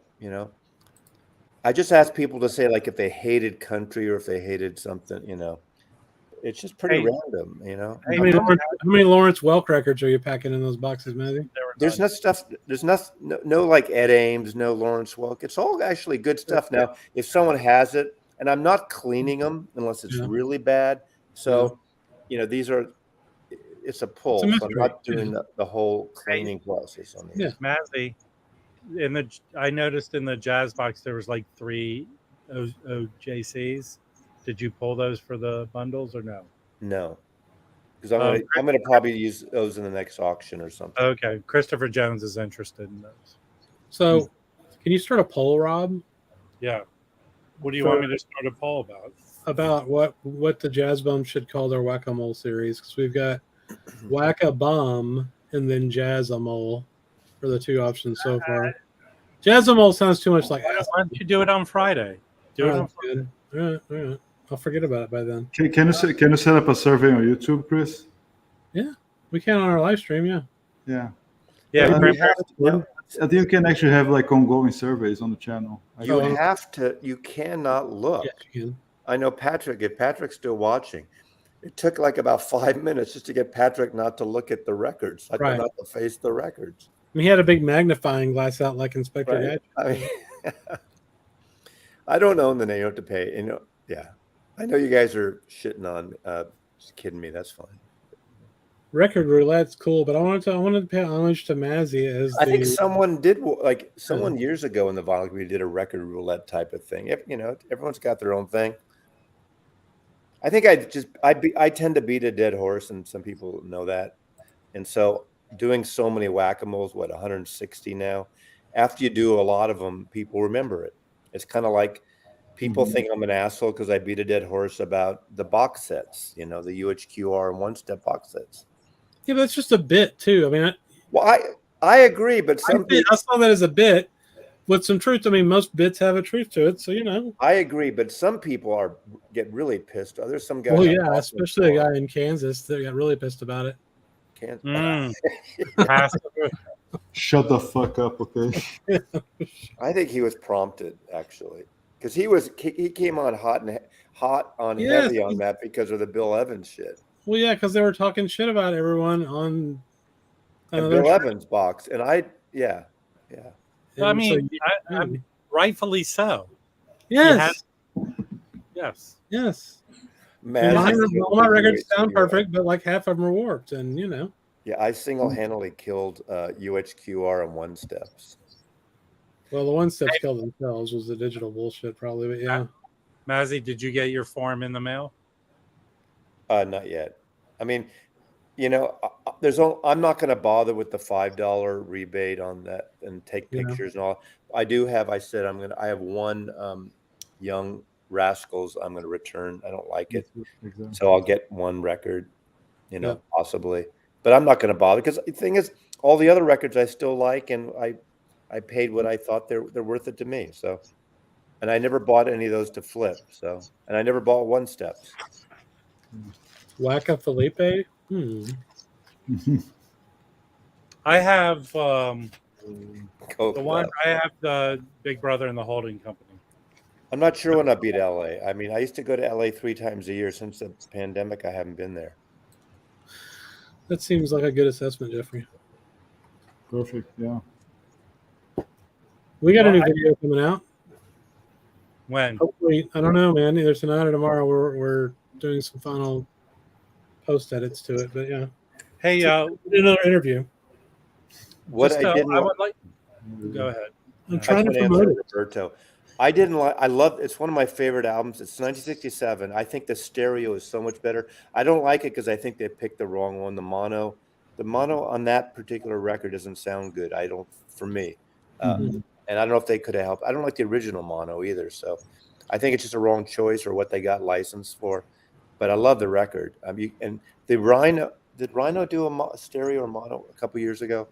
I just asked people to say like if they hated country or if they hated something. it's just pretty Hey. random, you know. Hey, How many Lawrence Welk records are you packing in those boxes, Matthew? There's no stuff. There's no like Ed Ames, no Lawrence Welk. It's all actually good stuff. Now, if someone has it, and I'm not cleaning them unless it's Yeah. really bad. So, these are. It's a pull. So I'm mystery. not doing the whole cleaning process on these. Yeah. Mazzy, I noticed in the jazz box there was like 3 OJCs. Did you pull those for the bundles or no? No, because I'm gonna probably use those in the next auction or something. Okay, Christopher Jones is interested in those. So, can you start a poll, Rob, Yeah. What do you want me to start a poll about? about what the Jazz Bum should call their Whack-A-Mole series? Because we've got Whack-A-Bum and then Jazz-A-Mole for the 2 options so far. Jazz-A-Mole sounds too much like Why don't you do it on Friday? Do it on Friday. All right. I'll forget about it by then. Can you set up a survey on YouTube, Chris? We can on our live stream, yeah. Yeah. Yeah, I think you can actually have like ongoing surveys on the channel. You have to. You cannot look. Yes, you can. I know Patrick. If Patrick's still watching, it took like about 5 minutes just to get Patrick not to look at the records, not to face the records. I mean, he had a big magnifying glass out like Inspector Gadget. I mean, I don't own the name. You have to pay. Yeah. I know you guys are shitting on. Just kidding me. That's fine. Record roulette's cool, but I wanted to pay homage to Mazzy as I think someone did someone years ago in the vinyl community did a record roulette type of thing. Everyone's got their own thing. I think I tend to beat a dead horse, and some people know that. And so doing so many whack-a-moles, 160 now, after you do a lot of them, people remember it. It's kind of like people think I'm an asshole because I beat a dead horse about the box sets, the UHQR and One-Step box sets. Yeah, but that's just a bit too. I mean, I agree, but I saw that as a bit with some truth. I mean, most bits have a truth to it, so I agree, but some people get really pissed. There's some guys. Well, yeah, especially a guy in Kansas that got really pissed about it. Shut the fuck up, okay? I think he was prompted actually, because he came on hot on heavy on that because of the Bill Evans shit. Well, yeah, because they were talking shit about everyone on Bill Evans box, and yeah. I mean, I'm rightfully so. Yes. Man, all my records sound perfect, but like half of them are warped, and Yeah, I single-handedly killed UHQR and One-Steps. Well, the One-Steps killed themselves was the digital bullshit, probably, but yeah. Mazzy, did you get your form in the mail? Not yet. I mean, I'm not going to bother with the $5 rebate on that and take pictures and all. I have one Young Rascals I'm going to return. I don't like it. Exactly. So I'll get one record, possibly. But I'm not going to bother because the thing is, all the other records I still like, and I paid what I thought they're worth it to me. So, and I never bought any of those to flip. So, and I never bought One-Steps. Wacka Felipe. I have the one. I have the Big Brother and the Holding Company. I'm not sure when I'll be to LA. I mean, I used to go to LA 3 times a year. Since the pandemic, I haven't been there. That seems like a good assessment, Jeffrey. Perfect. Yeah. We got a new video coming out. When? Hopefully, I don't know, man. Either tonight or tomorrow. We're doing some final post edits to it, but yeah. Hey, another interview. What I would like. Go ahead. I'm trying to promote it. Roberto. I didn't like. I love. It's one of my favorite albums. It's 1967. I think the stereo is so much better. I don't like it because I think they picked the wrong one. The mono on that particular record doesn't sound good. For me. And I don't know if they could have helped. I don't like the original mono either. So I think it's just a wrong choice or what they got licensed for. But I love the record. And the Rhino, did Rhino do a stereo or mono a couple years ago?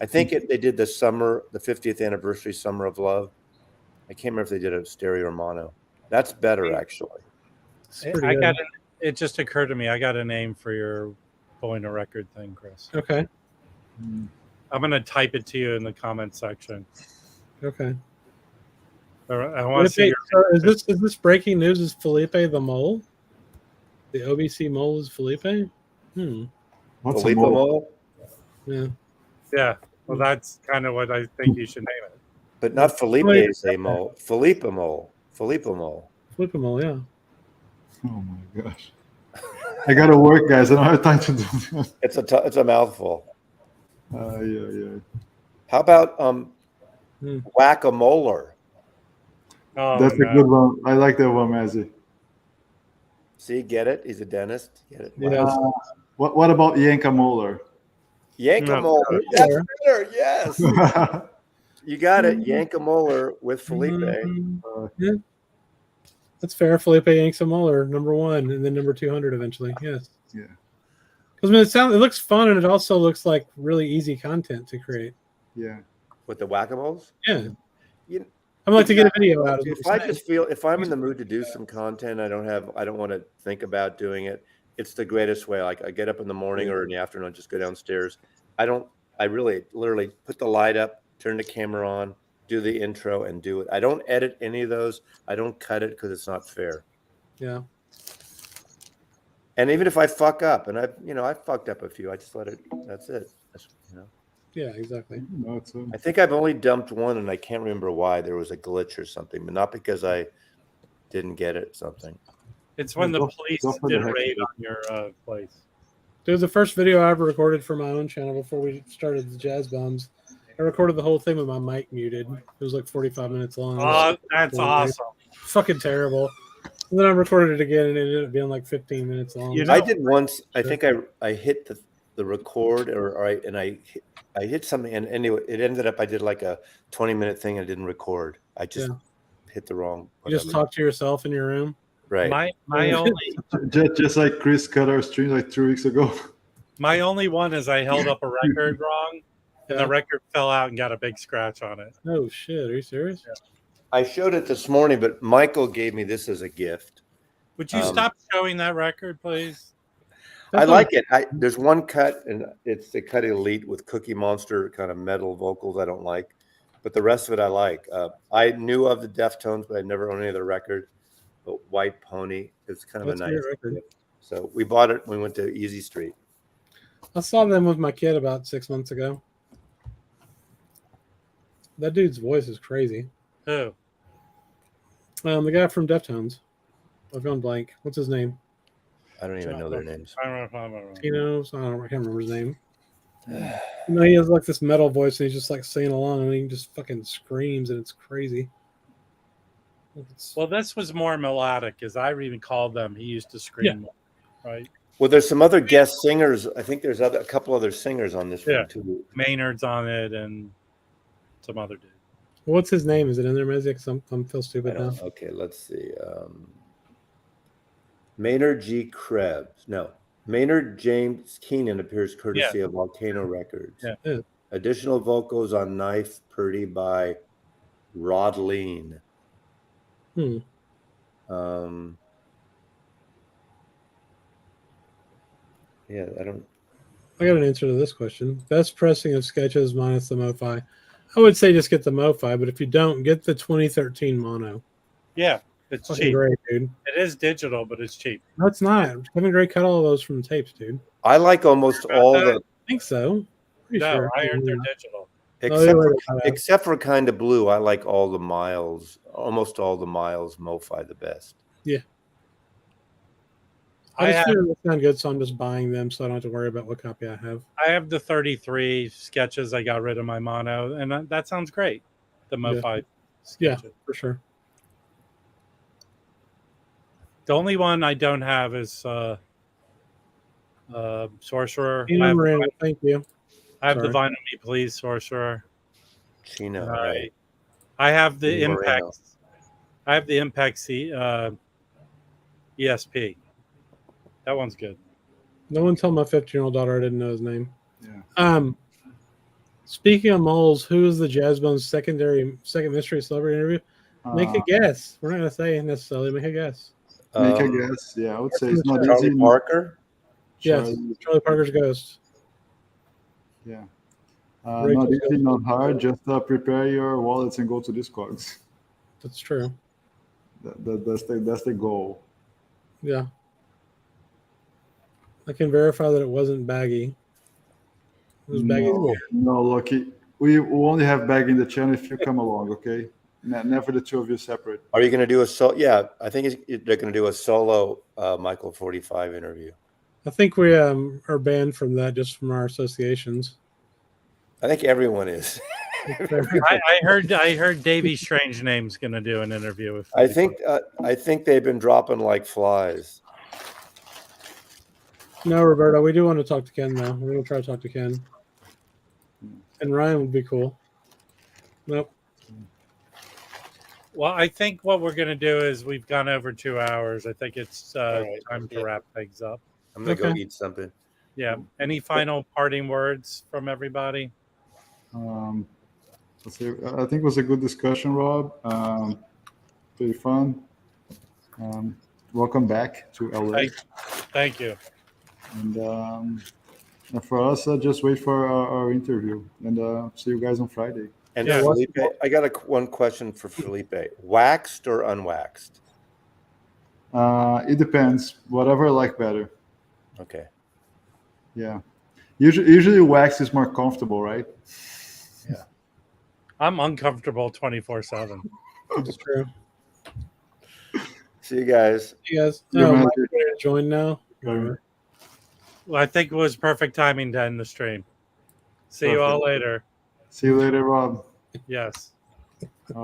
I think they did the 50th anniversary Summer of Love. I can't remember if they did a stereo or mono. That's better, actually. It just occurred to me. I got a name for your pulling a record thing, Chris. Okay. I'm going to type it to you in the comment section. Okay. I want to see. Is this breaking news? Is Felipe the Mole? The OBC mole is Felipe? What's a Felipe mole? Mole, Yeah. Yeah. Well, that's kind of what I think you should name it. but not Felipe a mole. Felipe Mole. Felipe Mole. Felipe mole, yeah. Oh my gosh. I gotta work, guys. I don't have time to do that. It's a mouthful. Yeah. How about Whack-a-Molar? Oh, That's a good one. I like that one, Mazzy. See, get it? He's a dentist. Get it? Yeah. What about Yanka Molar? Yank-a-Molar. Yeah. That's better. Yes. You got it. Yank-a-Molar with Felipe. Yeah. That's fair. Felipe yanks a molar, number 1, and then number 200 eventually. Yes. Yeah. Because it looks fun, and it also looks like really easy content to create. Yeah. With the whack-a-moles? Yeah. You- I'd like to get a video out of it. If I just feel if I'm in the mood to do some content, I don't want to think about doing it. It's the greatest way. Like I get up in the morning or in the afternoon, just go downstairs. I really literally put the light up, turn the camera on, do the intro, and do it. I don't edit any of those. I don't cut it because it's not fair. Yeah. And even if I fuck up, and I fucked up a few, I just let it. That's it. Yeah, exactly. No, it's I think I've only dumped one, and I can't remember why. There was a glitch or something, but not because I didn't get it. Something. It's when the Go- police go for the did heck raid of on your place. It was the first video I ever recorded for my own channel before we started the Jazz Bombs. I recorded the whole thing with my mic muted. It was like 45 minutes long. Oh, that's awesome. Fucking terrible. And then I recorded it again, and it ended up being like 15 minutes long. You know- I did once. I think I hit the record, and I hit something, and anyway, it ended up I did like a 20-minute thing. I didn't record. I just hit the wrong. You just talk to yourself in your room. Right. My only just like Chris cut our stream like 3 weeks ago. my only one is I held up a record wrong, and the record fell out and got a big scratch on it. Oh shit! Are you serious? Yeah. I showed it this morning, but Michael gave me this as a gift. Would you stop showing that record, please? I like it. There's one cut, and it's the cut Elite with Cookie Monster kind of metal vocals I don't like, but the rest of it I like. I knew of the Deftones, but I never owned any of their record. But White Pony, it's kind of That's a a nice great record. gift. So we bought it when we went to Easy Street. I saw them with my kid about 6 months ago. That dude's voice is crazy. Who? The guy from Deftones. I've gone blank. What's his name? I don't even know their names. I don't know. Tino? I can't remember his name. He has like this metal voice, and he's just like singing along, and he just fucking screams, and it's crazy. Well, this was more melodic, as I even called them. He used to scream, right? Well, there's some other guest singers. I think there's a couple other singers on this one too. Maynard's on it, and some other dude. What's his name? Is it in there, Mezzy? I'm feel stupid now. Okay, let's see. Maynard G. Krebs. No. Maynard James Keenan appears courtesy of Volcano Records. Yeah. Additional vocals on Knife Pretty by Rod Lean. Hmm. Yeah, I got an answer to this question. Best pressing of Sketches minus the MoFi. I would say just get the MoFi, but if you don't, get the 2013 mono. Yeah, it's Fucking cheap. great, dude. It is digital, but it's cheap. No, it's not. Kevin Gray cut all of those from the tapes, dude. like almost all the I think so. Pretty No, sure. I heard they're digital. except for Kind of Blue. I like all the Miles, almost all the Miles MoFi the best. Yeah. I just figured they sound good, so I'm just buying them, so I don't have to worry about what copy I have. I have the 33 sketches. I got rid of my mono, and that sounds great. The MoFi Yeah, sketches. for sure. The only one I don't have is Sorcerer. Tina Moreno, thank you. I have the Sorry. Vinyl Me Please Sorcerer. Chino, Right. right? I have the Tina Moreno. Impact. I have the Impact ESP. That one's good. No one tell my 15-year-old daughter I didn't know his name. Yeah. Speaking of moles, who is the Jazz Bones second mystery celebrity interview? Make a guess. We're not gonna say necessarily. Make a guess. Make a guess. Yeah, I would say it's not Charlie easy. Parker. Yes, Charlie Parker's ghost. Yeah. Rachel's Not easy, ghost. not hard. Just prepare your wallets and go to Discogs. That's true. That's the goal. Yeah. I can verify that it wasn't Baggy. It was Baggy. No, Lucky. We will only have Bag in the channel if you come along, okay? Never the two of you separate. Are you going to do a solo? Yeah, I think they're going to do a solo Michael 45 interview. I think we are banned from that just from our associations. I think everyone is. I heard Davey Strange Name's going to do an interview with. I think they've been dropping like flies. No, Roberto, we do want to talk to Ken though. We're gonna try to talk to Ken. And Ryan would be cool. Nope. Well, I think what we're going to do is we've gone over 2 hours. I think it's right. time to wrap things up. I'm going to go Okay. eat something. Yeah. Any final parting words from everybody? Let's see. I think it was a good discussion, Rob. Pretty fun. Welcome back to LA. Thank you. And for us, just wait for our interview and see you guys on Friday. And Yeah. Felipe, I got one question for Felipe. Waxed or unwaxed? It depends. Whatever I like better. Okay. Yeah. Usually wax is more comfortable, right? I'm uncomfortable 24/7. That's true. See you guys. You guys You're no, right. Mike's ready to join now. Right. Well, I think it was perfect timing to end the stream. See you all later. See you later, Rob. Yes.